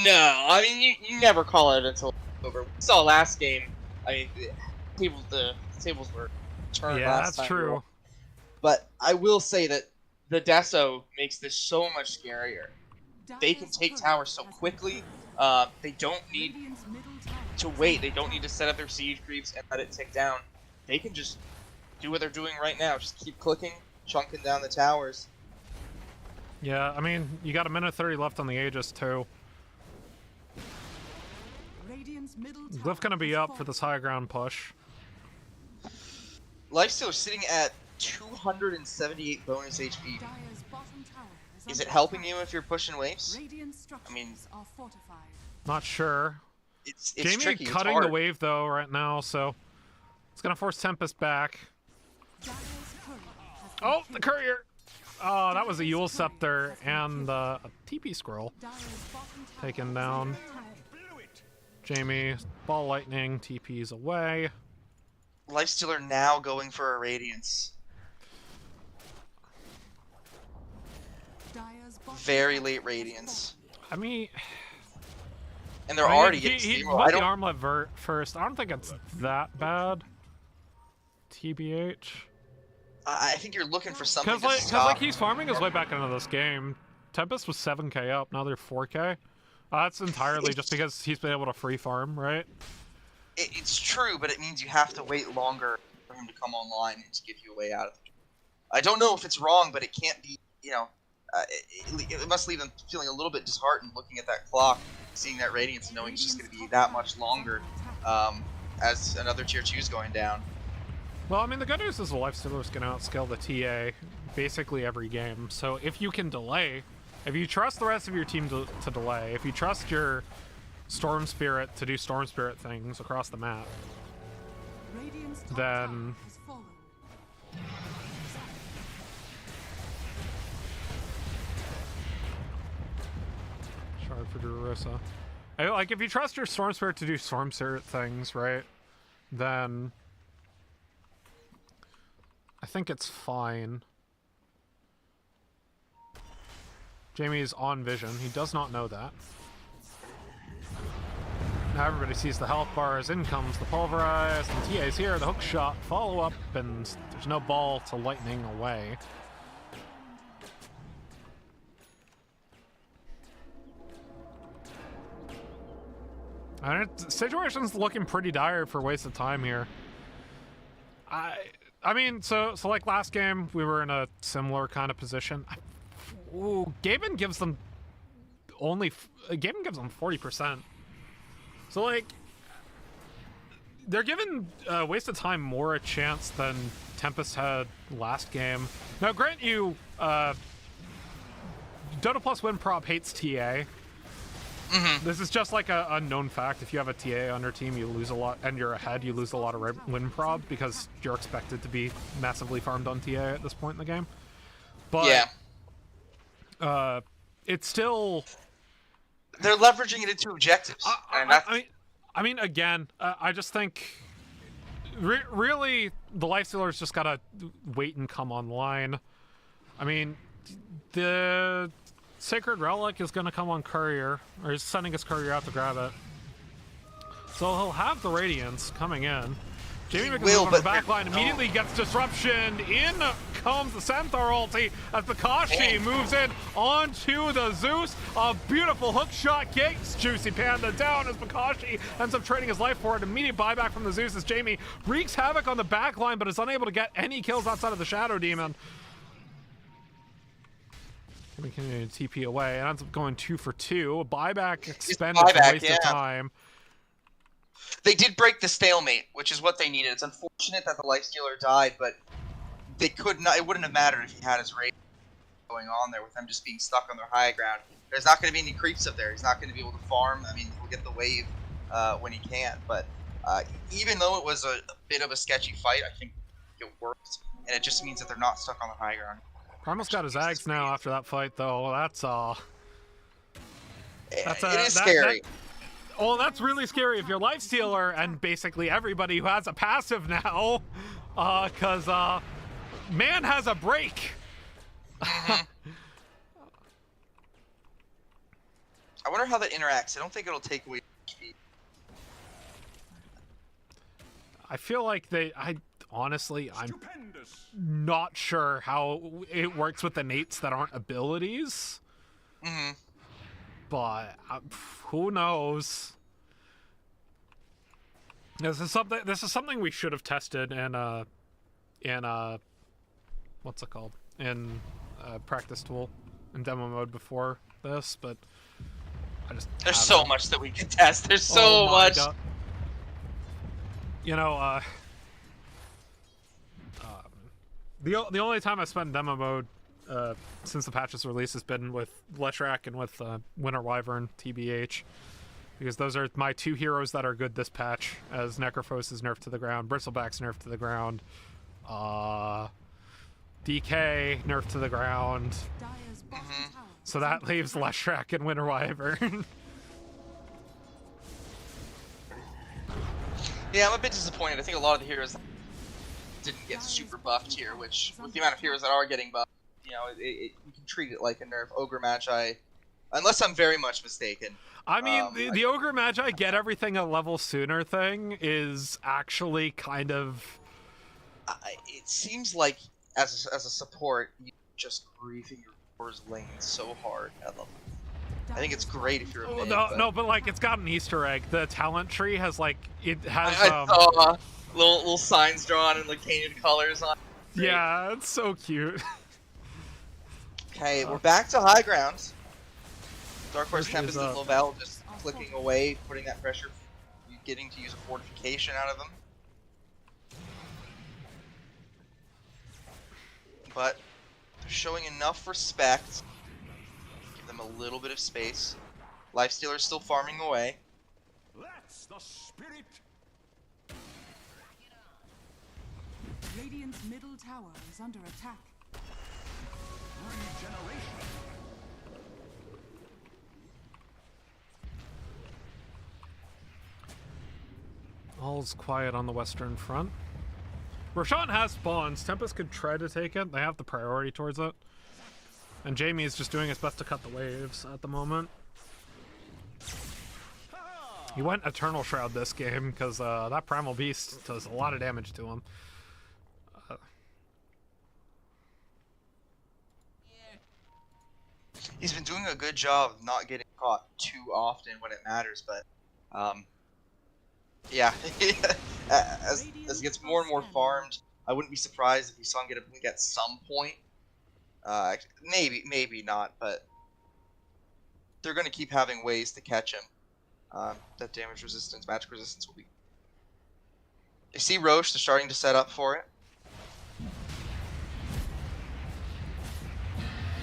No, I mean you never call it until it's over. We saw last game. I mean, the tables were turned Yeah, last that's time. true. But I will say that the Deso makes this so much scarier. They can Dire's take turret towers so has been quickly. They don't need Radiant's middle tower to has wait. They fallen. don't need to set up their siege creeps and let it tick down. They can just do what they're doing right now. Just keep clicking, chunking down the towers. Yeah, I mean, you got a minute 30 left on the Aegis too. Radiant's middle tower Glyph gonna be has up for fallen. this high ground push. Lifestealer sitting at 278 bonus HP. Dire's bottom tower Is under it helping attack. you if you're pushing waves? Radiant structures mean- are fortified. Not sure. It's Jamie tricky. It's cutting the hard. wave though right now, so it's gonna force Tempest back. Dire's courier has been Oh, the killed. courier! Oh, that was a Yule Scepter and a TP Scroll Dire's bottom tower taken is down. under attack. Blew it. Jamie, Ball Lightning, TP's away. Lifestealer now going for a Radiance. Dire's bottom Very tower late has Radiance. I mean, And they're I mean, already he getting steamrolled. bought I the don't. armlet first. I don't think it's that bad. TBH. I think you're looking for something Because to stop. he's farming his way back into this game. Tempest was 7k up, now they're 4k. That's entirely just because he's been able to free farm, right? It's true, but it means you have to wait longer for him to come online and to give you a way out of it. I don't know if it's wrong, but it can't be, you know, it must leave him feeling a little bit disheartened looking at that clock, seeing that Radiance and knowing it's just going to be that much longer as another tier 2 is going down. Well, I mean, the good news is the Lifestealer is going to outscale the TA basically every game. So if you can delay, if you trust the rest of your team to delay, if you trust your Storm Spirit to do Storm Spirit things across the map, then Shard for Drurissa. Like, if you trust your Storm Spirit to do Storm Spirit things, right, then I think it's fine. Jamie is on vision. He does not know that. Now everybody sees the health bars. In comes the Pulverize. And TA's here. The hook shot. Follow up. And there's no ball to lightning away. And the situation's looking pretty dire for waste of time here. I mean, so like last game, we were in a similar kind of position. Ooh, Gaben gives them only... Gaben gives them 40%. So, like, they're giving Waste of Time more a chance than Tempest had last game. Now, grant you, Dota Plus Win Prop hates TA. This is just like a known fact. If you have a TA on your team, you lose a lot, and you're ahead, you lose a lot of win prob because you're expected to be massively farmed on TA at this point in the game. But yeah, it's still they're leveraging it into objectives. I mean, again, I just think really the Lifestealers just gotta wait and come online. I mean, the Sacred Relic is going to come on Courier, or he's sending his Courier out to grab it. So he'll have the Radiance coming in. Jamie makes a move on the backline, immediately gets disruption. In comes the Centaur ulti as Bakashi moves in onto the Zeus. A beautiful hook shot kicks Juicy Panda down as Bakashi ends up trading his life for it. Immediate buyback from the Zeus as Jamie wreaks havoc on the backline, but is unable to get any kills outside of the Shadow Demon. Continue to TP away and ends up going 2 for 2. A buyback expended for waste of time. They did break the stalemate, which is what they needed. It's unfortunate that the Lifestealer died, but they could not. It wouldn't have mattered if he had his raid going on there with them just being stuck on their high ground. There's not going to be any creeps up there. He's not going to be able to farm. I mean, he'll get the wave when he can. But even though it was a bit of a sketchy fight, I think it worked, and it just means that they're not stuck on the high ground. Primal's got his Ags now after that fight, though. That's it is scary. Well, that's really scary if you're Lifestealer and basically everybody who has a passive now, because man has a break. I wonder how that interacts. I don't think it'll take away speed. I feel like honestly, I'm not sure how it works with the nates that aren't abilities. But who knows? This is something we should have tested in what's it called? In practice tool in demo mode before this, but there's so much that we can test. There's so much. God. You know, the only time I spent demo mode since the patch's release has been with Leshrac and with Winter Wyvern, TBH. Because those are my two heroes that are good this patch, as Necrophos is nerfed to the ground, Bristleback's nerfed to the ground, DK nerfed to the ground. So that leaves Leshrac and Winter Wyvern. Yeah, I'm a bit disappointed. I think a lot of the heroes didn't get super buffed here, which, with the amount of heroes that are getting buffed, you know, you can treat it like a nerf. Ogre Magi, unless I'm very much mistaken. I mean, the Ogre Magi get everything a level sooner thing is actually kind of... it seems like as a support, you just griefing your core's lane so hard at level. I think it's great if you're a mid. But like it's got an Easter egg. The talent tree has like it has. I saw little signs drawn in like painted colors on. Great. Yeah, it's so cute. Okay, we're back to high ground. Dark Horse Push Tempest is and up. Lovell just clicking away, putting that pressure, getting to use a fortification out of them. But they're showing enough respect. Give them a little bit of space. Lifestealer's still farming away. That's the spirit. Radiant's middle tower is under attack. Regeneration. All's quiet on the western front. Roshan has spawns. Tempest could try to take it. They have the priority towards it. And Jamie is just doing his best to cut the waves at the moment. He went Eternal Shroud this game because that Primal Beast does a lot of damage to him. He's been doing a good job of not getting caught too often when it matters, but yeah, as it gets more and more farmed, I wouldn't be surprised if we saw him get a blink at some point. Maybe not, but they're going to keep having ways to catch him. That damage resistance, magic resistance will be. You see Roche, they're starting to set up for it.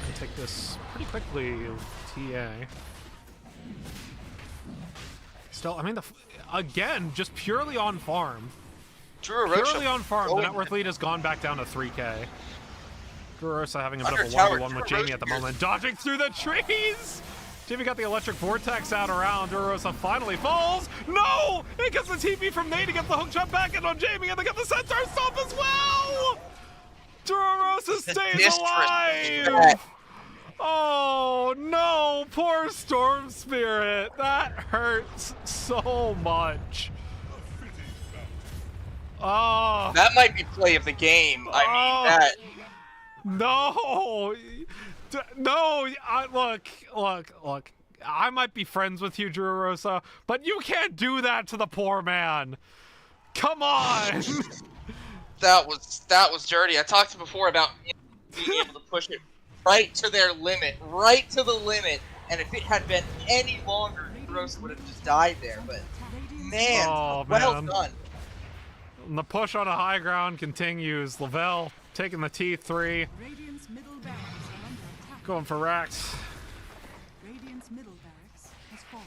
I take this pretty quickly, TA. Still, I mean, again, just purely on farm. Purely on farm, the net worth lead has gone back down to 3k. Drurosa having a bit of a 1v1 with Jamie at the moment, dodging through the trees! Jamie got the electric vortex out around. Drurosa finally falls. No! It gets the TP from Nate to get the hook shot back in on Jamie, and they get the centaur stop as well! Drurosa stays alive! Oh no, poor Storm Spirit. That hurts so much. Oh. That might be play of the game. I mean, that. No. No. Look. I might be friends with you, Drurosa, but you can't do that to the poor man. Come on. That was dirty. I talked before about being able to push it right to their limit, right to the limit, and if it had been any longer, Drurosa would have just died there, but man, well done. And the push on a high ground continues. Lavelle taking the T3. Radiant's middle barracks are under attack. Going for Rax. Radiant's middle barracks has fallen.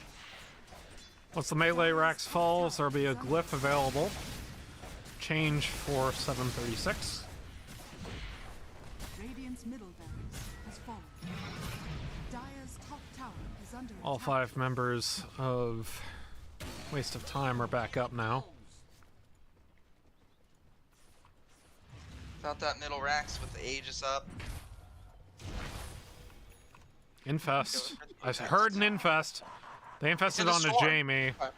Once the melee Rax falls, there'll be a glyph available. Change for 736. Radiant's middle barracks has fallen. Dire's top tower is under All attack. 5 members of Waste of Time are back up now. Without that middle Rax with the Aegis up. Infest. I heard an infest. They infested onto Jamie. Okay.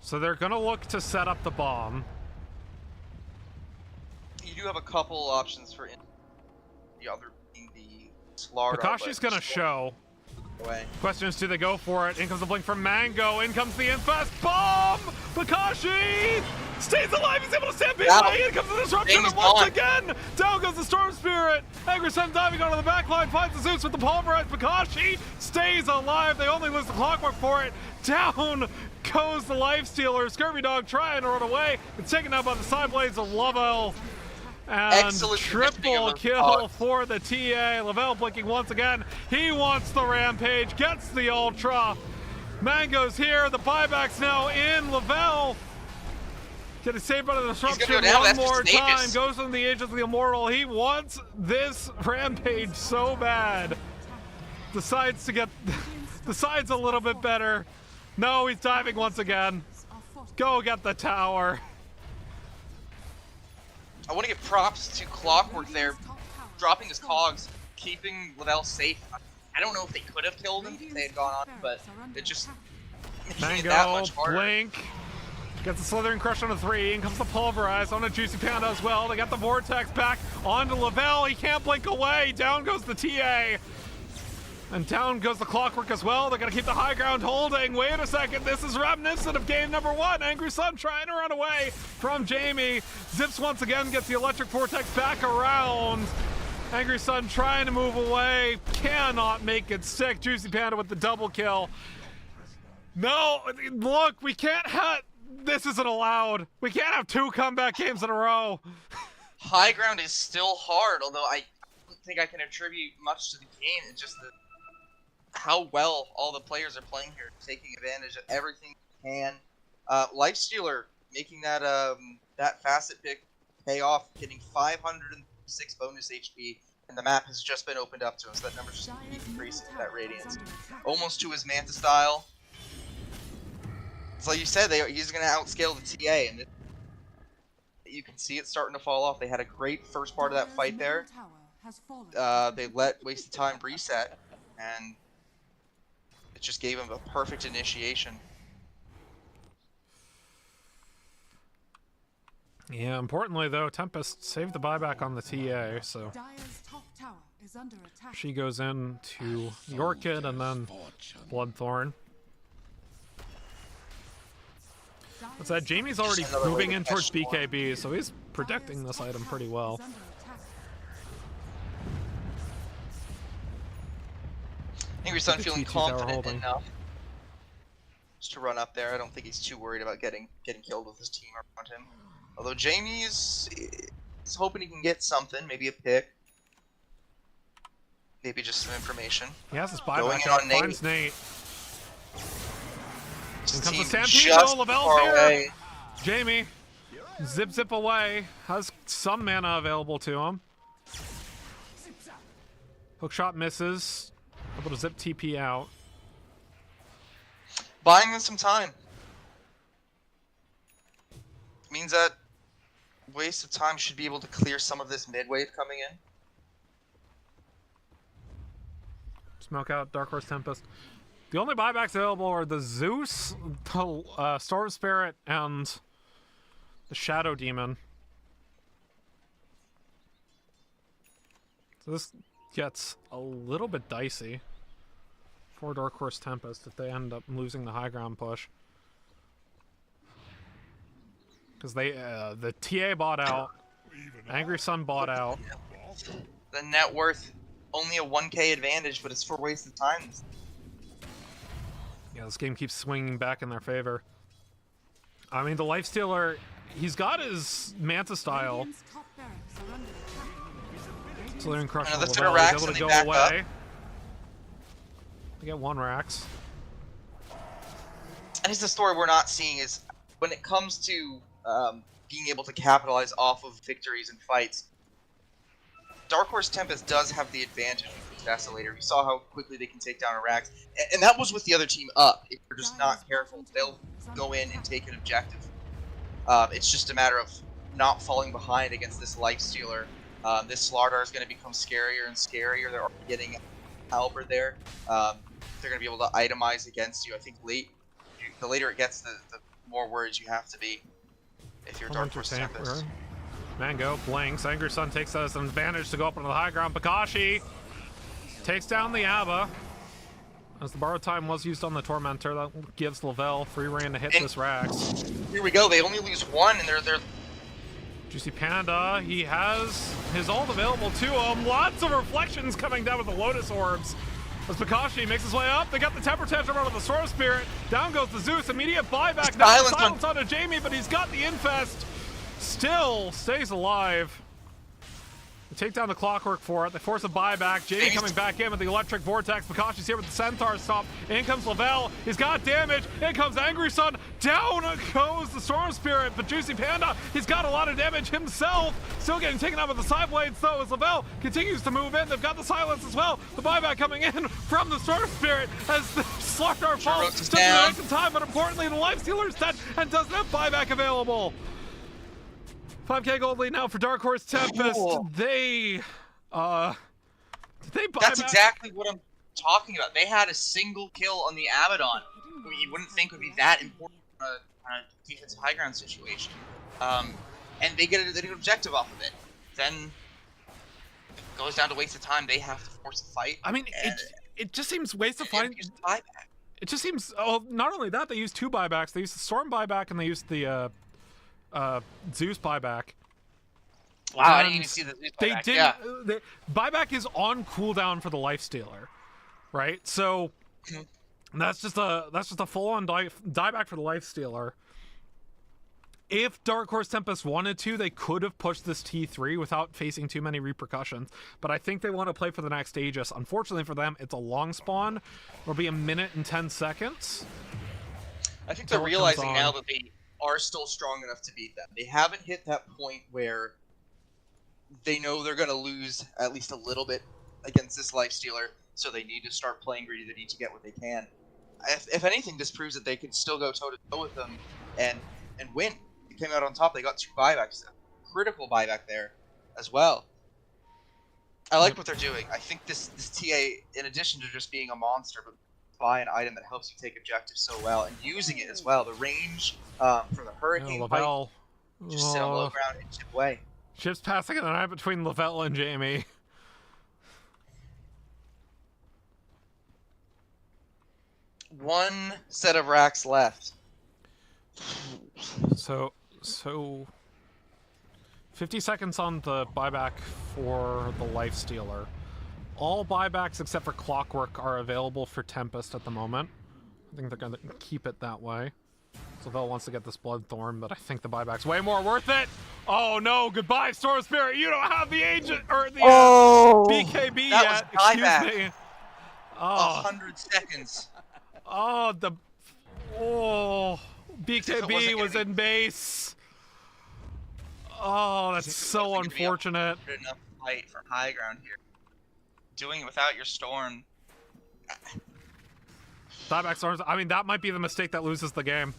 So they're gonna look to set up the bomb. You do have a couple options for the other being the Slardar. Bakashi's gonna show. Question is, do they go for it? In comes the blink from Mango. In comes the infest bomb. Bakashi stays alive. He's able to stampede away. In comes the disruption. And once again, down goes the Storm Spirit. Angry Sun diving onto the back line. Finds the Zeus with the pulverized. Bakashi stays alive. They only lose the clockwork for it. Down goes the Lifestealer. Scurvy Dog trying to run away. It's taken out by the side blades of Lovell. And excellent triple kill for the TA. Lavelle blinking once again. He wants the rampage, gets the ultra. Mango's here. The buyback's now in. Lavelle getting saved by the disruption one more time. Goes on the Aegis of the Immortal. He wants this rampage so bad. Decides to get the sides a little bit better. No, he's diving once again. Go get the tower. I want to give props to Clockwork there, dropping his cogs, keeping Lavelle safe. I don't know if they could have killed him if they had gone on, but it just making it that much harder. Blink. Gets the Slithering Crush on a 3. In comes the Pulverize on a Juicy Panda as well. They got the Vortex back onto Lavelle. He can't blink away. Down goes the TA. And down goes the Clockwork as well. They're going to keep the high ground holding. Wait a second. This is reminiscent of game number 1. Angry Sun trying to run away from Jamie. Zips once again gets the Electric Vortex back around. Angry Sun trying to move away. Cannot make it stick. Juicy Panda with the double kill. No, look, we can't have... This isn't allowed. We can't have 2 comeback games in a row. High ground is still hard, although I don't think I can attribute much to the game. It's just how well all the players are playing here, taking advantage of everything they can. Lifestealer making that that facet pick pay off, getting 506 bonus HP, and the map has just been opened up to him, so that number's just increasing with that Radiance. Almost to his Manta style. So like you said, he's going to outscale the TA, and you can see it starting to fall off. They had a great first part of that fight there. They let Wasted Time reset, and it just gave him a perfect initiation. Yeah, importantly though, Tempest saved the buyback on the TA, so she goes in to the Orchid and then Bloodthorn. What's that? Jamie's already moving in towards BKB, so he's protecting this item pretty well. Angry Sun feeling confident enough just to run up there. I don't think he's too worried about getting killed with his team around him. Although Jamie's hoping he can get something, maybe a pick, maybe just some information. He has his buyback out, finds Nate. In comes the Stampede, Lavelle's here! Away. Jamie, zip away, has some mana available to him. Hookshot misses, able to zip TP out. Buying them some time. Means that Waste of Time should be able to clear some of this mid-wave coming in. Smoke out Dark Horse Tempest. The only buybacks available are the Zeus, the Storm Spirit, and the Shadow Demon. So this gets a little bit dicey for Dark Horse Tempest if they end up losing the high ground push. Because they, the TA bought out, Angry Sun bought out. The net worth, only a 1k advantage, but it's for wasted time. Yeah, this game keeps swinging back in their favor. I mean, the Lifestealer, he's got his Manta style. Slithering Crush on Lavelle, he's able to go away. They get 1 Rax. And it's the story we're not seeing is, when it comes to being able to capitalize off of victories and fights, Dark Horse Tempest does have the advantage with Desolator. You saw how quickly they can take down a Rax, and that was with the other team up. If you're just not careful, they'll go in and take an objective. It's just a matter of not falling behind against this Lifestealer. This Slardar is going to become scarier and scarier. They're already getting Halberd there. They're going to be able to itemize against you. I think the later it gets, the more worried you have to be if you're Dark Horse Tempest. Mango blinks. Angry Sun takes that as an advantage to go up onto the high ground. Pakashi takes down the Abba. As the borrowed time was used on the Tormentor, that gives Lavelle free reign to hit this Rax. Here we go. They only lose 1, and they're Juicy Panda, he has his ult available to him. Lots of reflections coming down with the Lotus Orbs. As Pakashi makes his way up, they got the Temper Tantrum out of the Storm Spirit. Down goes the Zeus. Immediate buyback. Now silence onto Jamie, but he's got the Infest. Still stays alive. They take down the Clockwork for it. They force a buyback. Jamie coming back in with the Electric Vortex. Pakashi's here with the Centaur Stomp. In comes Lavelle. He's got damage. In comes Angry Sun. Down goes the Storm Spirit. But Juicy Panda, he's got a lot of damage himself. Still getting taken out with the side blades though as Lavelle continues to move in. They've got the silence as well. The buyback coming in from the Storm Spirit as the Slardar falls. Doesn't waste time, but importantly the Lifestealer's dead and doesn't have buyback available. 5k gold lead now for Dark Horse Tempest. Cool. They buy That's exactly what I'm talking about. They had a single kill on the Abaddon, who you wouldn't think would be that important. a defensive high ground situation, and they get an objective off of it. Then it goes down to waste of time. They have to force a fight. I mean, it just seems waste of fight. It just seems. Oh, not only that, they use 2 buybacks. They used the Storm buyback and they used the Zeus buyback. Wow, I didn't even see the Zeus buyback. They did. Yeah. The buyback is on cooldown for the Lifestealer, right? So that's just a full-on dieback for the Lifestealer. If Dark Horse Tempest wanted to, they could have pushed this T3 without facing too many repercussions. But I think they want to play for the next Aegis. Unfortunately for them, it's a long spawn. It'll be 1 minute and 10 seconds. I think they're realizing now that they are still strong enough to beat them. They haven't hit that point where they know they're going to lose at least a little bit against this Lifestealer, so they need to start playing greedy. They need to get what they can. If anything, this proves that they can still go toe-to-toe with them and win. They came out on top. They got 2 buybacks. Critical buyback there as well. I like what they're doing. I think this TA, in addition to just being a monster, but buy an item that helps you take objectives so well, and using it as well. The range from the Hurricane Lavelle. just sit on low ground and chip away. Chips passing in the night between Lavelle and Jamie. One set of racks left. So 50 seconds on the buyback for the Lifestealer. All buybacks except for Clockwork are available for Tempest at the moment. I think they're going to keep it that way. Lavelle wants to get this Bloodthorn, but I think the buyback's way more worth it. Oh no, goodbye, Storm Spirit. You don't have the agent or the BKB yet. Excuse me. Oh. 100 seconds. Oh, BKB was in base. Oh, that's so unfortunate. Enough fight for high ground here. Doing it without your Storm. Buyback Storms. I mean, that might be the mistake that loses the game.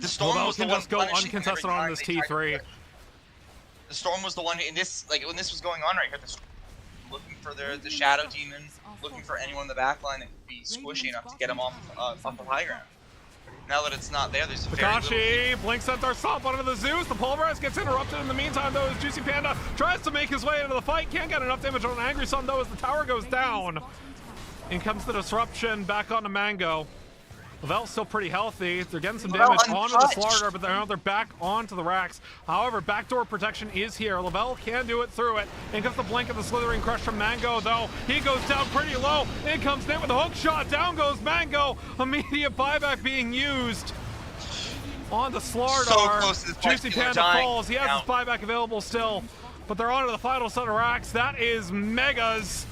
The Storm was the one just go uncontested on this T3. The Storm was the one in this, like when this was going on right here. The Storm looking for the Shadow Demon, looking for anyone in the backline that could be squishy enough to get him off the high ground. Now that it's not there, there's very Pikachi blinks at our stop onto the Zeus. The Pulverize gets interrupted in the meantime, though, as Juicy Panda tries to make his way into the fight. Can't get enough damage on Angry Sun, though, as the tower goes down. In comes the disruption back onto Mango. Lavelle's still pretty healthy. They're getting some damage onto the Slardar, but they're back onto the racks. However, backdoor protection is here. Lavelle can do it through it. In comes the blink of the Slithering Crush from Mango, though. He goes down pretty low. In comes Nate with a hook shot. Down goes Mango. Immediate buyback being used on the Slardar. So close to this Juicy Panda falls. He has his buyback available still, but they're on to the final set of racks. That is Megas.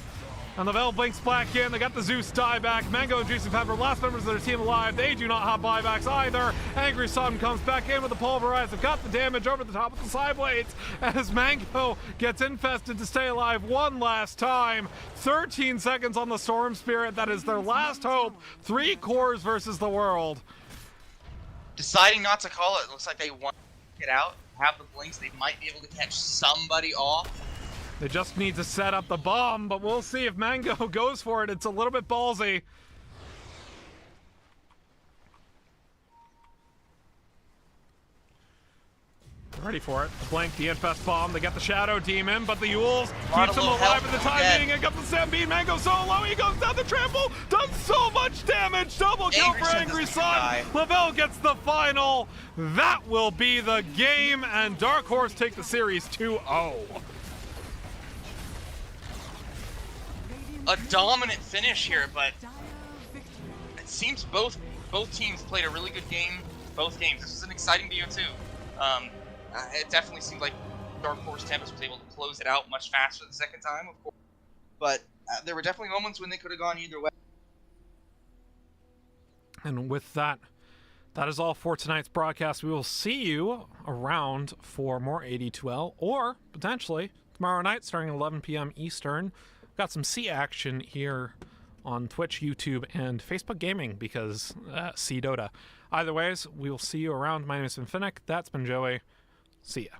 And Lavelle blinks back in. They got the Zeus die back. Mango and Juicy Pepper, last members of their team alive. They do not have buybacks either. Angry Sun comes back in with the Pulverize. They've got the damage over the top of the side blades as Mango gets infested to stay alive one last time. 13 seconds on the Storm Spirit. That is their last hope. 3 cores versus the world. Deciding not to call it. Looks like they want to get out, have the blinks. They might be able to catch somebody off. They just need to set up the bomb, but we'll see if Mango goes for it. It's a little bit ballsy. Ready for it. The blink, the infest bomb. They got the Shadow Demon, but the Yules keeps him alive at the time being. And got the Stampede. Mango so low. He goes down the trample. Does so much damage. Double kill for Angry Sun. Lavelle gets the final. That will be the game, and Dark Horse take the series 2-0. A dominant finish here, but it seems both teams played a really good game. Both games. This was an exciting BO2. It definitely seemed like Dark Horse Tempest was able to close it out much faster the second time, of course. But there were definitely moments when they could have gone either way. And with that, that is all for tonight's broadcast. We will see you around for more AD2L, or potentially tomorrow night starting at 11 p.m. Eastern. Got some C action here on Twitch, YouTube, and Facebook Gaming because C Dota. Either ways, we will see you around. My name has been Finnick. That's been Joey. See ya.